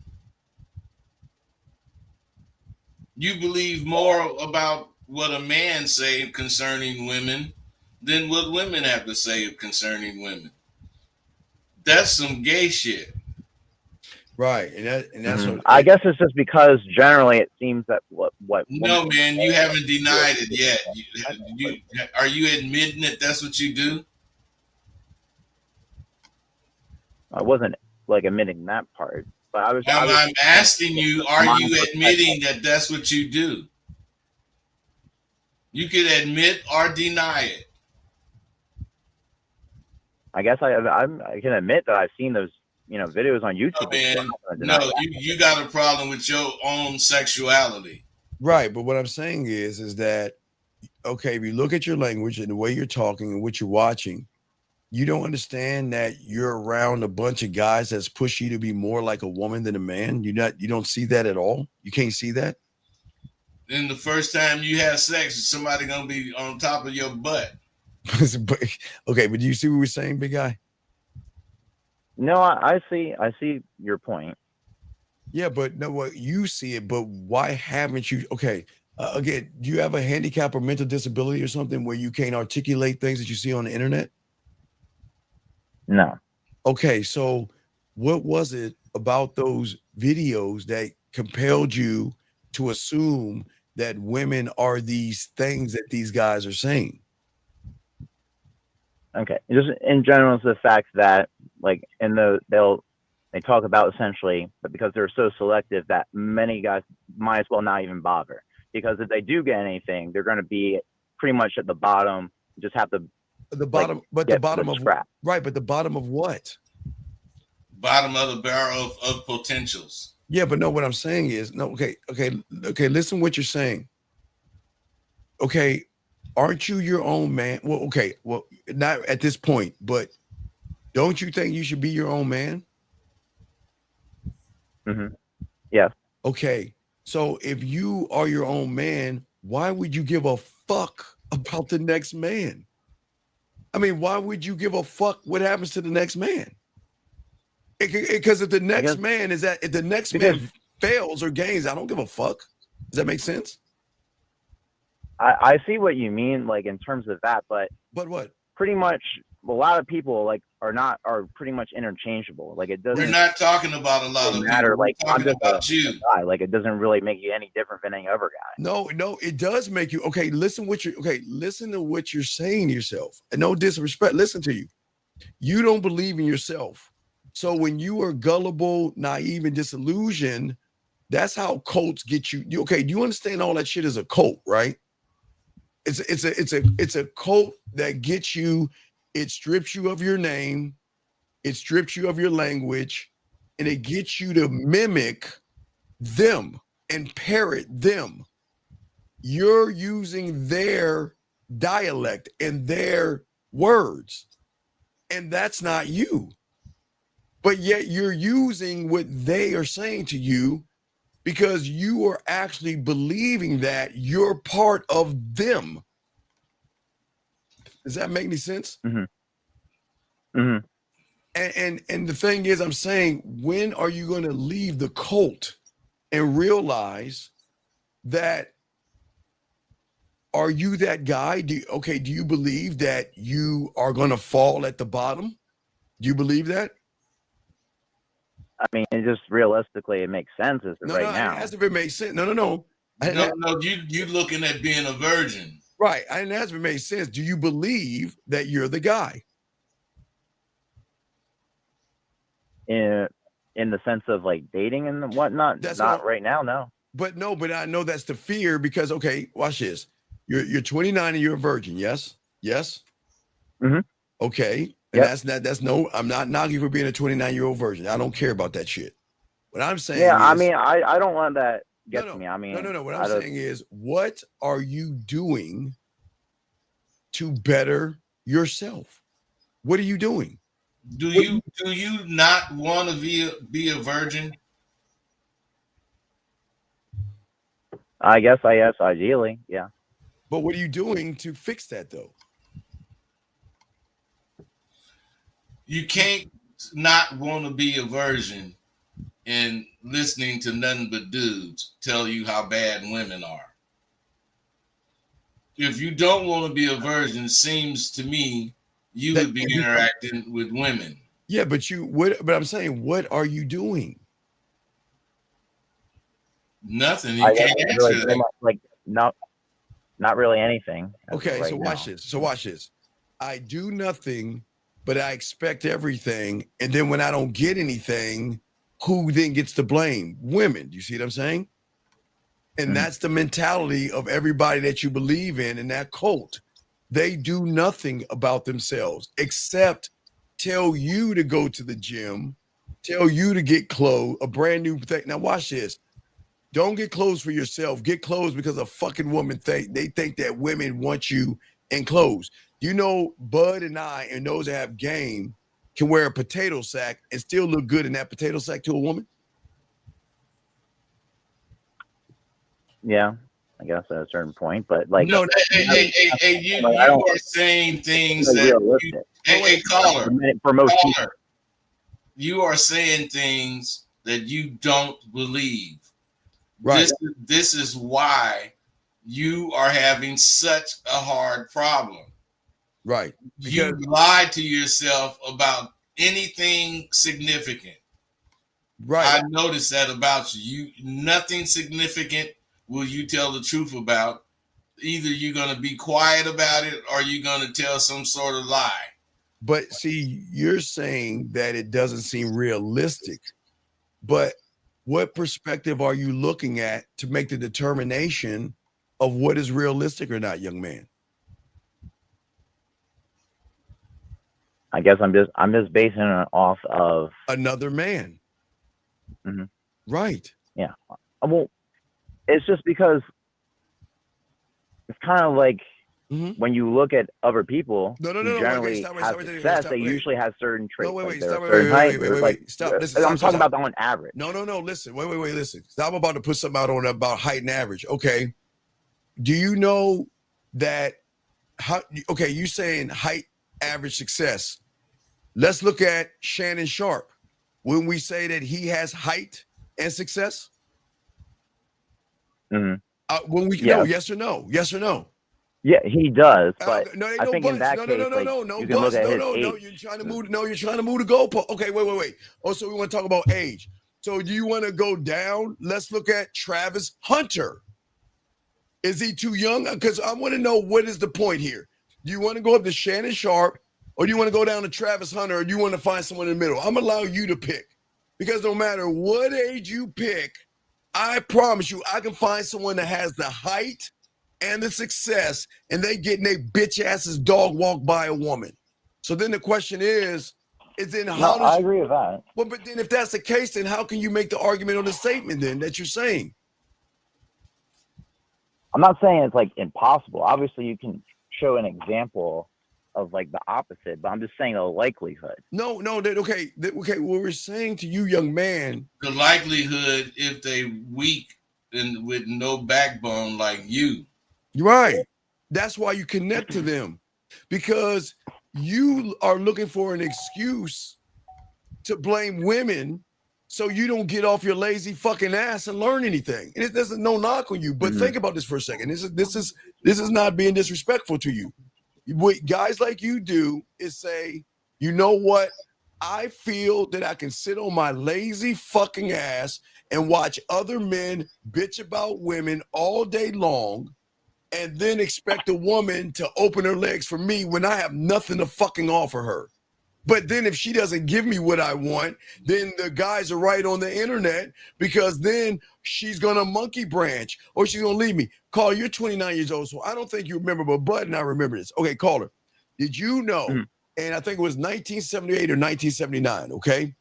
You believe more about what a man say concerning women than what women have to say concerning women. That's some gay shit. Right. And that's what I guess it's just because generally it seems that what No, man, you haven't denied it yet. Are you admitting that that's what you do? I wasn't like admitting that part, but I'm asking you, are you admitting that that's what you do? You could admit or deny it. I guess I can admit that I've seen those videos on YouTube. No, you got a problem with your own sexuality. Right, but what I'm saying is that okay, if you look at your language and the way you're talking and what you're watching, you don't understand that you're around a bunch of guys that's push you to be more like a woman than a man. You don't see that at all. You can't see that. Then the first time you have sex, somebody gonna be on top of your butt. Okay, but do you see what we're saying, big guy? No, I see your point. Yeah, but no, what you see it, but why haven't you? Okay, again, do you have a handicap or mental disability or something where you can't articulate things that you see on the internet? No. Okay, so what was it about those videos that compelled you to assume that women are these things that these guys are saying? Okay, just in general, it's the fact that like they talk about essentially, but because they're so selective that many guys might as well not even bother, because if they do get anything, they're going to be pretty much at the bottom. Just have to the bottom, but the bottom of scrap. Right, but the bottom of what? Bottom of the barrel of potentials. Yeah, but no, what I'm saying is no. Okay. Listen, what you're saying. Okay, aren't you your own man? Well, okay, well, not at this point, but don't you think you should be your own man? Mm-hmm. Yeah. Okay, so if you are your own man, why would you give a fuck about the next man? I mean, why would you give a fuck what happens to the next man? Because if the next man is if the next man fails or gains, I don't give a fuck. Does that make sense? I see what you mean, like in terms of that, but what? Pretty much, a lot of people like are pretty much interchangeable. Like it doesn't. We're not talking about a lot of matter. people. Like We're talking about you. Guy. Like it doesn't really make you any different than any other guy. No, it does make you. Okay, listen to what you're saying to yourself. And no disrespect. Listen to you. You don't believe in yourself. So when you are gullible, naive, and disillusioned, that's how cults get you. Okay, do you understand all that shit is a cult, right? It's a cult that gets you. It strips you of your name. it strips you of your language, and it gets you to mimic them and parrot them. You're using their dialect and their words, and that's not you. But yet you're using what they are saying to you because you are actually believing that you're part of them. Does that make any sense? Mm-hmm. Mm-hmm. And the thing is, I'm saying, when are you going to leave the cult and realize that, are you that guy? Do you believe that you are going to fall at the bottom? Do you believe that? I mean, it just realistically, it makes sense as of right now. It has to make sense. No. You looking at being a virgin. Right. And it has to make sense. Do you believe that you're the guy? In the sense of like dating and whatnot? That's not right now, no. But I know that's the fear because, okay, watch this. You're 29 and you're a virgin, yes? Yes? Mm-hmm. Okay. And that's no, I'm not knocking you for being a 29-year-old virgin. I don't care about that shit. What I'm saying is, I mean, I don't want that get to me. I mean, no. What I'm saying is, what are you doing to better yourself? What are you doing? Do you not want to be a virgin? I guess ideally, yeah. But what are you doing to fix that though? You can't not want to be a virgin and listening to nothing but dudes tell you how bad women are. If you don't want to be a virgin, it seems to me you would be interacting with women. Yeah, but I'm saying, what are you doing? Nothing. You can't answer that. Like, not really anything. Okay, so watch this. I do nothing, but I expect everything. And then when I don't get anything, who then gets the blame? Women. Do you see what I'm saying? And that's the mentality of everybody that you believe in that cult. They do nothing about themselves except tell you to go to the gym, tell you to get clothes, a brand new thing. Now watch this. Don't get clothes for yourself. Get clothes because a fucking woman they think that women want you in clothes. You know, Bud and I and those that have game can wear a potato sack and still look good in that potato sack to a woman. Yeah, I guess at a certain point, but like, no, you are saying things that caller, for most people, you are saying things that you don't believe. Right. This is why you are having such a hard problem. Right. You lie to yourself about anything significant. Right. I noticed that about you. Nothing significant will you tell the truth about. Either you're going to be quiet about it or you're going to tell some sort of lie. But see, you're saying that it doesn't seem realistic. But what perspective are you looking at to make the determination of what is realistic or not, young man? I guess I'm just basing it off of another man. Mm-hmm. Right. Yeah. Well, it's just because it's kind of like when you look at other people who generally have success, they usually have certain traits. Wait. Stop. I'm talking about on average. No. Listen. Wait. Listen. I'm about to put something out on about height and average. Okay. Do you know that? You saying height, average, success. Let's look at Shannon Sharp. When we say that he has height and success, when we know yes or no, Yeah, he does, but I think in that case, you can look at his age. You're trying to move. No, you're trying to move the goalpost. Okay, wait. Also, we want to talk about age. So, do you want to go down? Let's look at Travis Hunter. Is he too young? Because I want to know what is the point here. Do you want to go up to Shannon Sharp, or do you want to go down to Travis Hunter, or do you want to find someone in the middle? I'm gonna allow you to pick, because no matter what age you pick, I promise you, I can find someone that has the height and the success, and they getting their bitch asses dog walked by a woman. So then the question is, Is then No, how does I you, agree with that. well, but then if that's the case, then how can you make the argument on the statement then that you're saying? I'm not saying it's like impossible. Obviously, you can show an example of like the opposite, but I'm just saying the likelihood. No, okay. What we're saying to you, young man, The likelihood if they weak and with no backbone like you. right? That's why you connect to them, because you are looking for an excuse to blame women so you don't get off your lazy fucking ass and learn anything. And there's no knock on you, but think about this for a second. This is not being disrespectful to you. What guys like you do is say, you know what? I feel that I can sit on my lazy fucking ass and watch other men bitch about women all day long and then expect a woman to open her legs for me when I have nothing to fucking offer her. But then if she doesn't give me what I want, then the guys are right on the internet, because then she's going to monkey branch or she's going to leave me. Carl, you're 29 years old, so I don't think you remember, but Bud and I remember this. Okay, caller, did you know, and I think it was 1978 or 1979, okay?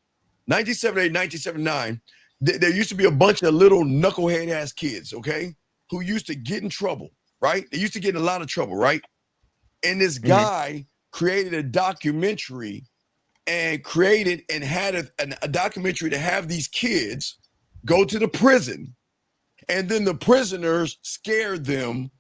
1978, 1979, there used to be a bunch of little knucklehead ass kids, okay, who used to get in trouble, right? They used to get in a lot of trouble, right? And this guy created a documentary and created and had a documentary to have these kids go to the prison, and then the prisoners scared them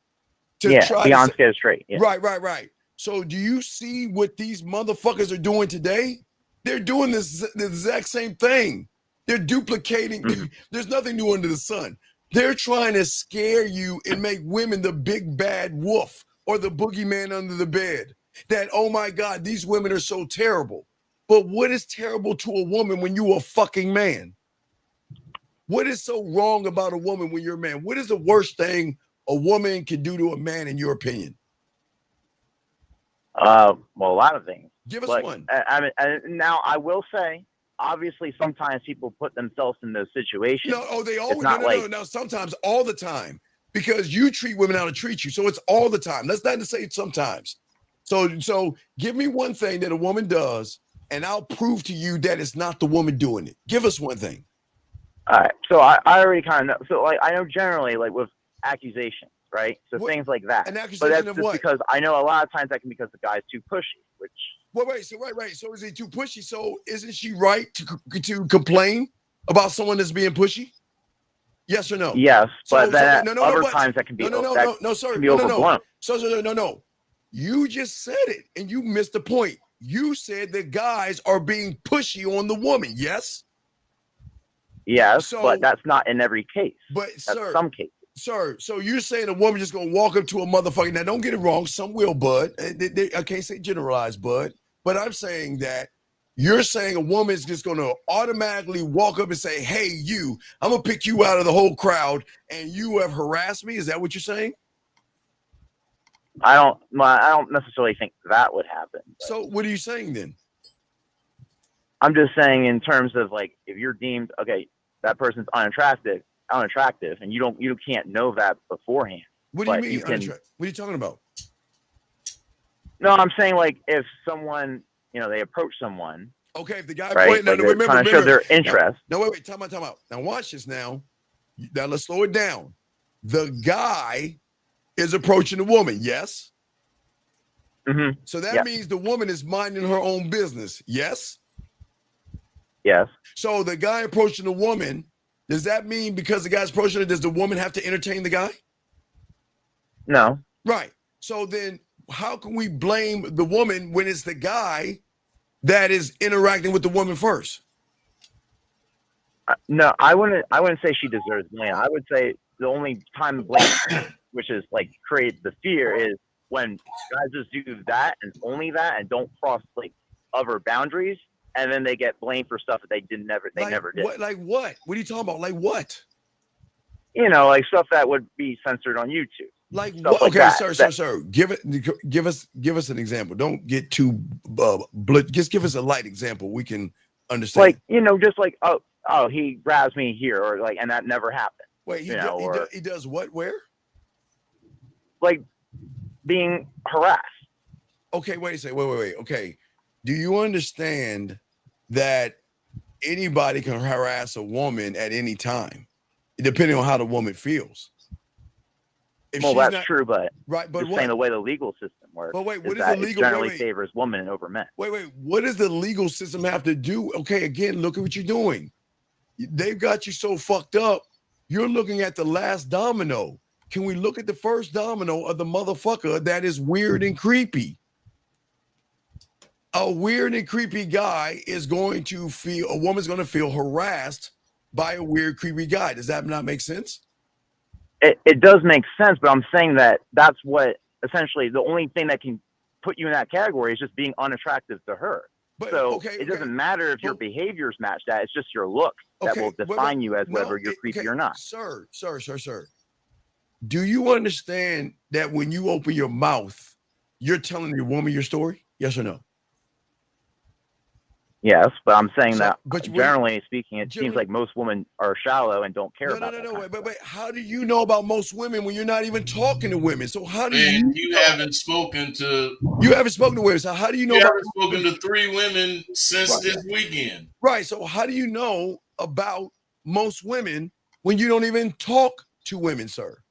to try beyond to scared straight. Yeah. Right. So do you see what these motherfuckers are doing today? They're doing the exact same thing. They're duplicating. There's nothing new under the sun. They're trying to scare you and make women the big bad wolf or the boogeyman under the bed. That, oh my God, these women are so terrible. But what is terrible to a woman when you're a fucking man? What is so wrong about a woman when you're a man? What is the worst thing a woman can do to a man, in your opinion? Well, a lot of things. Give us one. Now, I will say, obviously, sometimes people put themselves in those situations. No, they always, no, sometimes, all the time. Because you treat women how to treat you. So it's all the time. That's not to say sometimes. So give me one thing that a woman does, and I'll prove to you that it's not the woman doing it. Give us one thing. All right. So I already kind of know. So like I know generally like with accusations, right? So things like that. An accusation but that's of just what? Because I know a lot of times that can be because the guy's too pushy, which. Right. So is he too pushy? So isn't she right to complain about someone that's being pushy? Yes or no? Yes, but other times that can be sir, be overblown. No. You just said it, and you missed the point. You said that guys are being pushy on the woman. Yes. Yes, but that's not in every case. But that's some cases. Sir, so you're saying a woman just gonna walk up to a motherfucker? Now, don't get it wrong. Some will, Bud. I can't say generalize, Bud. But I'm saying that you're saying a woman is just gonna automatically walk up and say, "Hey, you, I'm gonna pick you out of the whole crowd, and you have harassed me." Is that what you're saying? I don't necessarily think that would happen. So what are you saying then? I'm just saying in terms of like if you're deemed that person's unattractive, and you can't know that beforehand. What do you mean? What are you talking about? No, I'm saying like if someone they approach someone. Okay, if the guy right, remember, trying to show their interest. No, wait, time out. Now watch this now. Now let's slow it down. The guy is approaching the woman, yes? Mm-hmm. So that means the woman is minding her own business, yes? Yes. So the guy approaching the woman, does that mean because the guy's approaching her, does the woman have to entertain the guy? No. Right. So then how can we blame the woman when it's the guy that is interacting with the woman first? No, I wouldn't say she deserves blame. I would say the only time blame, which is like creates the fear, is when guys just do that and only that and don't cross like other boundaries, and then they get blamed for stuff that they never did. What, like what? What are you talking about? Like what? Like stuff that would be censored on YouTube. Like what? Okay, sir. Give us an example. Don't get too just give us a light example. We can understand. Like just like he grabs me here, or like, and that never happened. Wait, he does what? Where? Like being harassed. Okay, wait a second. Wait. Okay. Do you understand that anybody can harass a woman at any time, depending on how the woman feels. If Well, she's that's not true, but right, but just what? saying the way the legal system works But wait, is what is that the it legal? generally Wait, favors women over men. wait. What does the legal system have to do? Okay, again, look at what you're doing. They've got you so fucked up. You're looking at the last domino. Can we look at the first domino of the motherfucker that is weird and creepy? A weird and creepy guy is going to feel, a woman's going to feel harassed by a weird, creepy guy. Does that not make sense? It does make sense, but I'm saying that that's what essentially the only thing that can put you in that category is just being unattractive to her. But, so it doesn't matter if your behaviors match that. It's just your look that will define you as whether you're creepy or not. Sir. Do you understand that when you open your mouth, you're telling the woman your story? Yes or no? Yes, but I'm saying that generally speaking, it seems like most women are shallow and don't care about that. No. Wait. How do you know about most women when you're not even talking to women? So how do you haven't spoken to? You haven't spoken to women. So how do you know? You haven't spoken to 3 women since this weekend. Right. So how do you know about most women when you don't even talk to women, sir?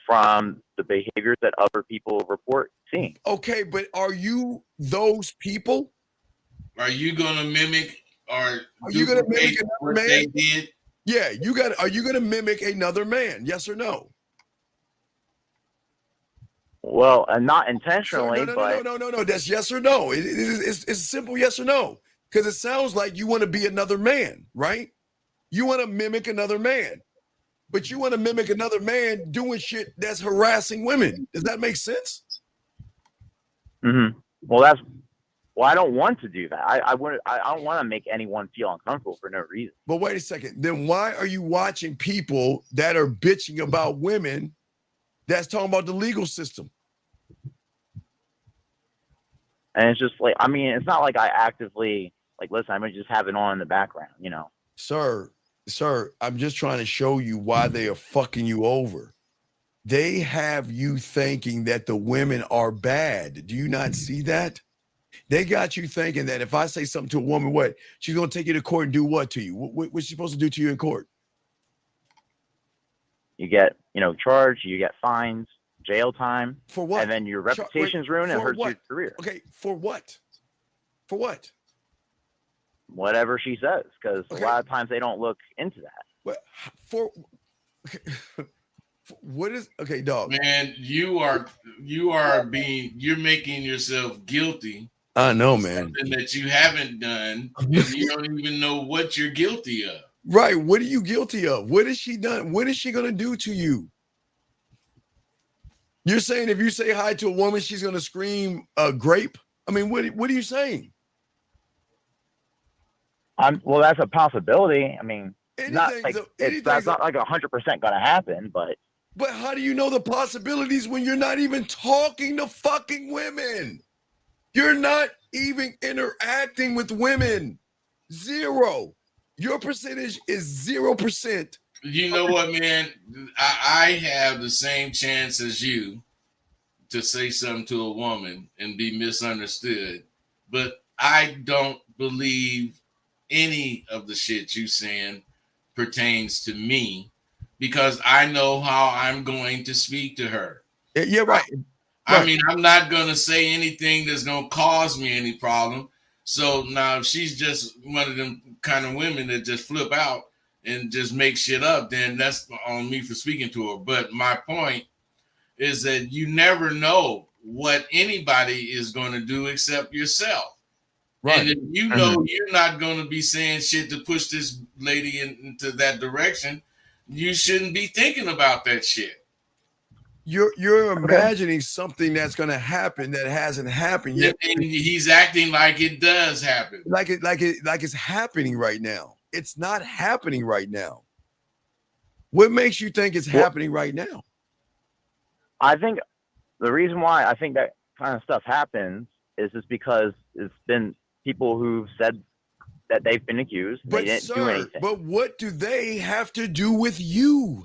From the behaviors that other people report seeing. Okay, but are you those people? Are you gonna mimic or are you gonna mimic what another man? they did? Yeah, are you gonna mimic another man? Yes or no? Well, not intentionally, but no. That's yes or no. It's a simple yes or no. Because it sounds like you want to be another man, right? You want to mimic another man, but you want to mimic another man doing shit that's harassing women. Does that make sense? Mm-hmm. Well, I don't want to do that. I don't want to make anyone feel uncomfortable for no reason. But wait a second. Then why are you watching people that are bitching about women that's talking about the legal system? And it's just like, I mean, it's not like I actively listen, I'm gonna just have it on in the background, you know. Sir, I'm just trying to show you why they are fucking you over. They have you thinking that the women are bad. Do you not see that? They got you thinking that if I say something to a woman, what? She's going to take you to court and do what to you? What's she supposed to do to you in court? You get, charged, you get fines, jail time. For what? And then your reputation's ruined and hurts your career. Okay, for what? For what? Whatever she says, because a lot of times they don't look into that. What is dog? Man, you're making yourself guilty. I know, man. Something that you haven't done, and you don't even know what you're guilty of. Right. What are you guilty of? What has she done? What is she gonna do to you? You're saying if you say hi to a woman, she's gonna scream grape? I mean, what are you saying? Well, that's a possibility. I mean, that's not like 100% gonna happen, but. But how do you know the possibilities when you're not even talking to fucking women? You're not even interacting with women. 0. Your percentage is 0%. You know what, man? I have the same chance as you to say something to a woman and be misunderstood, but I don't believe any of the shit you saying pertains to me because I know how I'm going to speak to her. Yeah, right. I mean, I'm not going to say anything that's going to cause me any problem. So now if she's just one of them kind of women that just flip out and just make shit up, then that's on me for speaking to her. But my point is that you never know what anybody is going to do except yourself. Right. And if you know you're not going to be saying shit to push this lady into that direction, you shouldn't be thinking about that shit. You're imagining something that's going to happen that hasn't happened yet. And he's acting like it does happen. Like it's happening right now. It's not happening right now. What makes you think it's happening right now? I think the reason why I think that kind of stuff happens is just because it's been people who've said that they've been accused. They didn't do anything. But what do they have to do with you?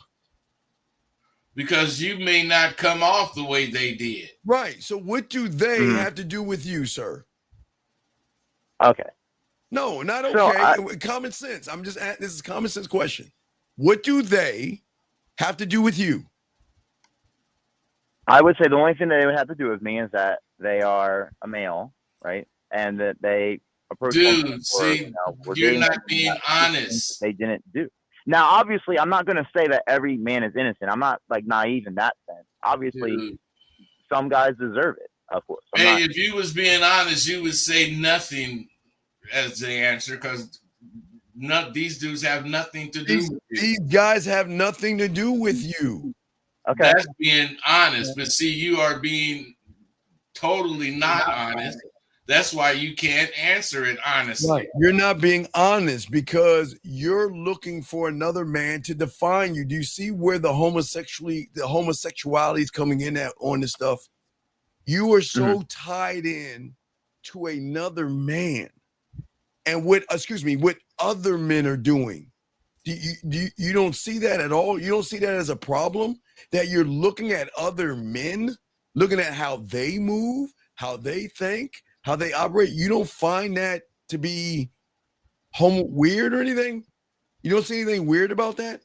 Because you may not come off the way they did. Right. So what do they have to do with you, sir? Okay. No, not So okay. Common sense. I'm just this is a common sense question. What do they have to do with you? I would say the only thing that they would have to do with me is that they are a male, right? And that they approach women Dude, or, see, we're you're dating not them, being honest. they didn't do. Now, obviously, I'm not going to say that every man is innocent. I'm not like naive in that sense. Obviously, Dude. some guys deserve it, of course. Hey, if you was being honest, you would say nothing as the answer because these dudes have nothing to do with you. These guys have nothing to do with you. Okay. That's being honest. But see, you are being totally not honest. That's why you can't answer it honestly. Right. You're not being honest because you're looking for another man to define you. Do you see where the homosexuality is coming in at on this stuff? You are so tied in to another man and what other men are doing. You don't see that at all? You don't see that as a problem? That you're looking at other men, looking at how they move, how they think, how they operate. You don't find that to be weird or anything? You don't see anything weird about that?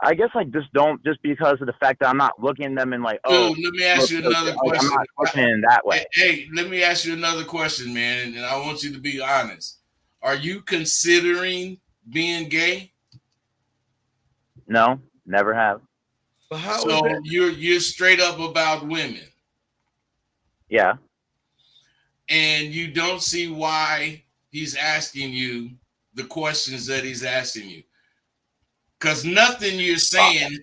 I guess I just don't, just because of the fact that I'm not looking at them and like, oh, dude, let me ask you another question. I'm not looking in that way. Hey, let me ask you another question, man, and I want you to be honest. Are you considering being gay? No, never have. So you're straight up about women. Yeah. And you don't see why he's asking you the questions that he's asking you. Because nothing you're saying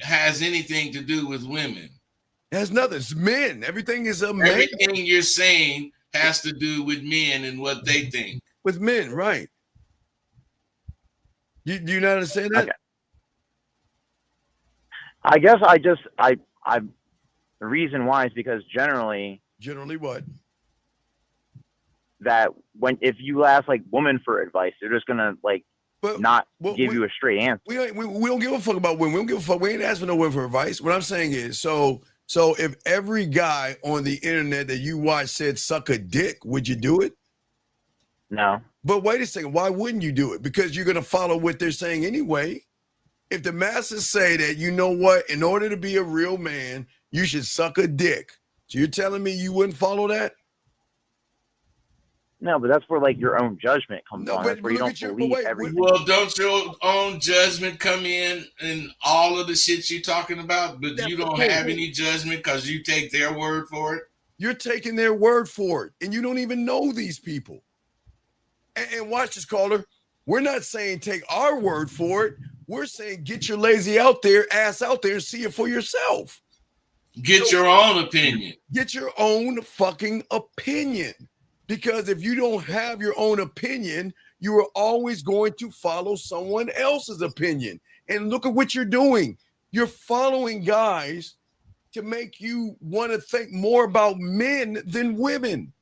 has anything to do with women. It has nothing. It's men. Everything is a man. Everything you're saying has to do with men and what they think. With men, right. Do you not understand that? Okay. I guess I the reason why is because generally what? That if you ask like women for advice, they're just gonna like not give you a straight answer. We don't give a fuck about women. We don't give a fuck. We ain't asking no women for advice. What I'm saying is, so if every guy on the internet that you watch said suck a dick, would you do it? No. But wait a second, why wouldn't you do it? Because you're gonna follow what they're saying anyway. If the masses say that, you know what, in order to be a real man, you should suck a dick. So you're telling me you wouldn't follow that? No, but that's where like your own judgment comes on. That's where you don't believe everything. Well, don't your own judgment come in all of the shit you're talking about? But you don't have any judgment because you take their word for it? You're taking their word for it, and you don't even know these people. And watch this, caller. We're not saying take our word for it. We're saying get your lazy ass out there and see it for yourself. Get your own opinion. Get your own fucking opinion. Because if you don't have your own opinion, you are always going to follow someone else's opinion. And look at what you're doing. You're following guys to make you want to think more about men than women.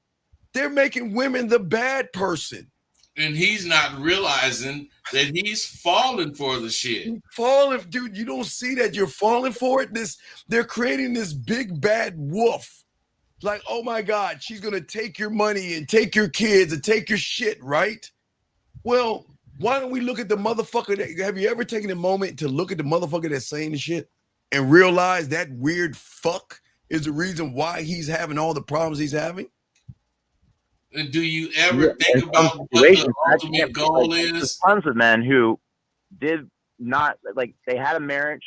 They're making women the bad person. And he's not realizing that he's falling for the shit. Falling, dude, you don't see that you're falling for it. They're creating this big bad wolf. Like, oh my God, she's gonna take your money and take your kids and take your shit, right? Well, why don't we look at the motherfucker have you ever taken a moment to look at the motherfucker that's saying the shit and realize that weird fuck is the reason why he's having all the problems he's having? And do you ever think about what the ultimate goal is? There's tons of men who did not, like, they had a marriage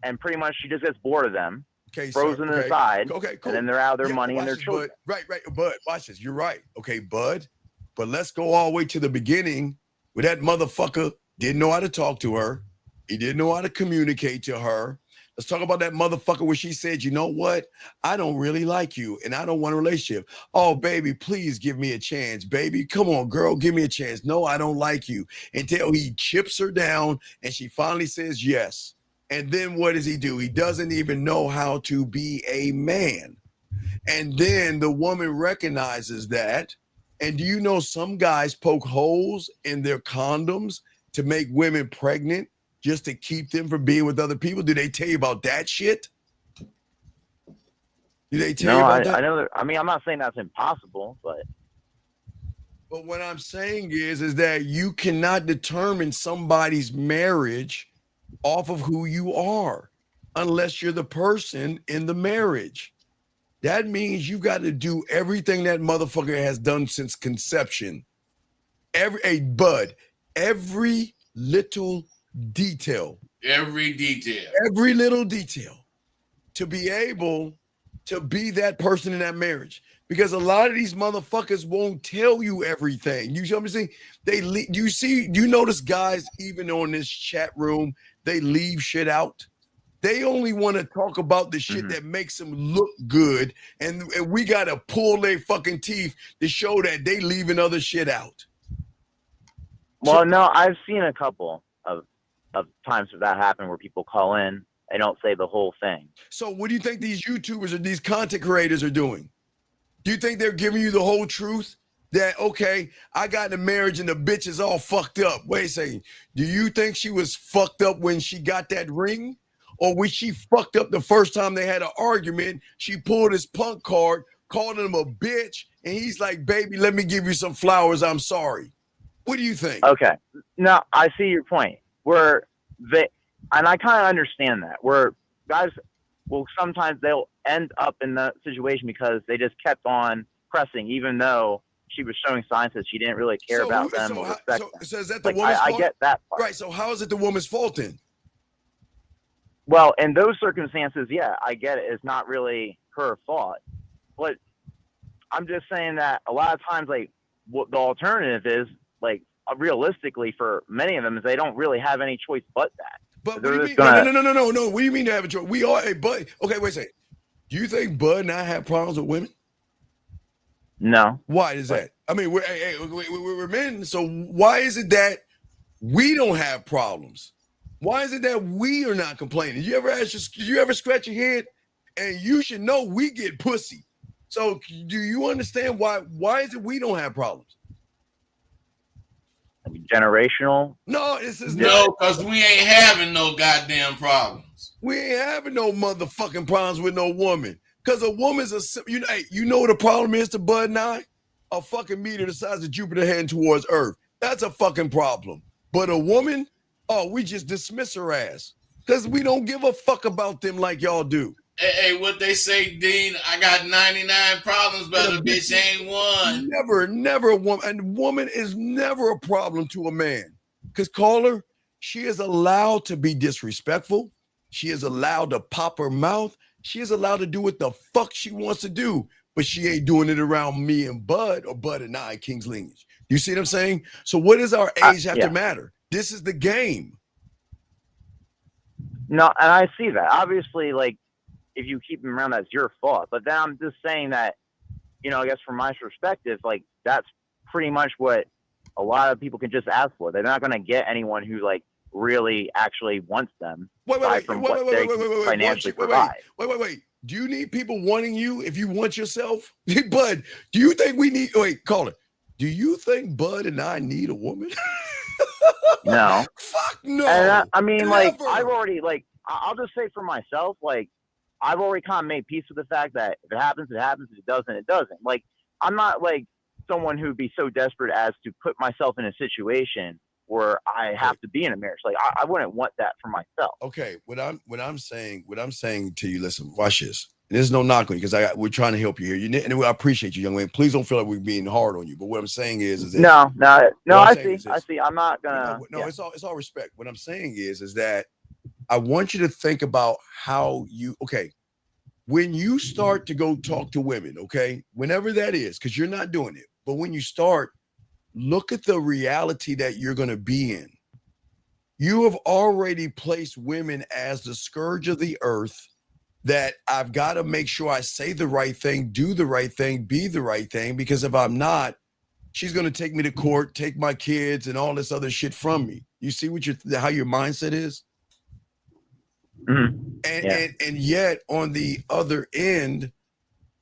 and pretty much she just gets bored of them. Okay, frozen sir. aside. Okay, cool. And then they're out of their money and their children. Right, Bud. Watch this. You're right. Okay, Bud. But let's go all the way to the beginning where that motherfucker didn't know how to talk to her. He didn't know how to communicate to her. Let's talk about that motherfucker where she said, you know what? I don't really like you and I don't want a relationship. Oh, baby, please give me a chance. Baby, come on, girl, give me a chance. No, I don't like you. Until he chips her down and she finally says yes. And then what does he do? He doesn't even know how to be a man. And then the woman recognizes that. And do you know some guys poke holes in their condoms to make women pregnant just to keep them from being with other people? Do they tell you about that shit? Do they tell you about that? I know that. I mean, I'm not saying that's impossible, but what I'm saying is that you cannot determine somebody's marriage off of who you are unless you're the person in the marriage. That means you got to do everything that motherfucker has done since conception. Every little detail. Every detail. Every little detail to be able to be that person in that marriage. Because a lot of these motherfuckers won't tell you everything. You see what I'm saying? You notice guys, even on this chat room, they leave shit out. They only want to talk about the shit that makes them look good. And we got to pull their fucking teeth to show that they leaving other shit out. Well, no, I've seen a couple of times that happen where people call in. They don't say the whole thing. So what do you think these YouTubers or these content creators are doing? Do you think they're giving you the whole truth? That, okay, I got in a marriage and the bitch is all fucked up. Wait a second. Do you think she was fucked up when she got that ring? Or was she fucked up the first time they had an argument? She pulled his punk card, called him a bitch, and he's like, baby, let me give you some flowers. I'm sorry. What do you think? Okay. No, I see your point. And I kind of understand that. Where guys will sometimes they'll end up in that situation because they just kept on pressing, even though she was showing signs that she didn't really care about them or respect them. So is that the woman's fault? I get that part. Right. So how is it the woman's fault then? Well, in those circumstances, yeah, I get it. It's not really her fault. But I'm just saying that a lot of times, like, what the alternative is, like, realistically for many of them, is they don't really have any choice but that. But what do you mean? No. What do you mean to have a choice? We are a Bud. Okay, wait a second. Do you think Bud and I have problems with women? No. Why is that? I mean, we're men, so why is it that we don't have problems? Why is it that we are not complaining? You ever scratch your head? And you should know we get pussy. So do you understand why is it we don't have problems? Generational? No, this is no, because we ain't having no goddamn problems. We ain't having no motherfucking problems with no woman. Because a woman's you know what the problem is to Bud and I? A fucking meteor the size of Jupiter heading towards Earth. That's a fucking problem. But a woman, we just dismiss her ass. Because we don't give a fuck about them like y'all do. Hey, what they say, Dean, I got 99 problems, but a bitch ain't one. Never a woman. And a woman is never a problem to a man. Because caller, she is allowed to be disrespectful. She is allowed to pop her mouth. She is allowed to do what the fuck she wants to do. But she ain't doing it around me and Bud or Bud and I, King's lineage. You see what I'm saying? So what does our age have to matter? This is the game. No, and I see that. Obviously, like, if you keep them around, that's your fault. But then I'm just saying that, I guess from my perspective, like, that's pretty much what a lot of people can just ask for. They're not going to get anyone who, like, really actually wants them. Wait. Financially provide. Wait. Do you need people wanting you if you want yourself? Bud, do you think we need, caller, do you think Bud and I need a woman? No. Fuck no. And I mean, Never. like, I've already, like, I'll just say for myself, like, I've already kind of made peace with the fact that if it happens, it happens. If it doesn't, it doesn't. Like, I'm not like someone who'd be so desperate as to put myself in a situation where I have to be in a marriage. Like, I wouldn't want that for myself. Okay, what I'm saying to you, listen, watch this. There's no knock on you because we're trying to help you here. And I appreciate you, young man. Please don't feel like we're being hard on you. But what I'm saying is that no, I see. I'm not gonna. No, it's all respect. What I'm saying is that I want you to think about how when you start to go talk to women, whenever that is, because you're not doing it, but when you start, look at the reality that you're going to be in. You have already placed women as the scourge of the earth, that I've got to make sure I say the right thing, do the right thing, be the right thing, because if I'm not, she's going to take me to court, take my kids and all this other shit from me. You see how your mindset is? Mm-hmm. And yet on the other end,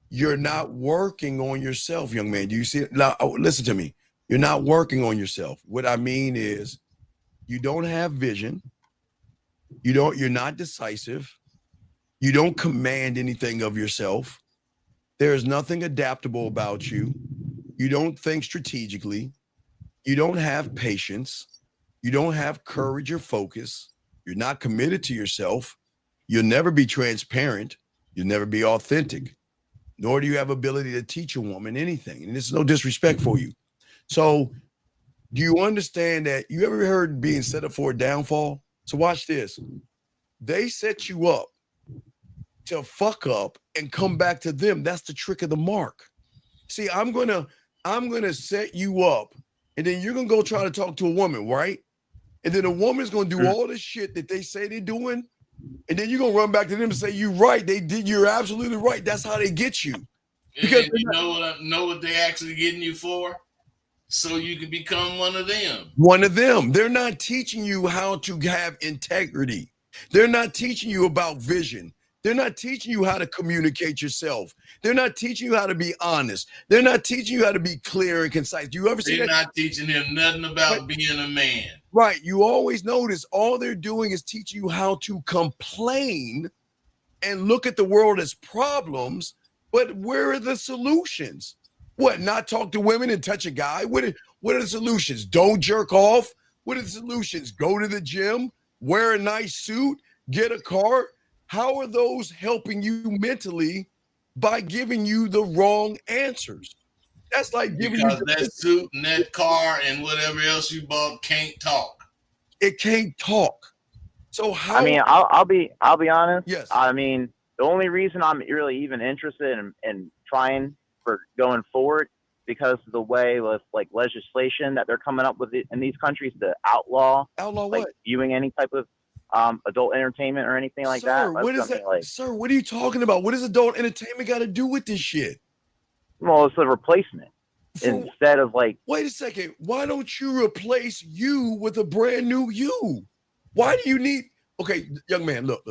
you're not working on yourself, young man. Do you see it? Now, listen to me. You're not working on yourself. What I mean is you don't have vision. You're not decisive. You don't command anything of yourself. There's nothing adaptable about you. You don't think strategically. You don't have patience. You don't have courage or focus. You're not committed to yourself. You'll never be transparent. You'll never be authentic. Nor do you have ability to teach a woman anything. And this is no disrespect for you. So do you understand that you ever heard being set up for a downfall? So watch this. They set you up to fuck up and come back to them. That's the trick of the mark. See, I'm gonna set you up, and then you're gonna go try to talk to a woman, right? And then a woman's gonna do all the shit that they say they're doing, and then you're gonna run back to them and say, "You're right, they did, you're absolutely right." That's how they get you. Because and you know what they actually getting you for? So you can become one of them. One of them. They're not teaching you how to have integrity. They're not teaching you about vision. They're not teaching you how to communicate yourself. They're not teaching you how to be honest. They're not teaching you how to be clear and concise. Do you ever see that? They're not teaching him nothing about being a man. Right. You always notice all they're doing is teaching you how to complain and look at the world as problems, but where are the solutions? What, not talk to women and touch a guy? What are the solutions? Don't jerk off? What are the solutions? Go to the gym, wear a nice suit, get a car? How are those helping you mentally by giving you the wrong answers? That's like giving because you that suit and that car and whatever else you bought can't talk. It can't talk. So how? I mean, I'll be honest. Yes. I mean, the only reason I'm really even interested in trying for going forward because of the way with like legislation that they're coming up with in these countries to outlaw like what? viewing any type of adult entertainment or anything like that. What is that? Sir, what are you talking about? What does adult entertainment got to do with this shit? Well, it's a replacement instead of like. Wait a second. Why don't you replace you with a brand new you? Why do you need? Okay, young man, look.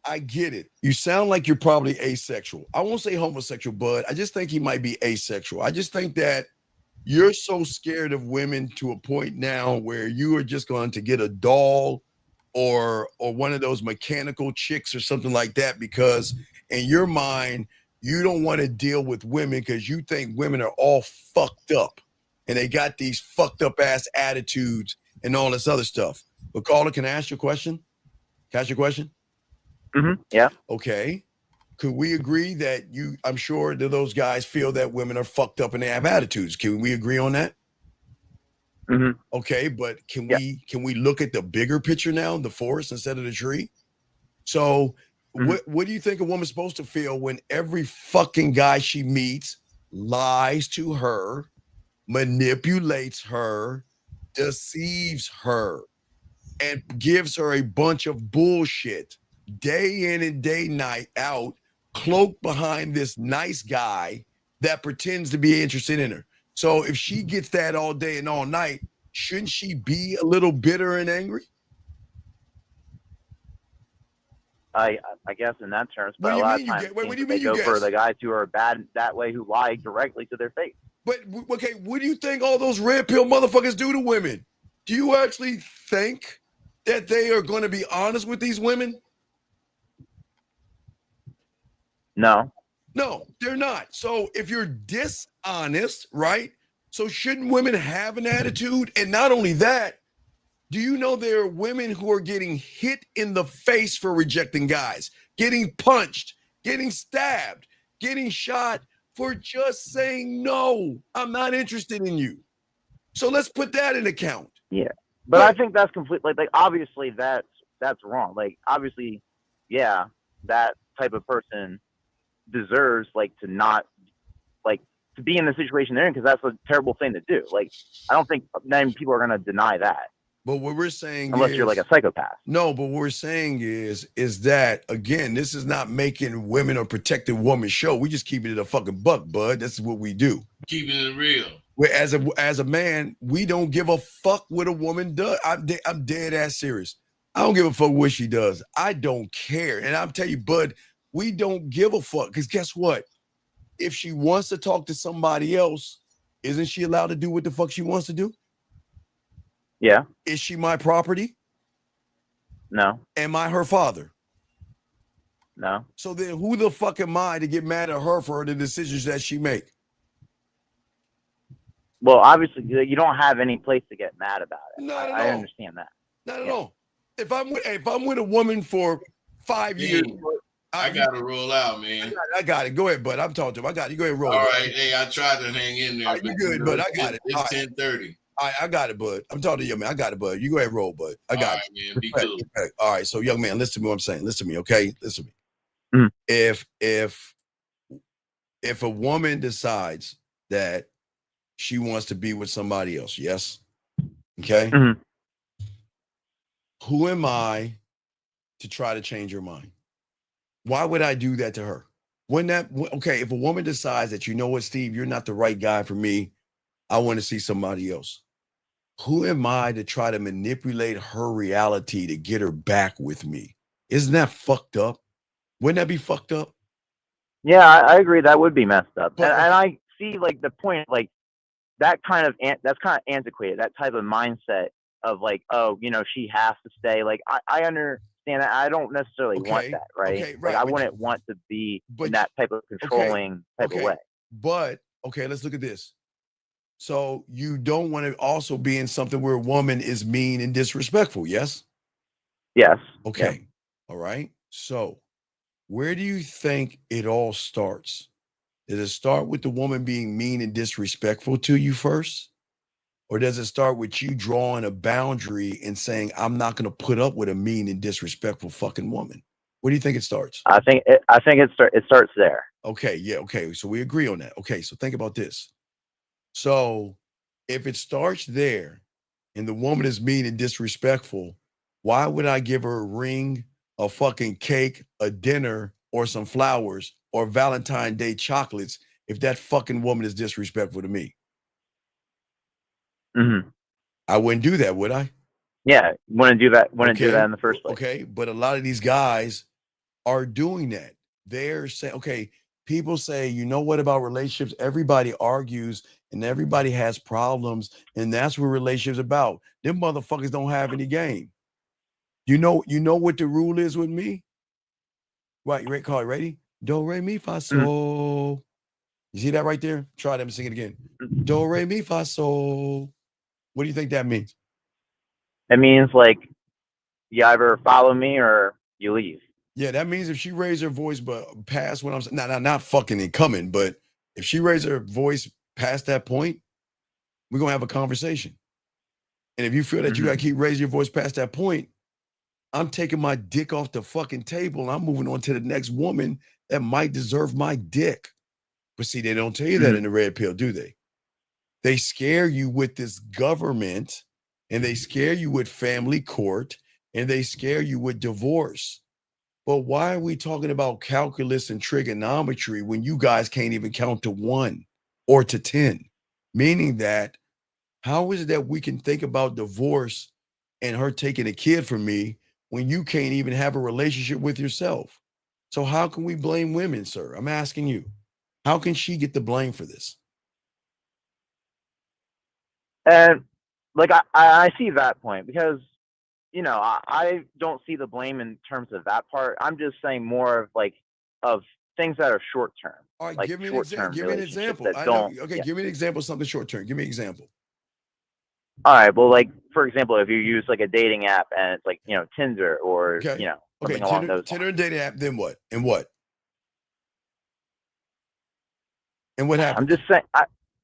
I get it. You sound like you're probably asexual. I won't say homosexual, but I just think he might be asexual. I just think that you're so scared of women to a point now where you are just going to get a doll or one of those mechanical chicks or something like that, because in your mind, you don't want to deal with women because you think women are all fucked up and they got these fucked up ass attitudes and all this other stuff. But caller, can I ask you a question? Can I ask you a question? Mm-hmm. Yeah. Okay. Could we agree that I'm sure that those guys feel that women are fucked up and they have attitudes. Can we agree on that? Mm-hmm. Okay, but can we look at the bigger picture now, the forest instead of the tree? So what do you think a woman's supposed to feel when every fucking guy she meets lies to her, manipulates her, deceives her, and gives her a bunch of bullshit day in and day night out, cloaked behind this nice guy that pretends to be interested in her? So if she gets that all day and all night, shouldn't she be a little bitter and angry? I guess in that terms, but What do a you lot mean of times you get? What do you they mean you go guess? for the guys who are bad that way, who lie directly to their face. But okay, what do you think all those red pill motherfuckers do to women? Do you actually think that they are going to be honest with these women? No, they're not. So if you're dishonest, right? So shouldn't women have an attitude? And not only that, do you know there are women who are getting hit in the face for rejecting guys, getting punched, getting stabbed, getting shot for just saying, no, I'm not interested in you. So let's put that in account. Yeah. But I think that's completely like obviously that's wrong. Like obviously, yeah, that type of person deserves like to not like to be in the situation they're in, because that's a terrible thing to do. Like I don't think many people are going to deny that. But what we're saying unless you're like a psychopath. No, but what we're saying is that again, this is not making women or protecting woman show. We just keeping it a fucking buck, bud. That's what we do. Keeping it real. Where as a man, we don't give a fuck what a woman does. I'm dead ass serious. I don't give a fuck what she does. I don't care. And I'm telling you, bud, we don't give a fuck. Because guess what? If she wants to talk to somebody else, isn't she allowed to do what the fuck she wants to do? Yeah. Is she my property? No. Am I her father? No. So then who the fuck am I to get mad at her for the decisions that she make? Well, obviously, you don't have any place to get mad about it. Not at I all. understand that. Not at all. If I'm with a woman for 5 years, I gotta roll out, man. I got it. Go ahead, bud. I'm talking to him. I got it. You go ahead and roll. All right. Hey, I tried to hang in there. You good, bud. I got it. It's 10:30. I got it, bud. I'm talking to you, man. I got it, bud. You go ahead and roll, bud. I got it. Man. Be cool. Okay. All right. So, young man, listen to me what I'm saying. Listen to me, okay? Listen to me. If a woman decides that she wants to be with somebody else, yes? Okay? Who am I to try to change her mind? Why would I do that to her? If a woman decides that, you know what, Steve, you're not the right guy for me, I want to see somebody else. Who am I to try to manipulate her reality to get her back with me? Isn't that fucked up? Wouldn't that be fucked up? Yeah, I agree. That would be messed up. And I see like the point, like that's kind of antiquated. That type of mindset of like, oh, she has to stay. Like I understand that. I don't necessarily want that, right? Okay, right. Like I wouldn't want to be in that type of controlling type of way. But okay, let's look at this. So you don't want to also be in something where a woman is mean and disrespectful, yes? Yes. Okay. Yeah. All right. So where do you think it all starts? Does it start with the woman being mean and disrespectful to you first? Or does it start with you drawing a boundary and saying, I'm not going to put up with a mean and disrespectful fucking woman? Where do you think it starts? I think it starts there. Okay. Yeah. Okay. So we agree on that. Okay. So think about this. So if it starts there and the woman is mean and disrespectful, why would I give her a ring, a fucking cake, a dinner, or some flowers, or Valentine's Day chocolates if that fucking woman is disrespectful to me? I wouldn't do that, would I? Yeah, wouldn't do that. Wouldn't do that in the first place. Okay, but a lot of these guys are doing that. They're saying, okay, people say, you know what about relationships? Everybody argues and everybody has problems, and that's what relationships about. Them motherfuckers don't have any game. You know what the rule is with me? Right, you ready? Call it ready? Do, re, mi, fa, sol. You see that right there? Try that and sing it again. Do, re, mi, fa, sol. What do you think that means? It means like you either follow me or you leave. Yeah, that means if she raised her voice but past what I'm saying, not fucking incoming, but if she raised her voice past that point, we're gonna have a conversation. And if you feel that you gotta keep raising your voice past that point, I'm taking my dick off the fucking table and I'm moving on to the next woman that might deserve my dick. But see, they don't tell you that in the red pill, do they? They scare you with this government, and they scare you with family court, and they scare you with divorce. But why are we talking about calculus and trigonometry when you guys can't even count to 1 or to 10? Meaning that, how is it that we can think about divorce and her taking a kid from me when you can't even have a relationship with yourself? So how can we blame women, sir? I'm asking you. How can she get the blame for this? And like I see that point because I don't see the blame in terms of that part. I'm just saying more of things that are short term. All right, like give me an short-term Give me an example. Give me an example of something short term. Give me an example. All right. Well, like for example, if you use like a dating app and it's like Tinder or something along those Tinder and dating app. Then what? And what? And what happened? I'm just saying.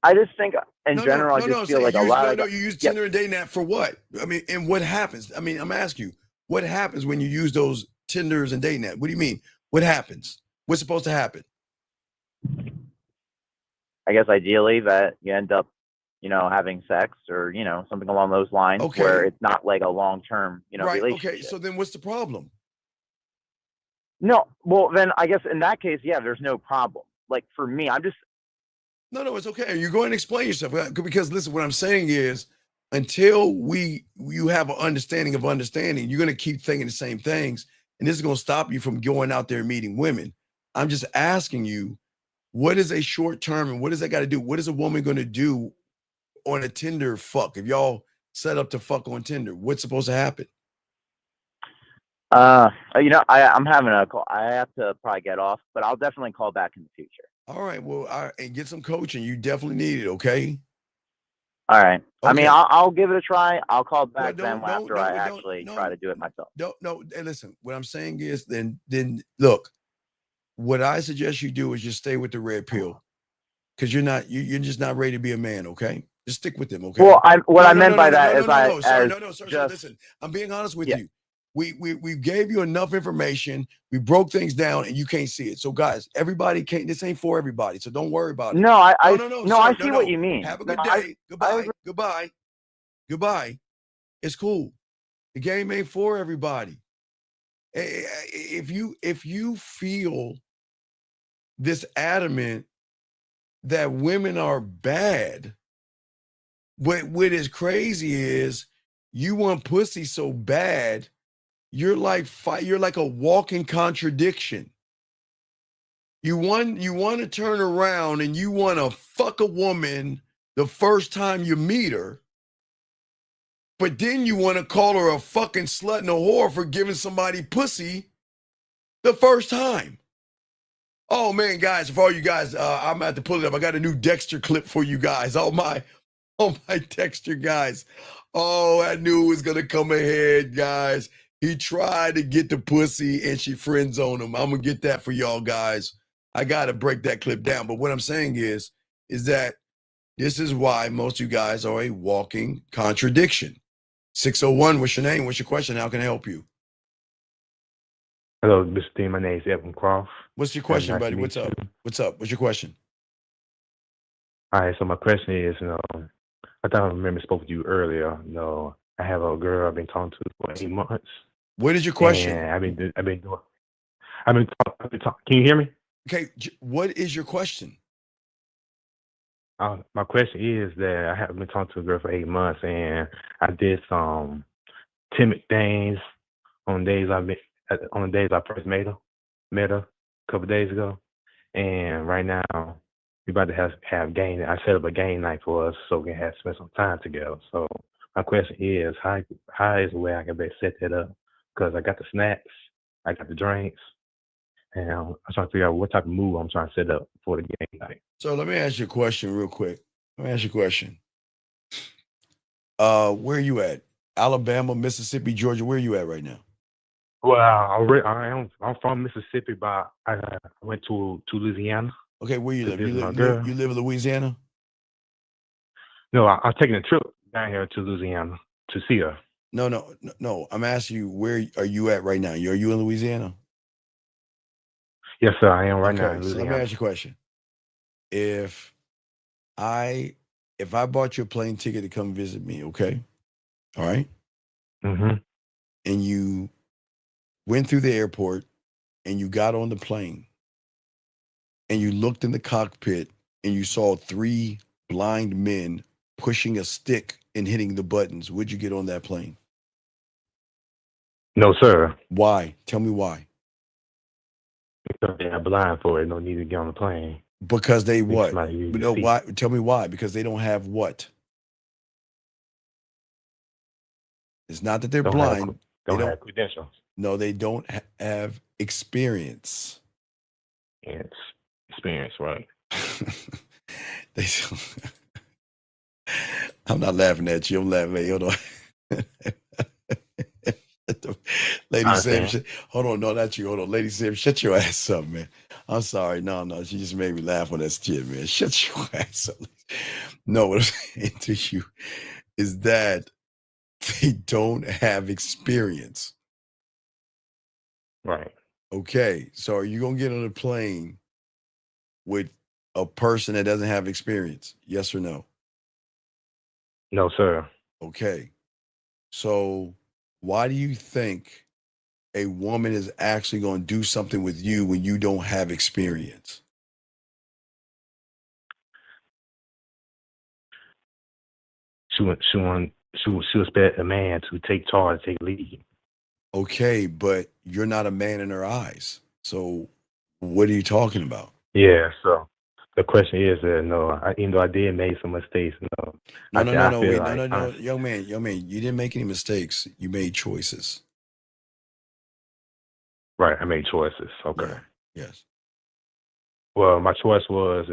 I just think in general, I just feel like a lot of you use Tinder and dating app for what? I mean, and what happens? I mean, I'm asking you, what happens when you use those Tinders and dating app? What do you mean? What happens? What's supposed to happen? I guess ideally that you end up, having sex or something along those lines, where it's not like a long-term, relationship. Okay. So then, what's the problem? No, well then I guess in that case, yeah, there's no problem. Like for me, I'm just. No, it's okay. You're going to explain yourself because listen, what I'm saying is until you have an understanding of understanding, you're going to keep thinking the same things. And this is going to stop you from going out there and meeting women. I'm just asking you, what is a short term and what does that got to do? What is a woman going to do on a Tinder fuck? If y'all set up to fuck on Tinder, what's supposed to happen? I'm having a call. I have to probably get off, but I'll definitely call back in the future. All right. Well, and get some coaching. You definitely need it. Okay. All right. I mean, Okay. I'll give it a try. I'll call back Well, then after I actually try to do it myself. No. Hey, listen, what I'm saying is then look, what I suggest you do is just stay with the red pill. Because you're just not ready to be a man, okay? Just stick with them, okay? Well, I meant by that is sorry, listen. I'm being honest with you. We gave you enough information. We broke things down, and you can't see it. So, guys, everybody can't. This ain't for everybody. So don't worry about it. No, I sir, see what you mean. Have a good day. Goodbye. It's cool. The game ain't for everybody. If you feel this adamant that women are bad, what is crazy is you want pussy so bad, you're like a walking contradiction. You want to turn around and you want to fuck a woman the first time you meet her, but then you want to call her a fucking slut and a whore for giving somebody pussy the first time. Oh man, guys, for all you guys, I'm about to pull it up. I got a new Dexter clip for you guys. Oh my Dexter guys. Oh, I knew it was gonna come ahead, guys. He tried to get the pussy and she friend zoned him. I'm gonna get that for y'all guys. I gotta break that clip down. But what I'm saying is that this is why most of you guys are a walking contradiction. 601, what's your name? What's your question? How can I help you? Hello, Mr. Dean. My name is Evan Croft. What's your question, buddy? What's up? What's your question? All right, so my question is, I thought I remember spoke with you earlier. I have a girl I've been talking to for 8 months. What is your question? And I've been talking. Can you hear me? Okay, what is your question? My question is that I have been talking to a girl for 8 months, and I did some timid things on the days I first met her a couple of days ago, and right now we about to have game. I set up a game night for us so we can spend some time together. So my question is, how is the way I can best set that up? Because I got the snacks, I got the drinks, and I'm trying to figure out what type of move I'm trying to set up for the game night. So let me ask you a question real quick. Where are you at? Alabama, Mississippi, Georgia. Where are you at right now? Well, I'm from Mississippi, but I went to Louisiana. Okay, where you live? You live in Louisiana? No, I'm taking a trip down here to Louisiana to see her. No. I'm asking you, where are you at right now? Are you in Louisiana? Yes, sir. I am right now in Louisiana. So let me ask you a question. If I bought you a plane ticket to come visit me, okay? All right? Mm-hmm. And you went through the airport and you got on the plane and you looked in the cockpit and you saw 3 blind men pushing a stick and hitting the buttons, would you get on that plane? No, sir. Why? Tell me why. Because they are blind for it. No need to get on the plane. Because they what? No, why? Tell me why. Because they don't have what? It's not that they're blind. They don't have credentials. No, they don't have experience. Yes, experience, right? I'm not laughing at you. I'm laughing at you. Hold on. Lady Sam, hold on. No, not you. Hold on. Lady Sam, shut your ass up, man. I'm sorry. No. She just made me laugh on that shit, man. Shut your ass up. No, what I'm saying to you is that they don't have experience. Right. Okay. So are you going to get on a plane with a person that doesn't have experience? Yes or no? No, sir. Okay. So why do you think a woman is actually going to do something with you when you don't have experience? She expect a man to take charge, take lead. Okay, but you're not a man in her eyes. So what are you talking about? Yeah, so the question is that even though I did make some mistakes, No, young man, you didn't make any mistakes. You made choices. Right. I made choices. Okay. Yeah. Yes. Well, my choice was,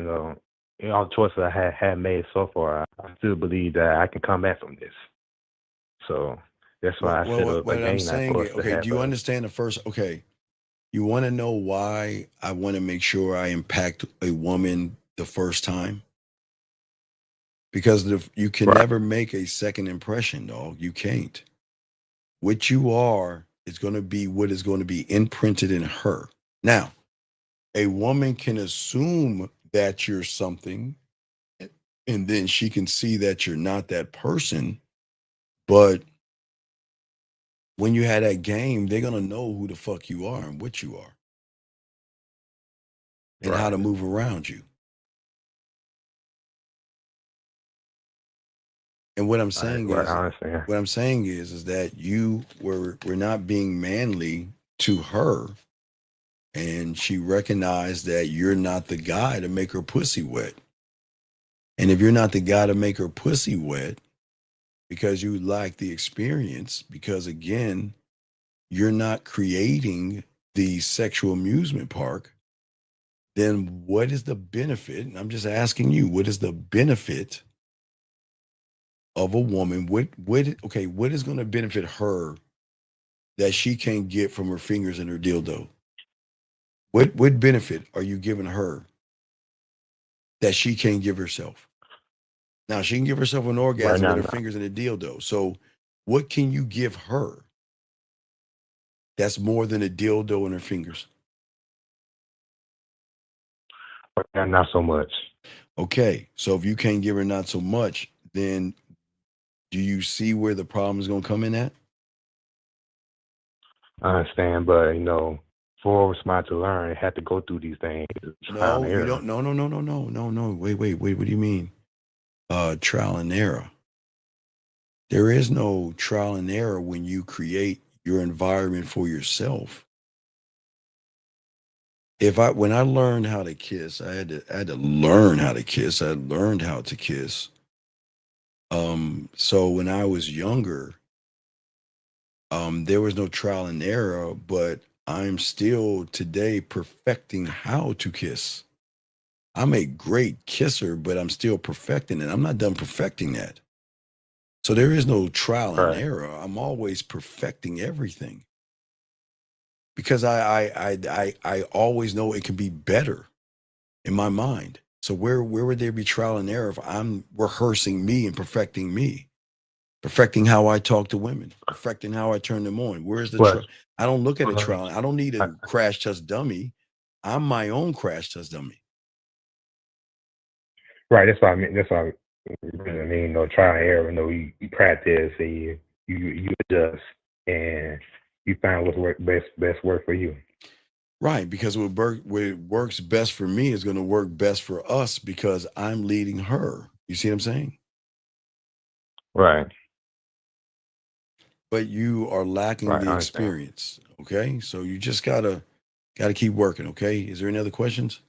all the choices I had made so far, I still believe that I can come back from this. So that's why I set up a What I'm game night saying for is, us to okay, do have you a understand the first? Okay, you want to know why I want to make sure I impact a woman the first time? Because you can right. never make a second impression, dog. You can't. What you are is going to be what is going to be imprinted in her. Now, a woman can assume that you're something, and then she can see that you're not that person. But when you had that game, they're going to know who the fuck you are and what you are and how Right. to move around you. And what I'm saying Right. is, I understand. is that you were not being manly to her, and she recognized that you're not the guy to make her pussy wet. And if you're not the guy to make her pussy wet because you lack the experience, because again, you're not creating the sexual amusement park, then what is the benefit? And I'm just asking you, what is the benefit of a woman? What is going to benefit her that she can't get from her fingers and her dildo? What benefit are you giving her that she can't give herself? Now she can give herself an Right orgasm now, with her no. fingers and a dildo. So what can you give her that's more than a dildo and her fingers? Right now, not so much. Okay. So if you can't give her not so much, then do you see where the problem is going to come in at? I understand, but for somebody to learn, it had to go through these things. Trial No, and you error. don't. No. Wait. What do you mean? Trial and error. There is no trial and error when you create your environment for yourself. When I learned how to kiss, I had to learn how to kiss. I learned how to kiss. So when I was younger, there was no trial and error, but I'm still today perfecting how to kiss. I'm a great kisser, but I'm still perfecting it. I'm not done perfecting that. So there is no trial and Right. error. I'm always perfecting everything because I always know it can be better in my mind. So where would there be trial and error if I'm rehearsing me and perfecting me, perfecting how I talk to women, perfecting how I turn them on? Where's the But trial? I don't look at a uh, trial. I don't need I, a crash test dummy. I'm my own crash test dummy. right. That's what I mean. That's what I mean. Trial and error. You practice and you adjust and you find what's best work for you. Right, because what works best for me is going to work best for us because I'm leading her. You see what I'm saying? Right. But you are lacking Right. the I understand. experience. Okay, so you just gotta keep working. Okay, is there any other questions?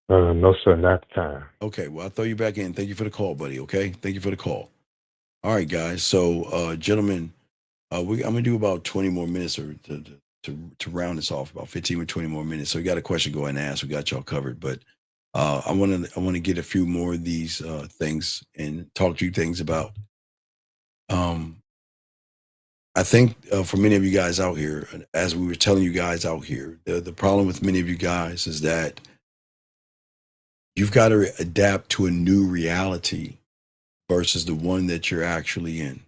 No, sir. Not the time. Okay, well I'll throw you back in. Thank you for the call, buddy. Okay, thank you for the call. All right, guys. So, gentlemen, I'm gonna do about 20 more minutes or to round this off, about 15 or 20 more minutes. So, you got a question? Go ahead and ask. We got y'all covered. But I want to get a few more of these things and talk to you things about. Um, I think for many of you guys out here, as we were telling you guys out here, the problem with many of you guys is that you've got to adapt to a new reality versus the one that you're actually in.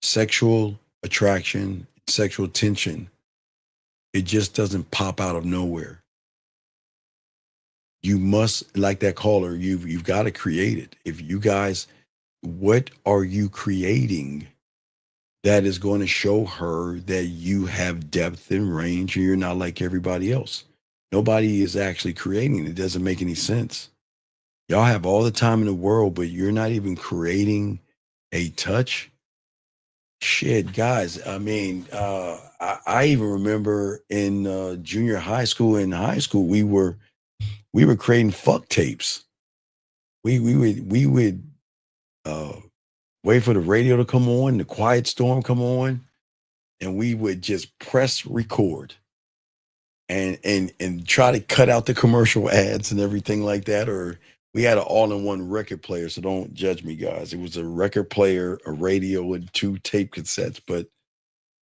Sexual attraction, sexual tension, it just doesn't pop out of nowhere. You must, like that caller, you've got to create it. If you guys, what are you creating that is going to show her that you have depth and range and you're not like everybody else? Nobody is actually creating it. It doesn't make any sense. Y'all have all the time in the world, but you're not even creating a touch. Shit, guys. I mean, I even remember in junior high school, in high school, we were creating fuck tapes. We would uh, wait for the radio to come on, the quiet storm come on, and we would just press record and try to cut out the commercial ads and everything like that. Or we had an all-in-one record player, so don't judge me, guys. It was a record player, a radio, and 2 tape cassettes, but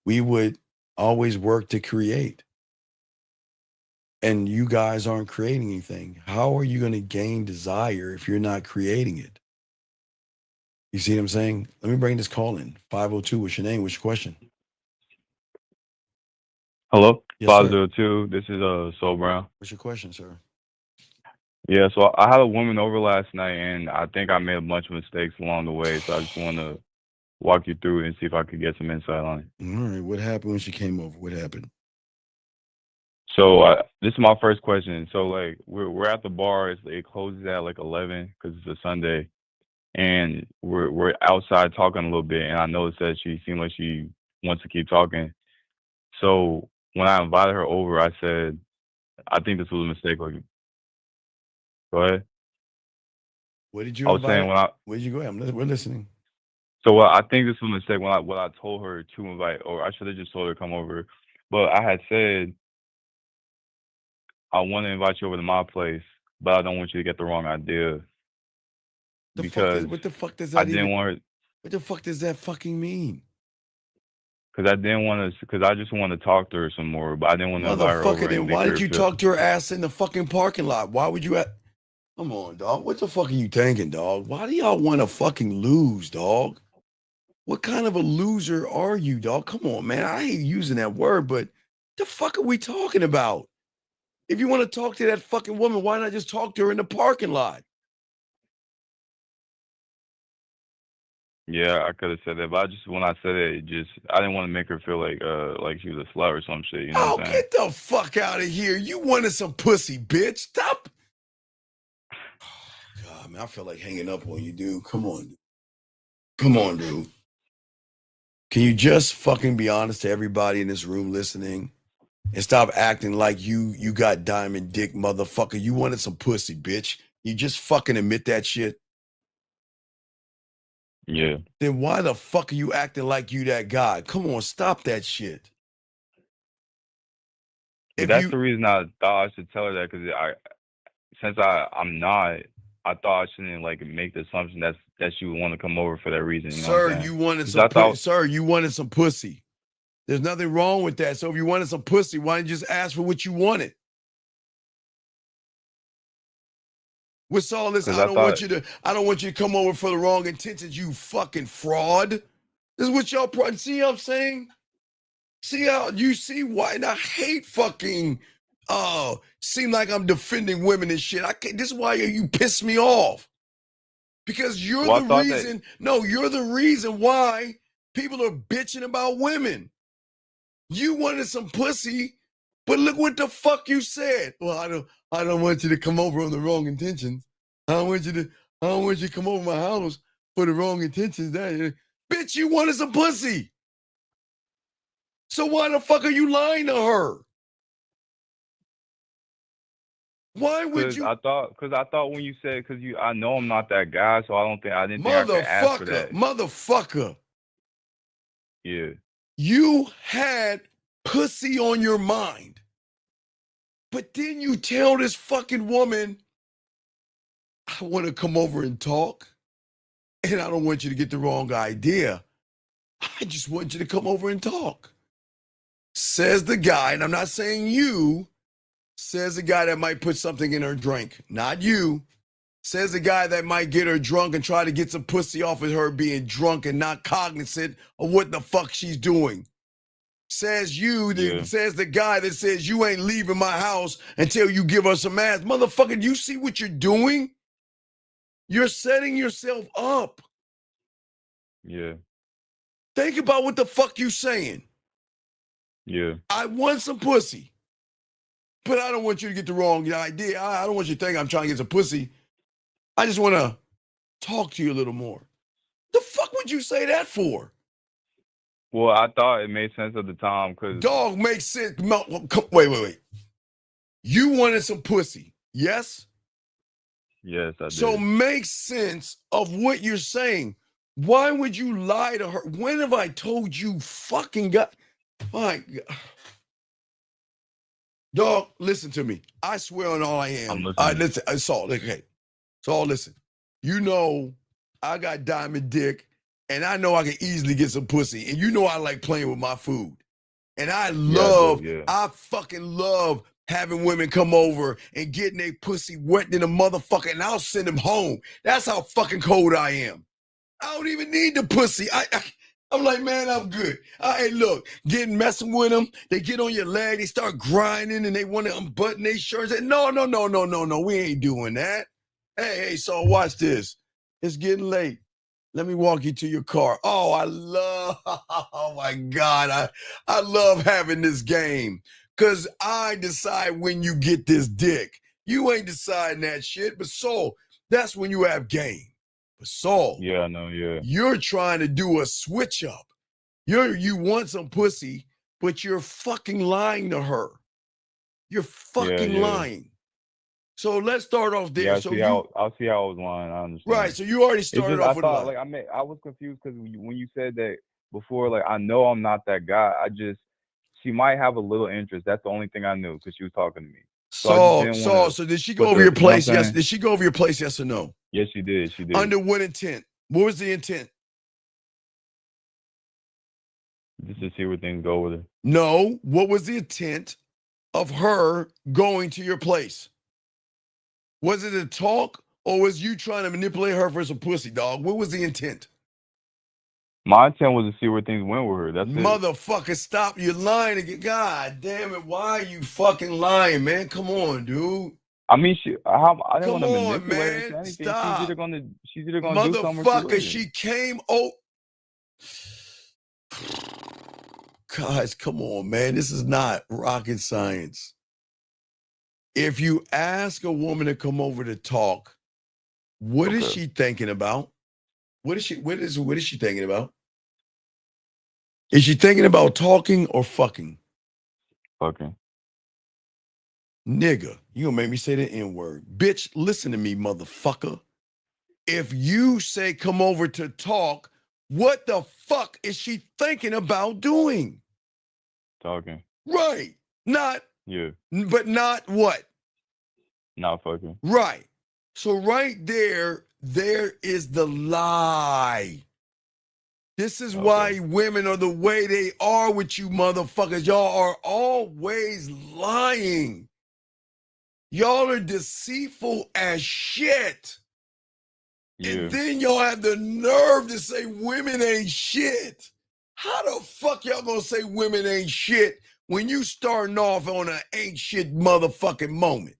we would always work to create. And you guys aren't creating anything. How are you going to gain desire if you're not creating it? You see what I'm saying? Let me bring this call in. 502, what's your name? What's your question? Hello, Yes, sir. 502. This is Soul Brown. What's your question, sir? Yeah, so I had a woman over last night, and I think I made a bunch of mistakes along the way. So I just want to walk you through it and see if I could get some insight on it. All right. What happened when she came over? What happened? So this is my first question. So like we're at the bar. It closes at like 11 because it's a Sunday, and we're outside talking a little bit. And I noticed that she seemed like she wants to keep talking. So when I invited her over, I said, I think this was a mistake. Like, go ahead. What did you I was invite? saying when I Where did you go? We're listening. so I think this was a mistake when I told her to invite, or I should have just told her to come over. But I had said I want to invite you over to my place, but I don't want you to get the wrong idea because What the fuck does I that didn't even? want her What the fuck does that fucking mean? because I didn't want to because I just wanted to talk to her some more, but I didn't want to invite her Motherfucker, over and then make why her did you feel. talk to her ass in the fucking parking lot? Why would you come on, dog? What the fuck are you thinking, dog? Why do y'all want to fucking lose, dog? What kind of a loser are you, dog? Come on, man. I hate using that word, but the fuck are we talking about? If you want to talk to that fucking woman, why not just talk to her in the parking lot? Yeah, I could have said that, but when I said it, I didn't want to make her feel like she was a slut or some shit. You know Oh, what I'm saying? get the fuck out of here. You wanted some pussy, bitch. Stop. Oh, God, man, I feel like hanging up on you, dude. Come on. Dude. Come on, dude. Can you just fucking be honest to everybody in this room listening and stop acting like you got diamond dick, motherfucker? You wanted some pussy, bitch. You just fucking admit that shit. Yeah. Then why the fuck are you acting like you that guy? Come on, stop that shit. But that's the reason I thought I should tell her that because since I'm not, I thought I shouldn't like make the assumption that she would want to come over for that reason. You know what I'm Sir, saying? you wanted 'Cause some I thought, sir, you wanted some pussy. There's nothing wrong with that. So if you wanted some pussy, why didn't you just ask for what you wanted? What's all this? 'cause I I don't thought, want you to come over for the wrong intentions, you fucking fraud. This is what y'all see how I'm saying? See how you see why? And I hate fucking seem like I'm defending women and shit. I can't, this is why you piss me off. Because you're well, I the thought reason. No, you're the reason why people are bitching about women. You wanted some pussy, but look what the fuck you said. Well, I don't want you to come over on the wrong intentions. I don't want you to come over my house for the wrong intentions. Bitch, you wanted some pussy. So why the fuck are you lying to her? Why would you? Because I thought when you said, I know I'm not that guy, so I didn't think I could ask for that. Motherfucker. Yeah. You had pussy on your mind. But then you tell this fucking woman, I want to come over and talk. And I don't want you to get the wrong idea. I just want you to come over and talk. Says the guy, and I'm not saying you, says the guy that might put something in her drink. Not you. Says the guy that might get her drunk and try to get some pussy off of her being drunk and not cognizant of what the fuck she's doing. Says says the guy that says you ain't leaving my house until you give her some ass. Motherfucker, do you see what you're doing? You're setting yourself up. Yeah. Think about what the fuck you saying. Yeah. I want some pussy, but I don't want you to get the wrong idea. I don't want you to think I'm trying to get some pussy. I just want to talk to you a little more. The fuck would you say that for? Well, I thought it made sense at the time because dog makes sense. Wait. You wanted some pussy, yes? Yes, I did. So make sense of what you're saying. Why would you lie to her? When have I told you fucking God? My God. Dog, listen to me. I swear on all I am. Listen, Saul, okay. Saul, listen. You know I got diamond dick, and I know I can easily get some pussy, and you know I like playing with my food. And I fucking love having women come over and getting their pussy wet in a motherfucker, and I'll send them home. That's how fucking cold I am. I don't even need the pussy. I'm like, man, I'm good. Hey, look, messing with them. They get on your leg, they start grinding, and they want to unbutton their shirts. No, we ain't doing that. Hey, so watch this. It's getting late. Let me walk you to your car. Oh, oh my God. I love having this game because I decide when you get this dick. You ain't deciding that shit, but Soul, that's when you have game. But Saul, yeah, I know, yeah. You're trying to do a switch up. You want some pussy, but you're fucking lying to her. You're fucking lying. So let's start off there. Yeah, I'll see how I was lying. I understand. Right. So you already started off with a lie. I was confused because when you said that before, like I know I'm not that guy. She might have a little interest. That's the only thing I knew because she was talking to me. So did she go over your place? Yes. Did she go over your place? Yes or no? Yes, she did. She did. Under what intent? What was the intent? Just to see where things go with her. No. What was the intent of her going to your place? Was it a talk or was you trying to manipulate her for some pussy, dog? What was the intent? My intent was to see where things went with her. That's Motherfucker, stop. You're lying again. God damn it. Why are you fucking lying, man? Come on, dude. I mean, I didn't want to manipulate her to anything. Stop. She's either gonna do something. Motherfucker, she came. Guys, come on, man. This is not rocket science. If you ask a woman to come over to talk, what is she thinking about? What is she thinking about? Is she thinking about talking or fucking? Fucking. Nigga, you gonna make me say the N-word. Bitch, listen to me, motherfucker. If you say come over to talk, what the fuck is she thinking about doing? Talking. Right. Not. Yeah. But not what? Not fucking. Right. So right there is the lie. This is why women are the way they are with you motherfuckers. Y'all are always lying. Y'all are deceitful as shit. Yeah. And then y'all have the nerve to say women ain't shit. How the fuck y'all gonna say women ain't shit when you starting off on an ain't shit motherfucking moment?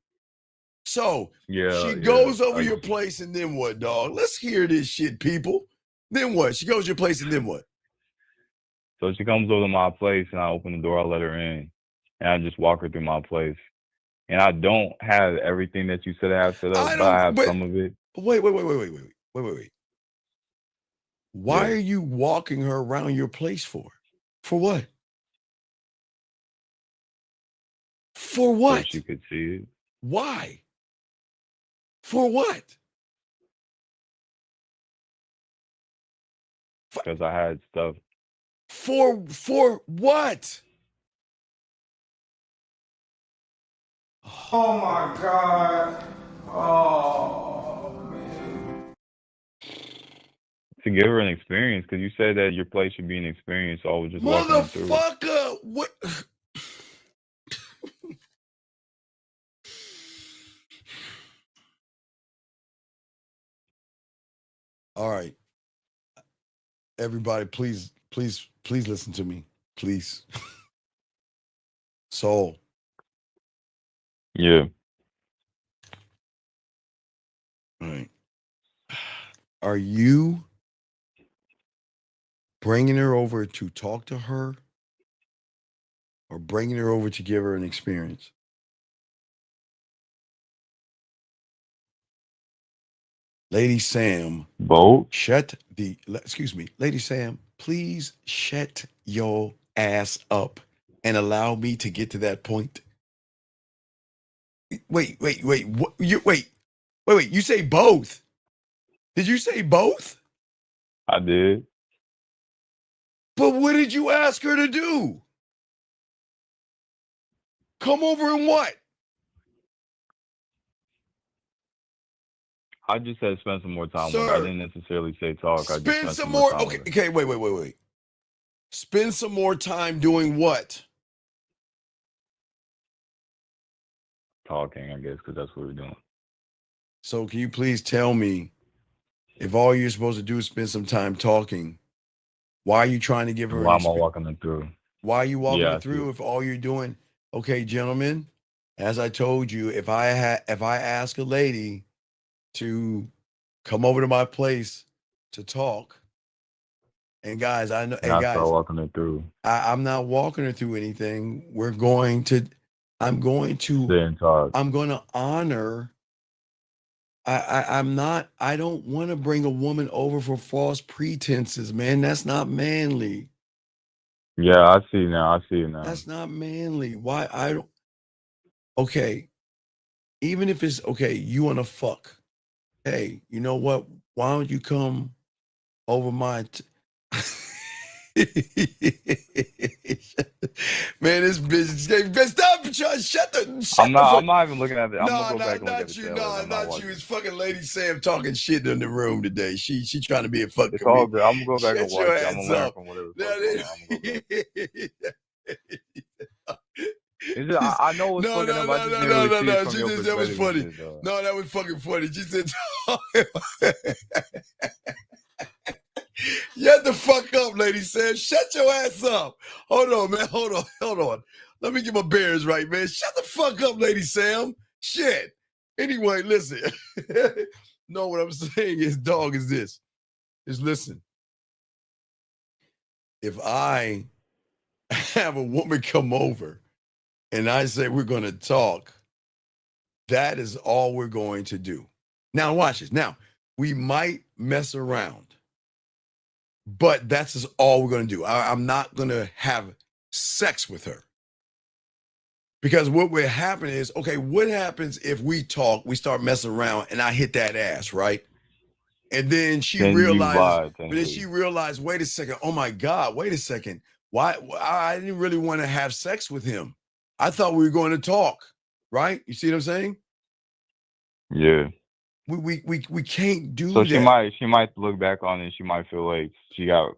So she goes over your place and then what, dog? Let's hear this shit, people. Then what? She goes to your place and then what? So she comes over to my place and I open the door, I let her in. And I just walk her through my place. And I don't have everything that you said I have set up, but I have some of it. Wait. Why are you walking her around your place for? For what? For what? So she could see it. Why? For what? Because I had stuff. For what? Oh my God. Oh man. To give her an experience, because you said that your place should be an experience, so I was just walking through it. Motherfucker! What? All right. Everybody, please listen to me. Please. Soul. Yeah. All right. Are you bringing her over to talk to her or bringing her over to give her an experience? Lady Sam. Both? Lady Sam, please shut your ass up and allow me to get to that point. Wait. What? Wait. You say both? Did you say both? I did. But what did you ask her to do? Come over and what? I just said spend some more time with her. I Sir, didn't necessarily say talk. I just spend spent some some more more. time Okay, with her. okay, wait. Spend some more time doing what? Talking, I guess, because that's what we're doing. So can you please tell me, if all you're supposed to do is spend some time talking, why are you trying to give her Why an am I experience? walking them through? Why are you walking Yeah, her I see. through if all you're doing? Okay, gentlemen, as I told you, if I ask a lady to come over to my place to talk, and guys, I know, And hey I start guys, walking them through. I'm not walking her through anything. I'm going to Sit and talk. I'm going to honor. I'm not. I don't want to bring a woman over for false pretenses, man. That's not manly. Yeah, I see now. I see now. That's not manly. Why I don't? Okay, even if it's okay, you want to fuck. Hey, you know what? Why don't you come over my? Man, this bitch. Stop! Shut I'm the not. fuck. I'm not even looking at it. I'm gonna No, go back and look at not the you. tail No, later. I'm not not you. watching. It's fucking Lady Sam talking shit in the room today. She trying to be a fuck It's all comedian. good. I'm gonna go back and Shut your watch it. I'm ass gonna learn up. from whatever's No, going on. I'm gonna go back. It's just, I know it's fucking up. I just didn't really see it from your That was perspective and funny. shit, though. No, that was fucking funny. She said, "Shut the fuck up, Lady Sam. Shut your ass up." Hold on, man. Hold on. Let me get my bearings right, man. Shut the fuck up, Lady Sam. Shit. Anyway, listen. No, what I'm saying is, dog, is this. Is listen. If I have a woman come over and I say we're going to talk, that is all we're going to do. Now, watch this. Now, we might mess around, but that's just all we're going to do. I'm not going to have sex with her. Because what will happen is, okay, what happens if we talk, we start messing around, and I hit that ass, right? And then she Then you realizes, vibe, but then she realized, wait a second, oh my God, wait a second. Why I didn't really want to have sex with him. I thought we were going to talk, right? You see what I'm saying? Yeah. We can't do So that. she might look back on it. She might feel like she got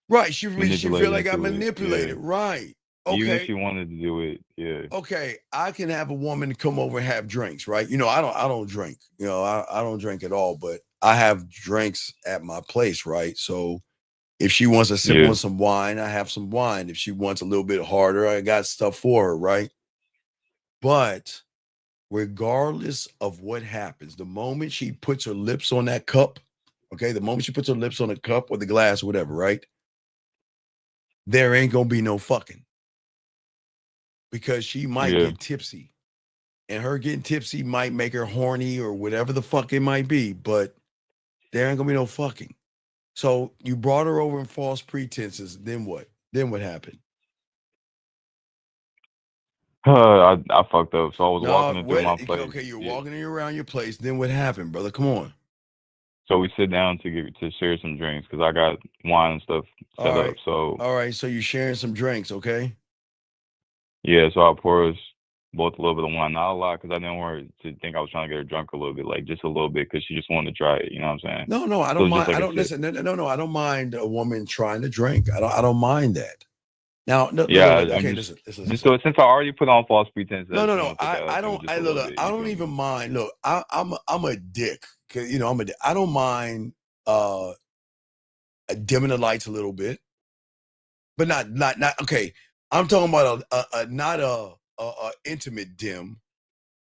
Right. She manipulated feel like I into it. manipulated. Yeah. Right. Even if Okay. she wanted to do it, yeah. Okay. I can have a woman come over and have drinks, right? You know, I don't drink. You know, I don't drink at all, but I have drinks at my place, right? So if she wants to sip Yeah. on some wine, I have some wine. If she wants a little bit harder, I got stuff for her, right? But regardless of what happens, the moment she puts her lips on that cup, okay, the moment she puts her lips on the cup or the glass or whatever, right? There ain't gonna be no fucking, because she might Yeah. get tipsy, and her getting tipsy might make her horny or whatever the fuck it might be, but there ain't gonna be no fucking. So you brought her over in false pretenses. Then what? Then what happened? I fucked up. So I was No, walking her through what? my place. Okay, you're Yeah. walking around your place. Then what happened, brother? Come on. So we sit down to share some drinks because I got wine and stuff set All up. right. So All right. So you're sharing some drinks, okay? yeah, so I pour us both a little bit of wine, not a lot, because I didn't want her to think I was trying to get her drunk a little bit, like just a little bit, because she just wanted to try it. You know what I'm saying? No, I So don't it's just mind. like I a don't sip. listen. No. I don't mind a woman trying to drink. I don't mind that. Now, no, Yeah, look. I'm Okay, just listen. just so since I already put on false pretense, I just No. want to put that up I to don't. just a little bit. I You don't feel even me? mind. Look, I'm a dick. 'Cause, you know, I'm a dick. I don't mind dimming the lights a little bit, but not. Okay, I'm talking about not a intimate dim.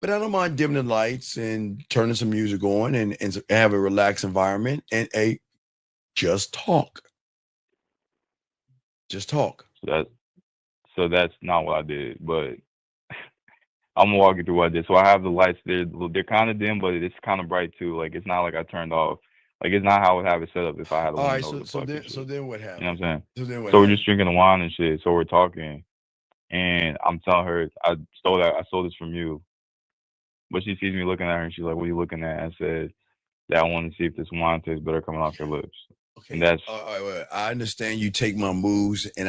But I don't mind dimming the lights and turning some music on and have a relaxed environment and just talk. Just talk. So that's not what I did, but I'm gonna walk you through what I did. So I have the lights there. They're kind of dim, but it's kind of bright too. Like it's not like I turned off. Like it's not how I would have it set up if I had a All woman right. over to fuck and So shit. then what You know happened? what I'm saying? So then what So we're happened? just drinking the wine and shit. So we're talking, and I'm telling her I stole this from you. But she sees me looking at her, and she's like, "What are you looking at?" I said that I want to see if this wine tastes better coming off your lips. Okay. And that's. All right, well, I understand you take my moves, and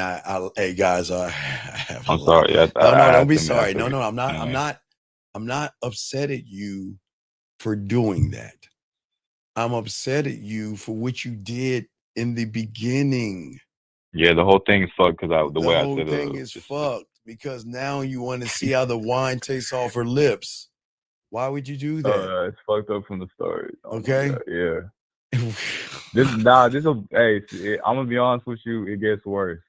hey guys, I have a I'm lot. sorry. No, I don't have be to admit, I sorry. took No, it. I'm not. Anyway. I'm not upset at you for doing that. I'm upset at you for what you did in the beginning. Yeah, the whole thing is fucked because the The way I whole said thing is fucked because now you want to see how the wine tastes off her lips. Why would you do that? it's fucked up from the start. Don't do Okay. that. Yeah. I'm gonna be honest with you. It gets worse.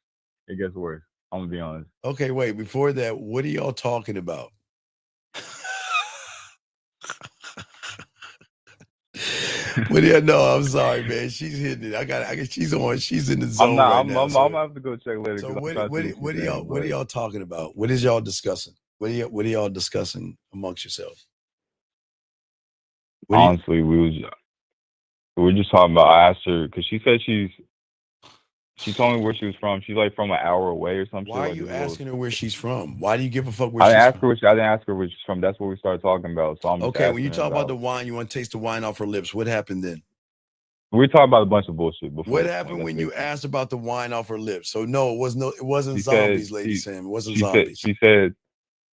It gets worse. I'm gonna be honest. Okay, wait. Before that, what are y'all talking about? What do you know? I'm sorry, man. She's hitting it. I got. She's on. She's in the I'm zone not. right I'm. now. I'm gonna have to go check later So because I'm what? trying to What? see what she's What are y'all? saying. What are y'all talking about? What is y'all discussing? What are y'all discussing amongst yourselves? What do you? Honestly, we were just talking about. I asked her because she said she told me where she was from. She's like from an hour away or some shit. Why are Like you this little. asking her where she's from? Why do you give a fuck where I didn't she's ask from? her I didn't ask her where she's from. That's what we started talking about. So I'm just Okay, when you asking her talk about the about. wine, you want to taste the wine off her lips. What happened then? We were talking about a bunch of bullshit What before. happened Like, when that's you asked about the wine off her lips? So no, it wasn't She said zombies, Lady Sam. It wasn't she said zombies. she said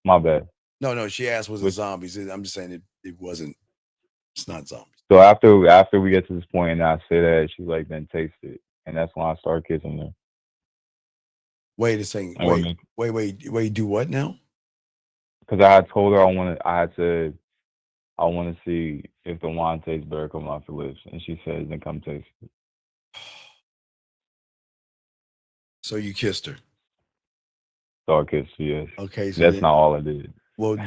my bad. No, she asked was it Which, zombies. I'm just saying it wasn't. It's not zombies. so after we get to this point and I say that, she's like, then taste it, and that's when I start kissing her. Wait a second. And Wait. Do what now? because I had told her I had said I want to see if the wine tastes better coming off your lips, and she says, then come taste it. So you kissed her. So I kissed her, yes. Okay, so That's not all I did. Well,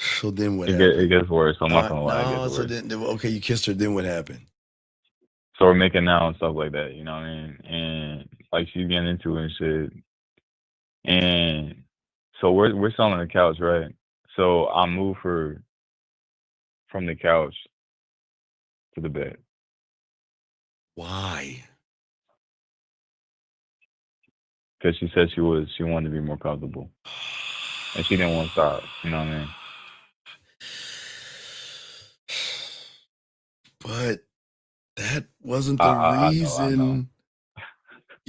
so then what It happened? gets worse. I'm not gonna lie, it No, gets so worse. then okay, you kissed her. Then what happened? So we're making out and stuff like that, you know what I mean? And like she's getting into it and shit. And so we're sitting on the couch, right? So I move her from the couch to the bed. Why? Because she said she wanted to be more comfortable. And she didn't want to stop, you know what I mean? But that wasn't the reason. I know.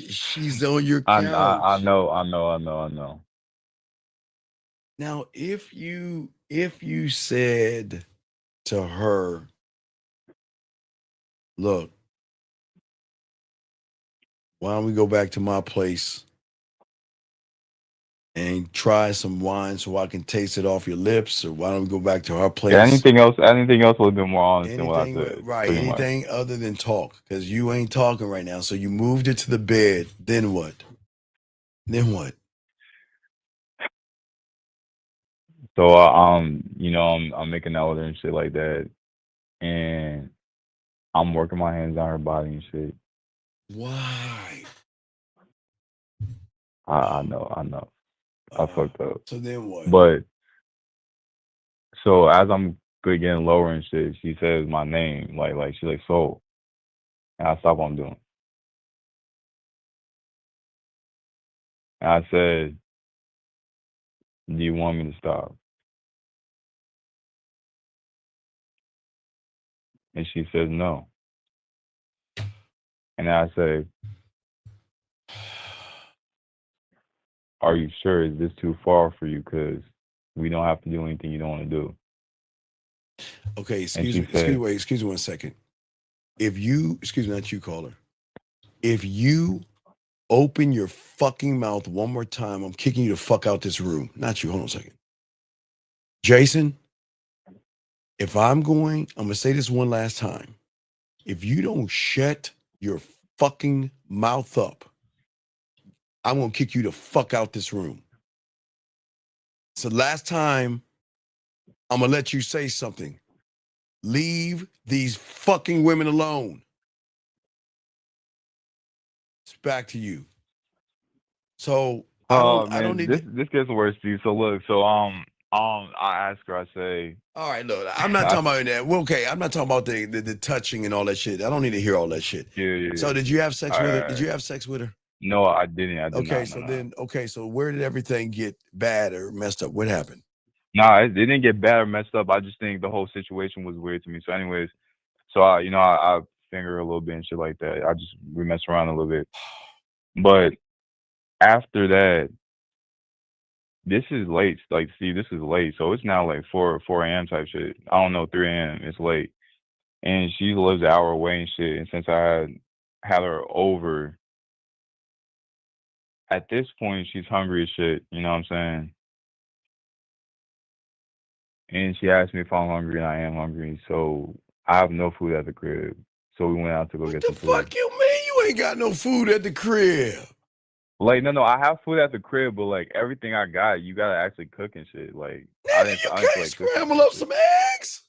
She's on your couch. I know. Now, if you said to her, "Look, why don't we go back to my place and try some wine so I can taste it off your lips, or why don't we go back to our place?" Yeah, anything else would have been more honest than what I Anything, said. right? Pretty much. Anything other than talk, because you ain't talking right now. So you moved it to the bed. Then what? Then what? So you know, I'm making out with her and shit like that. And I'm working my hands on her body and shit. Why? I know. I fucked up. So then what? But so as I'm getting lower and shit, she says my name, like she's like Soul. And I stop what I'm doing. And I said, do you want me to stop? And she says no. And I say, are you sure? Is this too far for you? Because we don't have to do anything you don't want to do. Okay, excuse me 1 second. If you, excuse me, not you, caller. If you open your fucking mouth one more time, I'm kicking you the fuck out this room. Not you. Hold on a second. Jason, if I'm going to say this one last time. If you don't shut your fucking mouth up, I'm going to kick you the fuck out this room. So last time, I'm going to let you say something. Leave these fucking women alone. It's back to you. So I don't need this gets worse, Steve. So look, so I ask her, I say, all right, look, I'm not talking about that. Well, okay, I'm not talking about the touching and all that shit. I don't need to hear all that shit. Yeah. So did you have sex with her? Right. Did you have sex with her? No, I didn't. I did okay, not. so then, so where did everything get bad or messed up? What happened? Nah, it didn't get bad or messed up. I just think the whole situation was weird to me. So anyways, so I finger her a little bit and shit like that. We mess around a little bit. But after that, this is late. Like, see, this is late. So it's now like 4 a.m. type shit. I don't know, 3 a.m. It's late. And she lives an hour away and shit. And since I had her over, at this point, she's hungry as shit. You know what I'm saying? And she asked me if I'm hungry, and I am hungry. So I have no food at the crib. So we went out to go get some food. Fuck you mean you ain't got no food at the crib? Like, no, I have food at the crib, but like everything I got, you gotta actually cook and shit. Like, Nigga, you can't scramble up some eggs.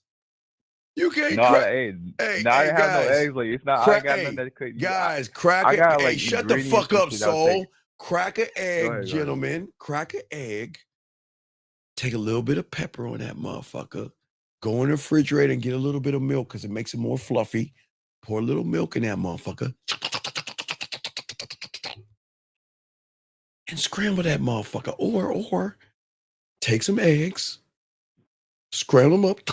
You can't. No, I didn't have no eggs. Like, it's not. I ain't got nothing that cook. Guys, crack I an got egg. like Shut the ingredients fuck and up, shit I'll soul. take. Crack an egg, Go ahead. gentlemen. Crack an egg. Take a little bit of pepper on that motherfucker. Go in the refrigerator and get a little bit of milk because it makes it more fluffy. Pour a little milk in that motherfucker. And scramble that motherfucker. Or take some eggs, scramble them up,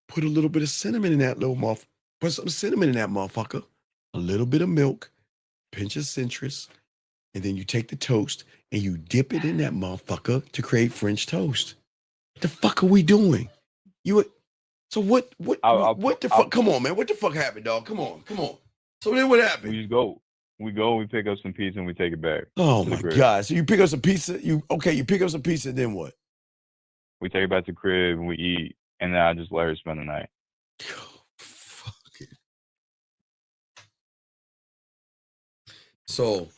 put a little bit of cinnamon in that little motherfucker. Put some cinnamon in that motherfucker. A little bit of milk, pinch of citrus, and then you take the toast and you dip it in that motherfucker to create French toast. What the fuck are we doing? So what the fuck? Come on, man. What the fuck happened, dog? Come on. So then what happened? We pick up some pizza and we take it back. Oh to the my crib. God. So you pick up some pizza. You pick up some pizza, then what? We take it back to the crib and we eat, and then I just let her spend the night. So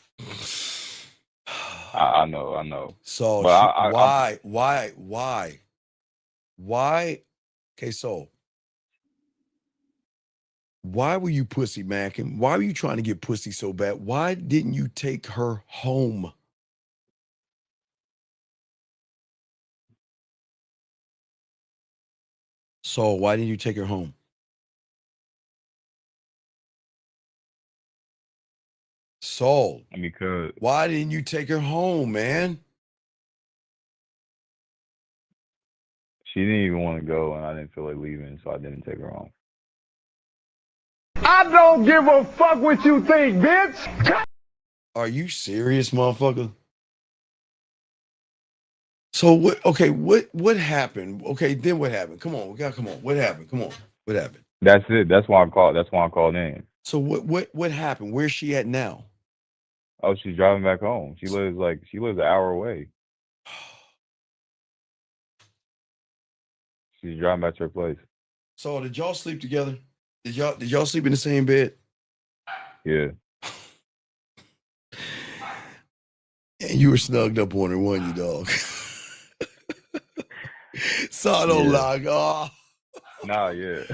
I know. So but why? Okay, so why were you pussy macking? Why were you trying to get pussy so bad? Why didn't you take her home? So why didn't you take her home? Soul. Because why didn't you take her home, man? she didn't even want to go, and I didn't feel like leaving, so I didn't take her home. I don't give a fuck what you think, bitch. Are you serious, motherfucker? So what? Okay, what happened? Okay, then what happened? Come on, come on. What happened? Come on, what happened? That's it. That's why I called in. So what happened? Where's she at now? Oh, she's driving back home. She lives an hour away. She's driving back to her place. So did y'all sleep together? Did y'all sleep in the same bed? Yeah. And you were snugged up on her, weren't you, dog? So I don't lie. Oh. Nah, yeah.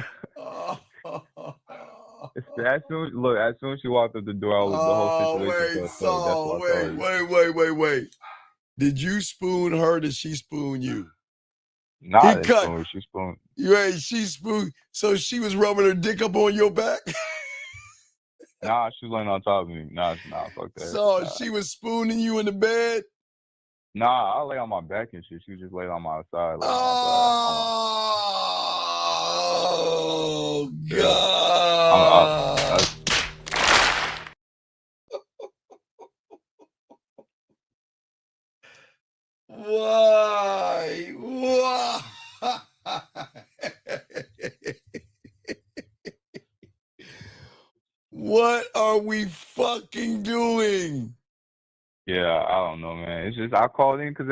As soon as she walked up the door, the whole situation fell through. Wait. Did you spoon her? Did she spoon you? Nah, she spooned. She spooned. So she was rubbing her dick up on your back? Nah, she was laying on top of me. Nah, fuck that. So she was spooning you in the bed? Nah, I lay on my back and shit. She was just laid on my side. Oh, God. Why? What are we fucking doing? Yeah, I don't know, man. It's just I called in because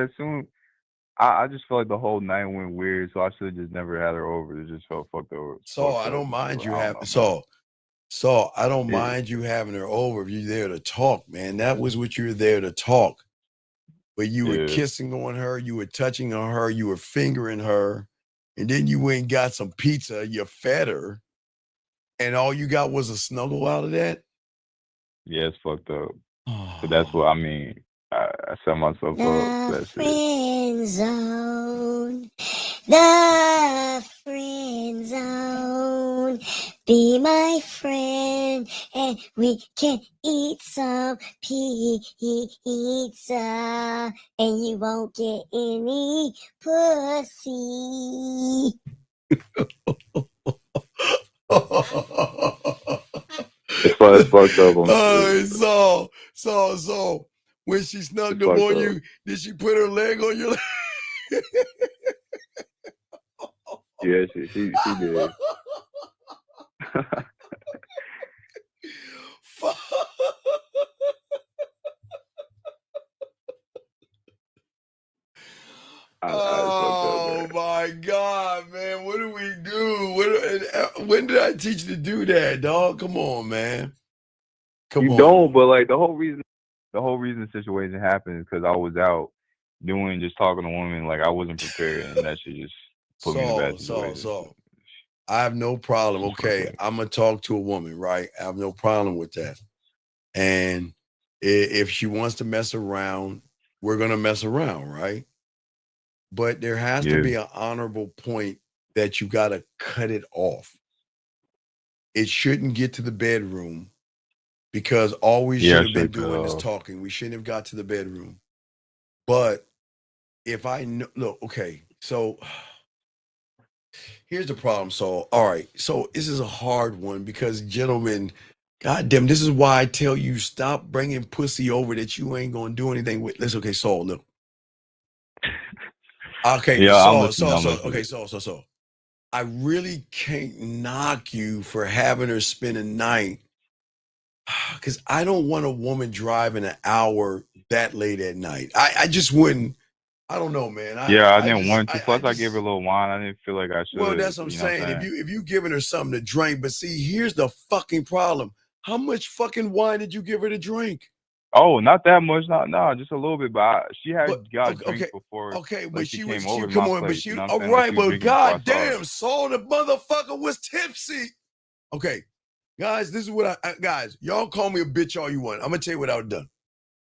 I just felt like the whole night went weird, so I should have just never had her over. It just felt fucked over. So I don't mind you having I don't mind you having her over if you're there to talk, man. That was what you were there to talk. But you were kissing on her, you were touching on her, you were fingering her, and then you went and got some pizza, you fed her, and all you got was a snuggle out of that? Yeah, it's fucked up. So that's what I mean. I set myself up for that shit. Friend zone, the friend zone. Be my friend, and we can eat some pizza, and you won't get any pussy. It's fucked up. So when she snugged up on you, did she put her leg on your leg? Yeah, she did. Oh my God, man! What do we do? When did I teach you to do that, dog? Come on, man. Come You on. don't, but like the whole reason the situation happened is because I was out just talking to women, like I wasn't prepared, and that shit just put me in a bad situation. So I have no problem. Okay, I'm gonna talk to a woman, right? I have no problem with that. And if she wants to mess around, we're gonna mess around, right? But there has to be an honorable point that you gotta cut it off. It shouldn't get to the bedroom because all we should have been doing is talking. We shouldn't have got to the bedroom. But if I know, look, okay, so here's the problem. So, all right, so this is a hard one because, gentlemen, goddamn, this is why I tell you stop bringing pussy over that you ain't gonna do anything with. Listen, okay, so look. Okay, yeah, so I'm listening. okay, so I really can't knock you for having her spend a night because I don't want a woman driving an hour that late at night. I just wouldn't. I don't know, man. I didn't want to. Plus, I gave her a little wine. I didn't feel like I should. Well, that's what I'm saying. If you giving her something to drink, but see, here's the fucking problem. How much fucking wine did you give her to drink? Oh, not that much. No, just a little bit. But she had got drinks before. Okay, like but she she came was over to come my on, place. but she You know what all I'm saying? Like, right, she was but drinking before I saw her. goddamn, Saul, the motherfucker was tipsy. Okay, guys, this is what guys, y'all call me a bitch all you want. I'm gonna tell you what I would have done.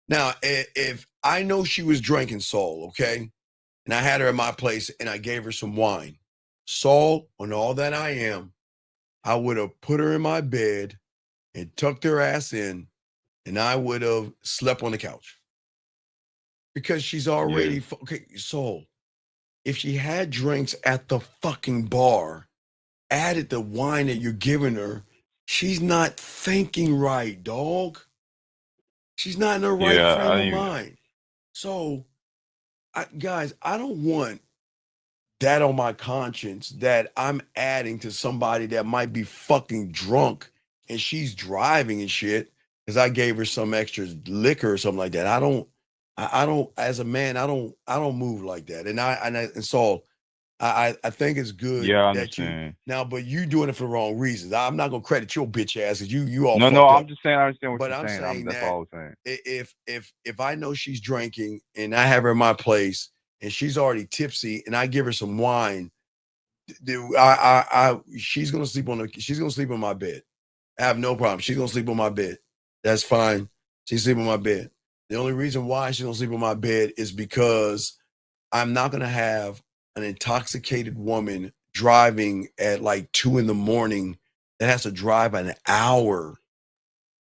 Now, if I know she was drinking, Saul, okay, and I had her at my place and I gave her some wine, Saul, on all that I am, I would have put her in my bed and tucked her ass in, and I would have slept on the couch because she's already okay. Saul, if she had drinks at the fucking bar, added the wine that you're giving her, she's not thinking right, dog. She's not in her right frame of mind. So, guys, I don't want that on my conscience that I'm adding to somebody that might be fucking drunk and she's driving and shit because I gave her some extra liquor or something like that. I don't, as a man, I don't move like that. And so I think it's good Yeah, I that you understand. now, but you doing it for the wrong reasons. I'm not gonna credit your bitch ass because you all No, fucked up. I'm just saying I understand what But you're I'm saying. saying That's that all I'm saying. if I know she's drinking and I have her in my place and she's already tipsy and I give her some wine, she's gonna sleep on my bed. I have no problem. She's gonna sleep on my bed. That's fine. She's sleeping on my bed. The only reason why she's gonna sleep on my bed is because I'm not gonna have an intoxicated woman driving at like 2 a.m. that has to drive an hour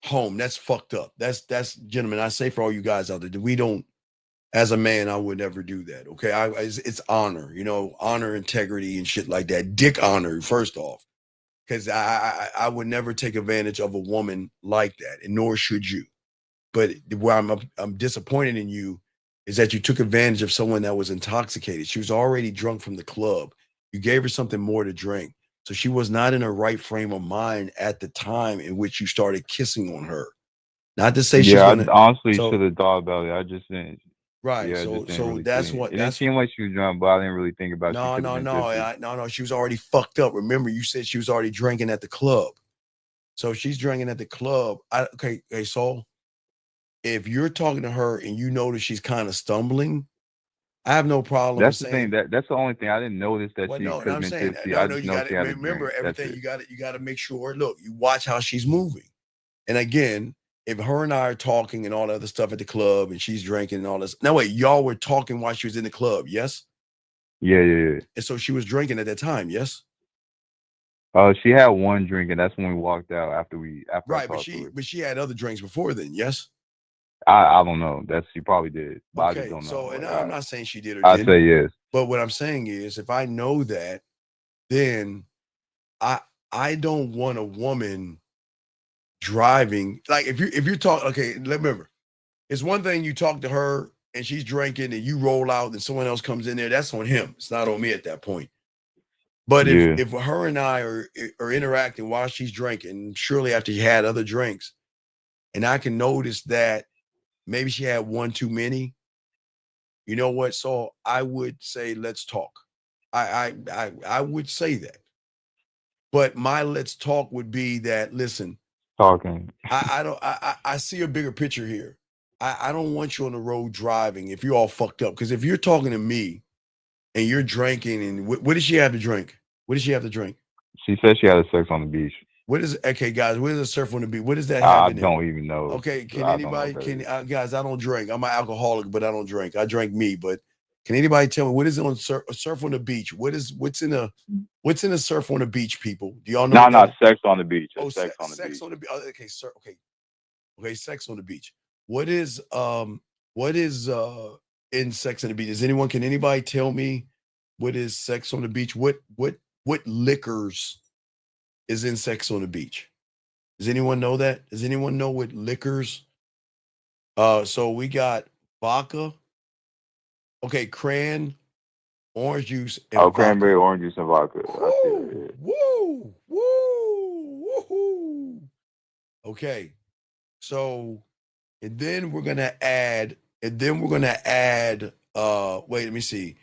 home. That's fucked up. That's gentlemen. I say for all you guys out there, we don't. As a man, I would never do that. Okay, it's honor, honor, integrity, and shit like that. Dick honor, first off, because I would never take advantage of a woman like that, and nor should you. But where I'm disappointed in you is that you took advantage of someone that was intoxicated. She was already drunk from the club. You gave her something more to drink. So she was not in her right frame of mind at the time in which you started kissing on her. Not to say she's I gonna. honestly So should have thought about it. I just didn't. right. Yeah, I just didn't So really that's think. what It didn't seem like she was drunk, but I didn't really think about she could have been tipsy. no. She was already fucked up. Remember, you said she was already drinking at the club. So she's drinking at the club. Okay, Saul. If you're talking to her and you notice she's kind of stumbling, I have no problem with That's the thing. saying. That's the only thing I didn't notice that Well, she no, could have I'm been saying tipsy. no, I no. just You know got she to had a remember drink. That's everything. it. You got to make sure. Look, you watch how she's moving. And again, if her and I are talking and all the other stuff at the club and she's drinking and all this. Now wait, y'all were talking while she was in the club, yes? Yeah. And so she was drinking at that time, yes? She had one drink, and that's when we walked out after I Right, talked to her. but she had other drinks before then, yes? I don't know. She probably did, but I just Okay, don't know. so and Like, I'm not saying she did or I didn't, say yes. but what I'm saying is if I know that, then I don't want a woman driving, like if you're talking, okay, remember, it's one thing you talk to her and she's drinking and you roll out and someone else comes in there, that's on him. It's not on me at that point. But Yeah. if her and I are interacting while she's drinking, surely after she had other drinks, and I can notice that maybe she had one too many, you know what? So I would say, let's talk. I would say that. But my let's talk would be that, listen, Talking. I see a bigger picture here. I don't want you on the road driving if you're all fucked up. Because if you're talking to me and you're drinking, and what does she have to drink? What does she have to drink? She said she had sex on the beach. What is, okay, guys? What is a surf on the beach? What does that I have in there? don't even know. Okay, can I don't know anybody? what that is. Guys? I don't drink. I'm an alcoholic, but I don't drink. I drink me. But can anybody tell me what is on surf on the beach? What's in a surf on the beach? People, do y'all know? No, sex on the beach. Oh, sex on the sex beach. on the beach. Okay, sir. Okay, sex on the beach. What is in sex on the beach? Can anybody tell me what is sex on the beach? What liquors is in sex on the beach? Does anyone know that? Does anyone know what liquors? So we got vodka. Okay, orange juice, and vodka. Cranberry, orange juice, and vodka. Woo! Okay, so and then we're gonna add. Wait, let me see.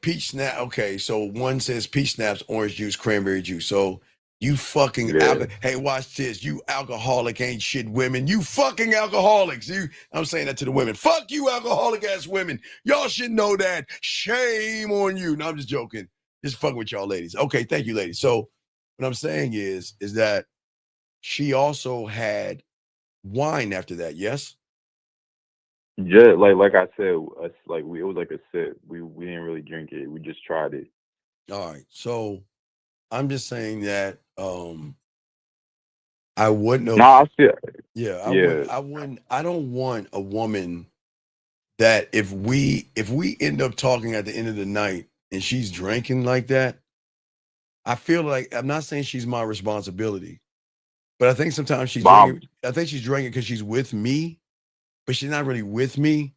Peach snap. Okay, so one says peach snaps, orange juice, cranberry juice. So you fucking hey, watch this. You alcoholic ain't shit women. You fucking alcoholics. I'm saying that to the women. Fuck you, alcoholic ass women. Y'all should know that. Shame on you. No, I'm just joking. Just fucking with y'all ladies. Okay, thank you, ladies. So what I'm saying is that she also had wine after that, yes? Just like I said, it was like a sip. We didn't really drink it. We just tried it. All right. So I'm just saying that I wouldn't have. No, I feel. Yeah, I wouldn't. I don't want a woman that if we end up talking at the end of the night and she's drinking like that, I feel like, I'm not saying she's my responsibility, but I think sometimes she's drinking. I think she's drinking because she's with me, but she's not really with me.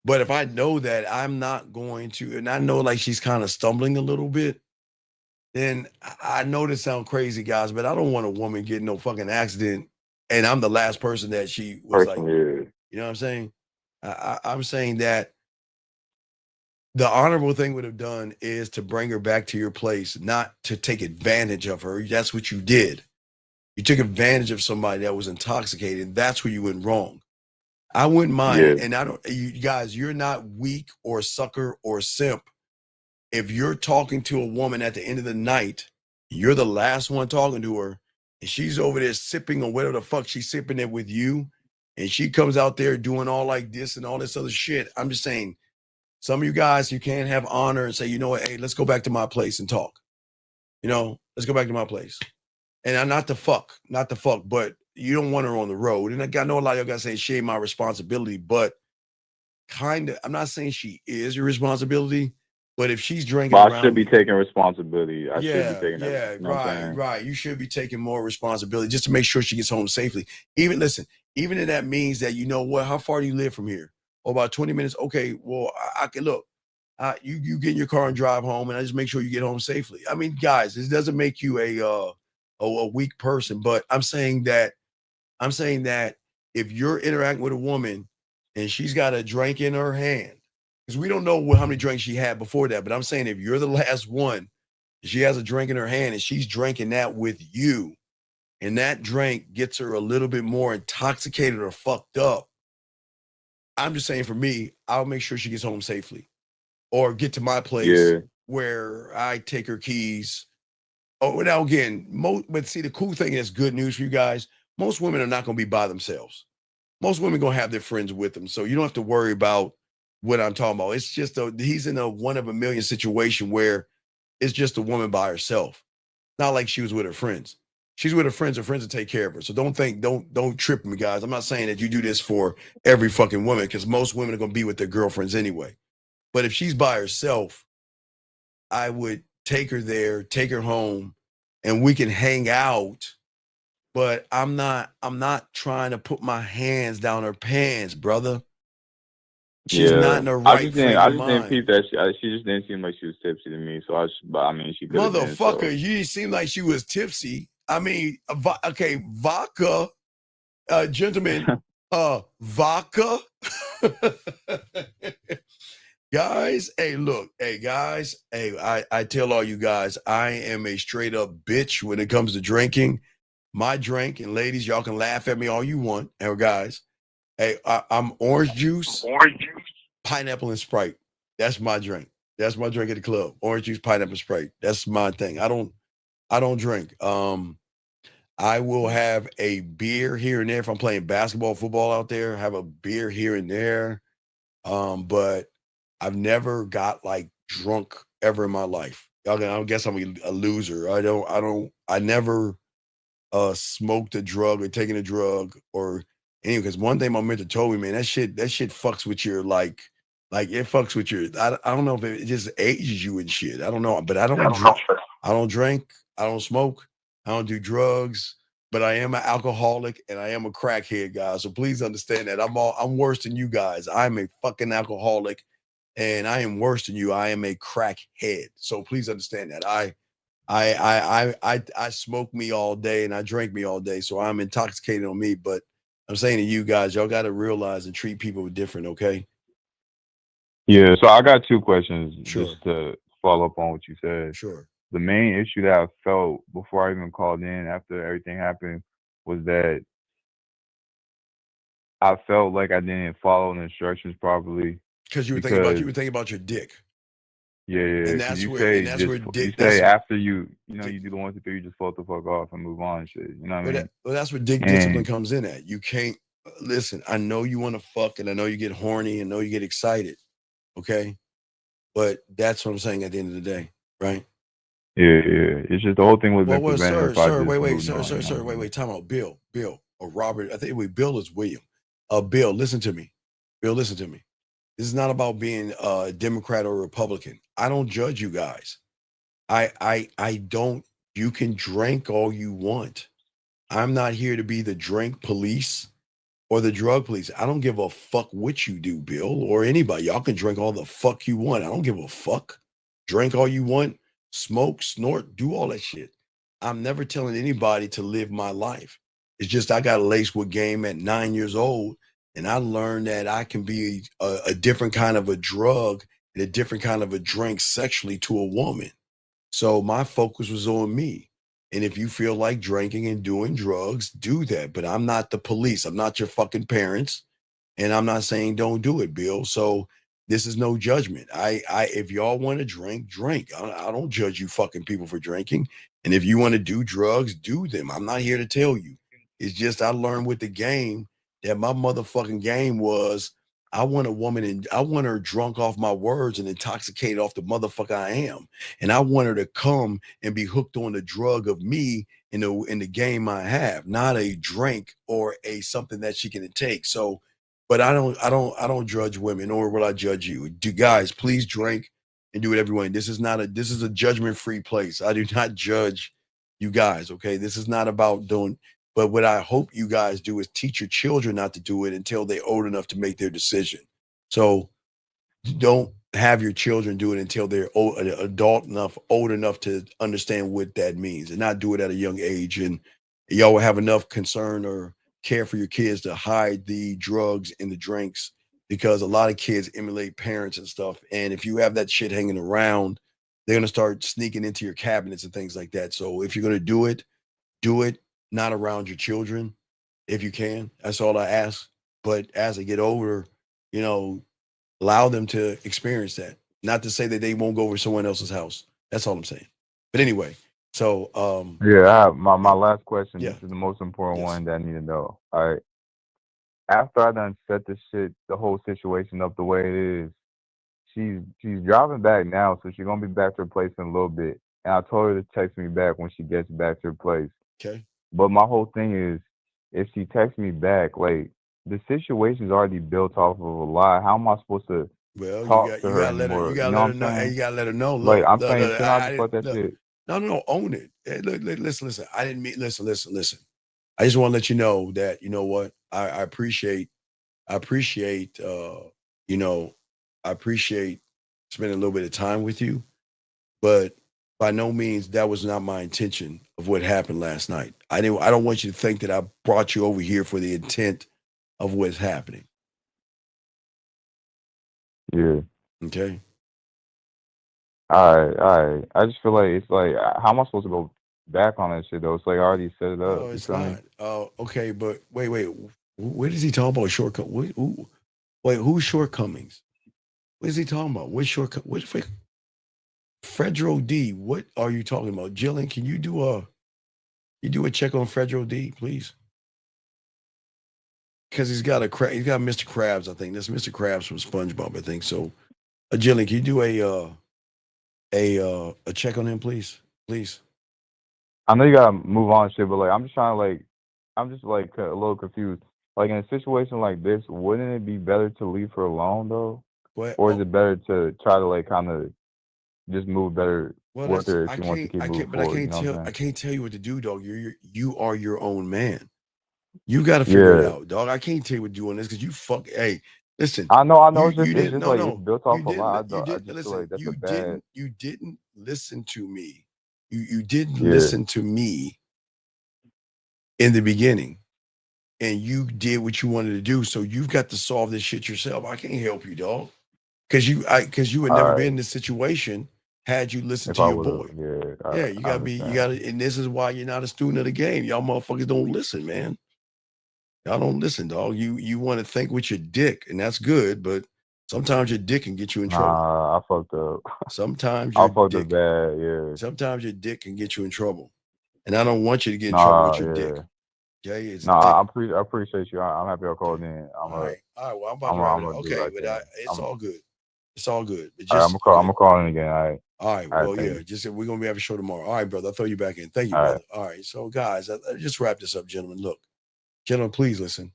But if I know that I'm not going to, and I know like she's kind of stumbling a little bit, then I know this sounds crazy, guys, but I don't want a woman getting no fucking accident, and I'm the last person that she was like, you know what I'm saying? I'm saying that the honorable thing would have done is to bring her back to your place, not to take advantage of her. That's what you did. You took advantage of somebody that was intoxicated, and that's where you went wrong. I wouldn't mind it, and I don't. You guys, you're not weak or sucker or simp. If you're talking to a woman at the end of the night, you're the last one talking to her, and she's over there sipping or whatever the fuck she's sipping it with you, and she comes out there doing all like this and all this other shit. I'm just saying, some of you guys, you can't have honor and say, you know what, hey, let's go back to my place and talk. Let's go back to my place. And I'm not to fuck, but you don't want her on the road. And I know a lot of y'all guys say she ain't my responsibility, but kind of, I'm not saying she is your responsibility, but if she's drinking But around, I should be taking responsibility. I should be taking that. Yeah, You know what I'm saying? right. You should be taking more responsibility just to make sure she gets home safely. Even if that means that, you know what, how far do you live from here? Oh, about 20 minutes. Okay, well, I can look. You get in your car and drive home, and I just make sure you get home safely. I mean, guys, this doesn't make you a weak person, but I'm saying that if you're interacting with a woman and she's got a drink in her hand, because we don't know how many drinks she had before that, but I'm saying if you're the last one, she has a drink in her hand and she's drinking that with you, and that drink gets her a little bit more intoxicated or fucked up, I'm just saying, for me, I'll make sure she gets home safely or get to my place where I take her keys. Oh, now again, but see, the cool thing is, good news for you guys, most women are not going to be by themselves. Most women going to have their friends with them. So you don't have to worry about what I'm talking about. It's just he's in a one of a million situation where it's just a woman by herself. Not like she was with her friends. She's with her friends will take care of her. So don't trip me, guys. I'm not saying that you do this for every fucking woman, because most women are going to be with their girlfriends anyway. But if she's by herself, I would take her there, take her home, and we can hang out but I'm not trying to put my hands down her pants, brother. She's not in the right frame I of just didn't peep mind. that she just didn't seem like she was tipsy to me. So but I mean, she could have been. So Motherfucker, you seem like she was tipsy. I mean, okay, vodka, gentlemen, vodka. Guys, hey, look, hey, guys, hey, I tell all you guys, I am a straight up bitch when it comes to drinking. My drink, and ladies, y'all can laugh at me all you want. Hey, guys, hey, I'm orange juice, pineapple, and Sprite. That's my drink. That's my drink at the club. Orange juice, pineapple, Sprite. That's my thing. I don't drink. I will have a beer here and there if I'm playing basketball, football out there. Have a beer here and there. But I've never got like drunk ever in my life. I guess I'm a loser. I never smoked a drug or taken a drug or anyway, because one thing my mentor told me, man, that shit fucks with your like it fucks with your I don't know if it just ages you and shit. I don't know, but I don't drink, I don't smoke, I don't do drugs, but I am an alcoholic and I am a crackhead, guys. So please understand that I'm worse than you guys. I'm a fucking alcoholic and I am worse than you. I am a crackhead. So please understand that. I smoke me all day and I drink me all day, so I'm intoxicated on me. But I'm saying to you guys, y'all got to realize and treat people different, okay? yeah, so I got two questions Sure. just to follow up on what you said. Sure. The main issue that I felt before I even called in after everything happened was that I felt like I didn't follow the instructions properly Because you were because thinking about your dick. yeah, And because that's you where say you say after you do the 1, 2, 3, you just float the fuck off and move on and shit. You know what I mean? that's where dick discipline And comes in at. You can't listen. I know you want to fuck, and I know you get horny, and I know you get excited, okay? But that's what I'm saying at the end of the day, right? yeah, it's just the whole thing would have been Well, prevented if I just wait, moved on. You know what I mean? wait, time out. Bill, or Robert. I think Bill is William. Bill, listen to me. Bill, listen to me. This is not about being a Democrat or Republican. I don't judge you guys. I don't. You can drink all you want. I'm not here to be the drink police or the drug police. I don't give a fuck what you do, Bill, or anybody. Y'all can drink all the fuck you want. I don't give a fuck. Drink all you want, smoke, snort, do all that shit. I'm never telling anybody to live my life. It's just I got laced with game at 9 years old, and I learned that I can be a different kind of a drug and a different kind of a drink sexually to a woman. So my focus was on me. And if you feel like drinking and doing drugs, do that. But I'm not the police. I'm not your fucking parents. And I'm not saying don't do it, Bill. So this is no judgment. If y'all want to drink, drink. I don't judge you fucking people for drinking. And if you want to do drugs, do them. I'm not here to tell you. It's just I learned with the game that my motherfucking game was I want a woman and I want her drunk off my words and intoxicated off the motherfucker I am. And I want her to come and be hooked on the drug of me in the game I have, not a drink or a something that she can take. So, but I don't judge women, nor will I judge you. Do guys, please drink and do whatever you want. This is a judgment-free place. I do not judge you guys. Okay. This is not about doing, but what I hope you guys do is teach your children not to do it until they're old enough to make their decision. So don't have your children do it until they're old enough to understand what that means, and not do it at a young age. And y'all will have enough concern or care for your kids to hide the drugs and the drinks, because a lot of kids emulate parents and stuff. And if you have that shit hanging around, they're gonna start sneaking into your cabinets and things like that. So if you're gonna do it not around your children if you can. That's all I ask. But as they get older, you know, allow them to experience that. Not to say that they won't go over someone else's house. That's all I'm saying. But anyway, so Yeah, I have my last question. yeah. This is the most important Yes. one that I need to know. All right. After I done set the whole situation up the way it is, she's driving back now, so she's gonna be back to her place in a little bit. And I told her to text me back when she gets back to her place. Okay. But my whole thing is, if she texts me back, like the situation's already built off of a lie. How am I supposed to Well, talk to you her gotta let her, anymore? You know what I'm know, and saying? you gotta let her know. Like Look, I'm saying, shouldn't I I just didn't let that look. shit? No, own it. Hey, look, listen. I didn't mean listen. I just want to let you know that, you know what, I appreciate, I appreciate, you know, I appreciate spending a little bit of time with you, but by no means that was not my intention of what happened last night. I don't want you to think that I brought you over here for the intent of what's happening. Yeah. Okay. All right. I just feel like it's like, how am I supposed to go back on that shit though? It's like I already set it No, up. You it's feel me? not. Okay, but wait. What is he talking about? Shortcut? Wait, whose shortcomings? What is he talking about? What shortcut? What Fredro D? What are you talking about? Jillian, can you do a check on Fredro D, please? Because he's got Mr. Krabs, I think. That's Mr. Krabs from SpongeBob, I think. So, Jillian, can you do a check on him, please? Please. I know you gotta move on and shit, but like I'm just trying to like, I'm just like a little confused. Like in a situation like this, wouldn't it be better to leave her alone though, What? or is Oh, it better to try to like kind of just move better well, with that's her if she wants to keep I moving can't, but forward? You know what I I'm can't tell you what to do, dog. You are your own man. You got to saying? figure it Yeah, out, dog. I can't tell you what to do on this because you fuck. Hey, listen, I know. I know. you It's didn't. just No, like it's no, built you off a didn't. lot. You I didn't just feel listen. like that's a bad. You didn't listen to me. You didn't Yeah. listen to me in the beginning, and you did what you wanted to do. So you've got to solve this shit yourself. I can't help you, dog, because you would All never been right. in this situation had you listened If to I your would boy. have, yeah, Yeah, I you understand. gotta, and this is why you're not a student of the game. Y'all motherfuckers don't listen, man. Y'all don't listen, dog. You want to think with your dick, and that's good, but sometimes your dick can get you in trouble. Nah, I fucked up. Sometimes I your fucked up dick, bad. Yeah. sometimes your dick can get you in trouble, and I don't want you to get in trouble Nah, with your dick. yeah. Okay, it's No, dick. I appreciate you. I'm happy I Okay. called in. All right. Well, I'm about to wrap I'm it up. gonna do what Okay, I but can. it's all good. It's all good. But All right, just okay. I'm gonna call in again. All right. All right, Well, thank yeah. you. Just we're gonna have a show tomorrow. All right, brother. I'll throw you back in. Thank you, All right. brother. All right. So, guys, just wrap this up, gentlemen. Look, gentlemen, please listen.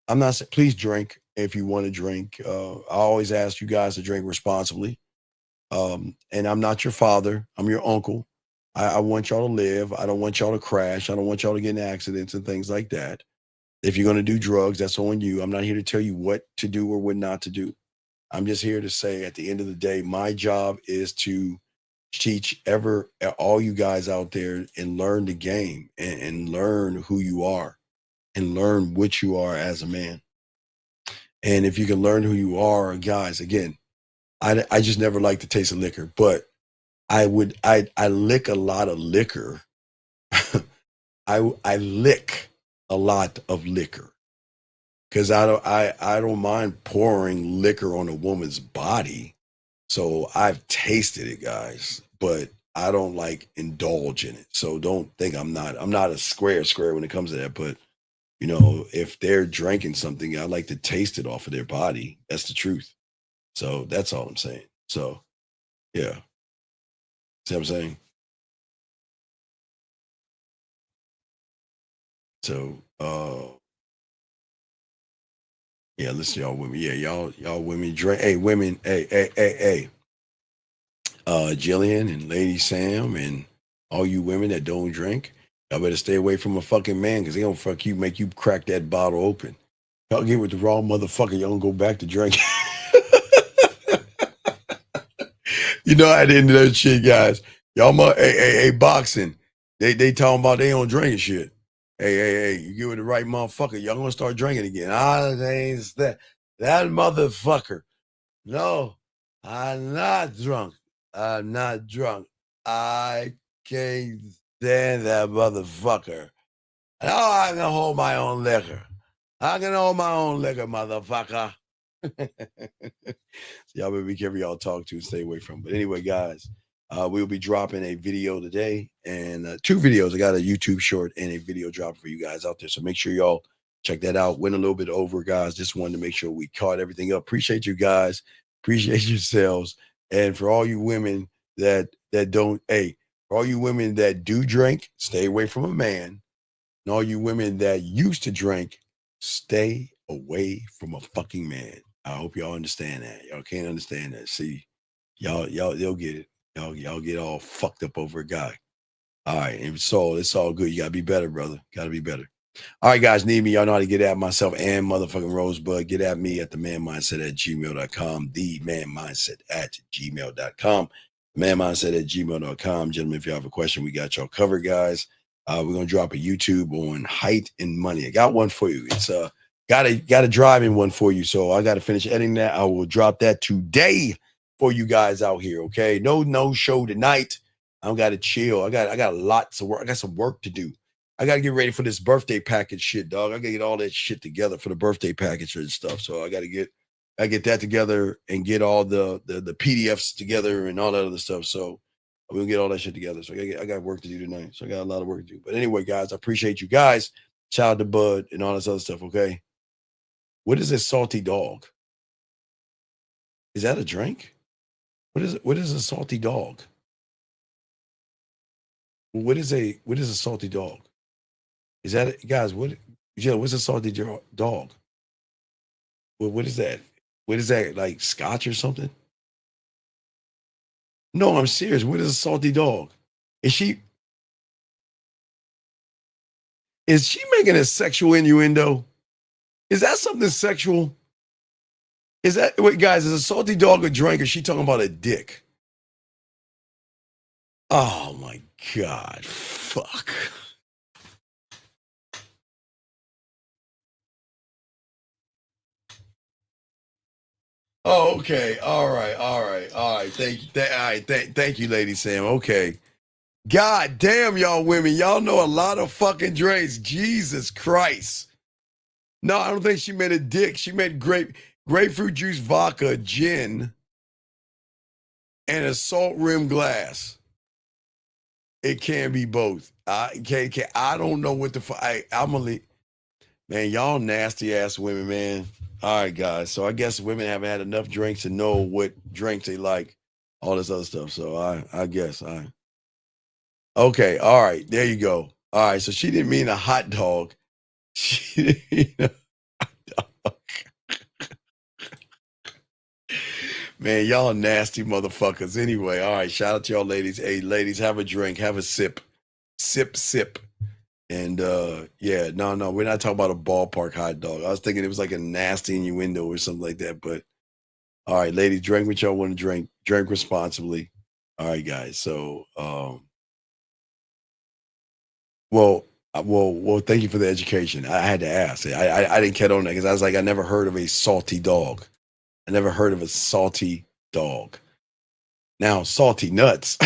I'm not saying please drink if you want to drink. I always ask you guys to drink responsibly. And I'm not your father. I'm your uncle. I want y'all to live. I don't want y'all to crash. I don't want y'all to get in accidents and things like that. If you're going to do drugs, that's on you. I'm not here to tell you what to do or what not to do. I'm just here to say at the end of the day, my job is to teach all you guys out there and learn the game and learn who you are and learn what you are as a man. And if you can learn who you are, guys, again, I just never liked the taste of liquor, but I lick a lot of liquor. I lick a lot of liquor because I don't mind pouring liquor on a woman's body. So I've tasted it, guys, but I don't like indulge in it. So don't think I'm not a square when it comes to that. But if they're drinking something, I like to taste it off of their body. That's the truth. So that's all I'm saying. So yeah, see what I'm saying? So yeah, listen, y'all women. Yeah, y'all women drink. Hey, women. Hey. Jillian and Lady Sam and all you women that don't drink, y'all better stay away from a fucking man because they gonna fuck you, make you crack that bottle open. Y'all get with the wrong motherfucker, y'all gonna go back to drinking. At the end of that shit, guys. Y'all hey, boxing. They talking about they don't drink and shit. Hey, you get with the right motherfucker, y'all gonna start drinking again. That motherfucker. No, I'm not drunk. I'm not drunk. I can't stand that motherfucker. No, I can hold my own liquor. I can hold my own liquor, motherfucker. So y'all better be careful y'all talk to and stay away from. But anyway, guys, we'll be dropping a video today and 2 videos. I got a YouTube short and a video drop for you guys out there. So make sure y'all check that out. Went a little bit over, guys. Just wanted to make sure we caught everything up. Appreciate you guys. Appreciate yourselves. And for all you women that don't, for all you women that do drink, stay away from a man. And all you women that used to drink, stay away from a fucking man. I hope y'all understand that. Y'all can't understand that. See, they'll get it. Y'all get all fucked up over a guy. All right. And so it's all good. You gotta be better, brother. Gotta be better. All right, guys, need me. Y'all know how to get at myself and motherfucking Rosebud. Get at me at themanmindset@gmail.com. Themanmindset@gmail.com. Manmindset@gmail.com. Gentlemen, if you have a question, we got y'all covered, guys. We're gonna drop a YouTube on height and money. I got one for you. It's got a driving one for you. So I gotta finish editing that. I will drop that today for you guys out here. Okay. No show tonight. I don't gotta chill. I got lots of work. I got some work to do. I gotta get ready for this birthday package shit, dog. I gotta get all that shit together for the birthday package and stuff. So I get that together and get all the PDFs together and all that other stuff. So we'll get all that shit together. So I got work to do tonight. So I got a lot of work to do. But anyway, guys, I appreciate you guys. Shout out to Bud and all this other stuff. Okay. What is a salty dog? Is that a drink? What is it? What is a salty dog? What is a salty dog? Is that guys? What's a salty dog? What is that? What is that, like scotch or something? No, I'm serious. What is a salty dog? Is she making a sexual innuendo? Is that something sexual? Is that wait, guys? Is a salty dog a drink? Or is she talking about a dick? Oh my God! Fuck. Oh, okay. All right. Thank you, Lady Sam. Okay. God damn, y'all women. Y'all know a lot of fucking drinks. Jesus Christ. No, I don't think she meant a dick. She meant grapefruit juice, vodka, gin, and a salt rim glass. It can be both. I don't know what the fuck. I'm gonna leave. Man, y'all nasty ass women, man. All right, guys. So I guess women haven't had enough drinks to know what drinks they like, all this other stuff. So I guess okay. All right, there you go. All right. So she didn't mean a hot dog. She didn't mean a hot dog. Man, y'all nasty motherfuckers. Anyway, all right. Shout out to y'all ladies. Hey, ladies, have a drink, have a sip. Sip. And yeah, no, we're not talking about a ballpark hot dog. I was thinking it was like a nasty innuendo or something like that. But all right, ladies, drink what y'all want to drink. Drink responsibly. All right, guys. So well, thank you for the education. I had to ask. I didn't get on that because I was like, I never heard of a salty dog. I never heard of a salty dog. Now, salty nuts.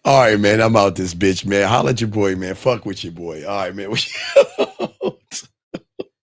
All right, man. I'm out this bitch, man. Holla at your boy, man. Fuck with your boy. All right, man.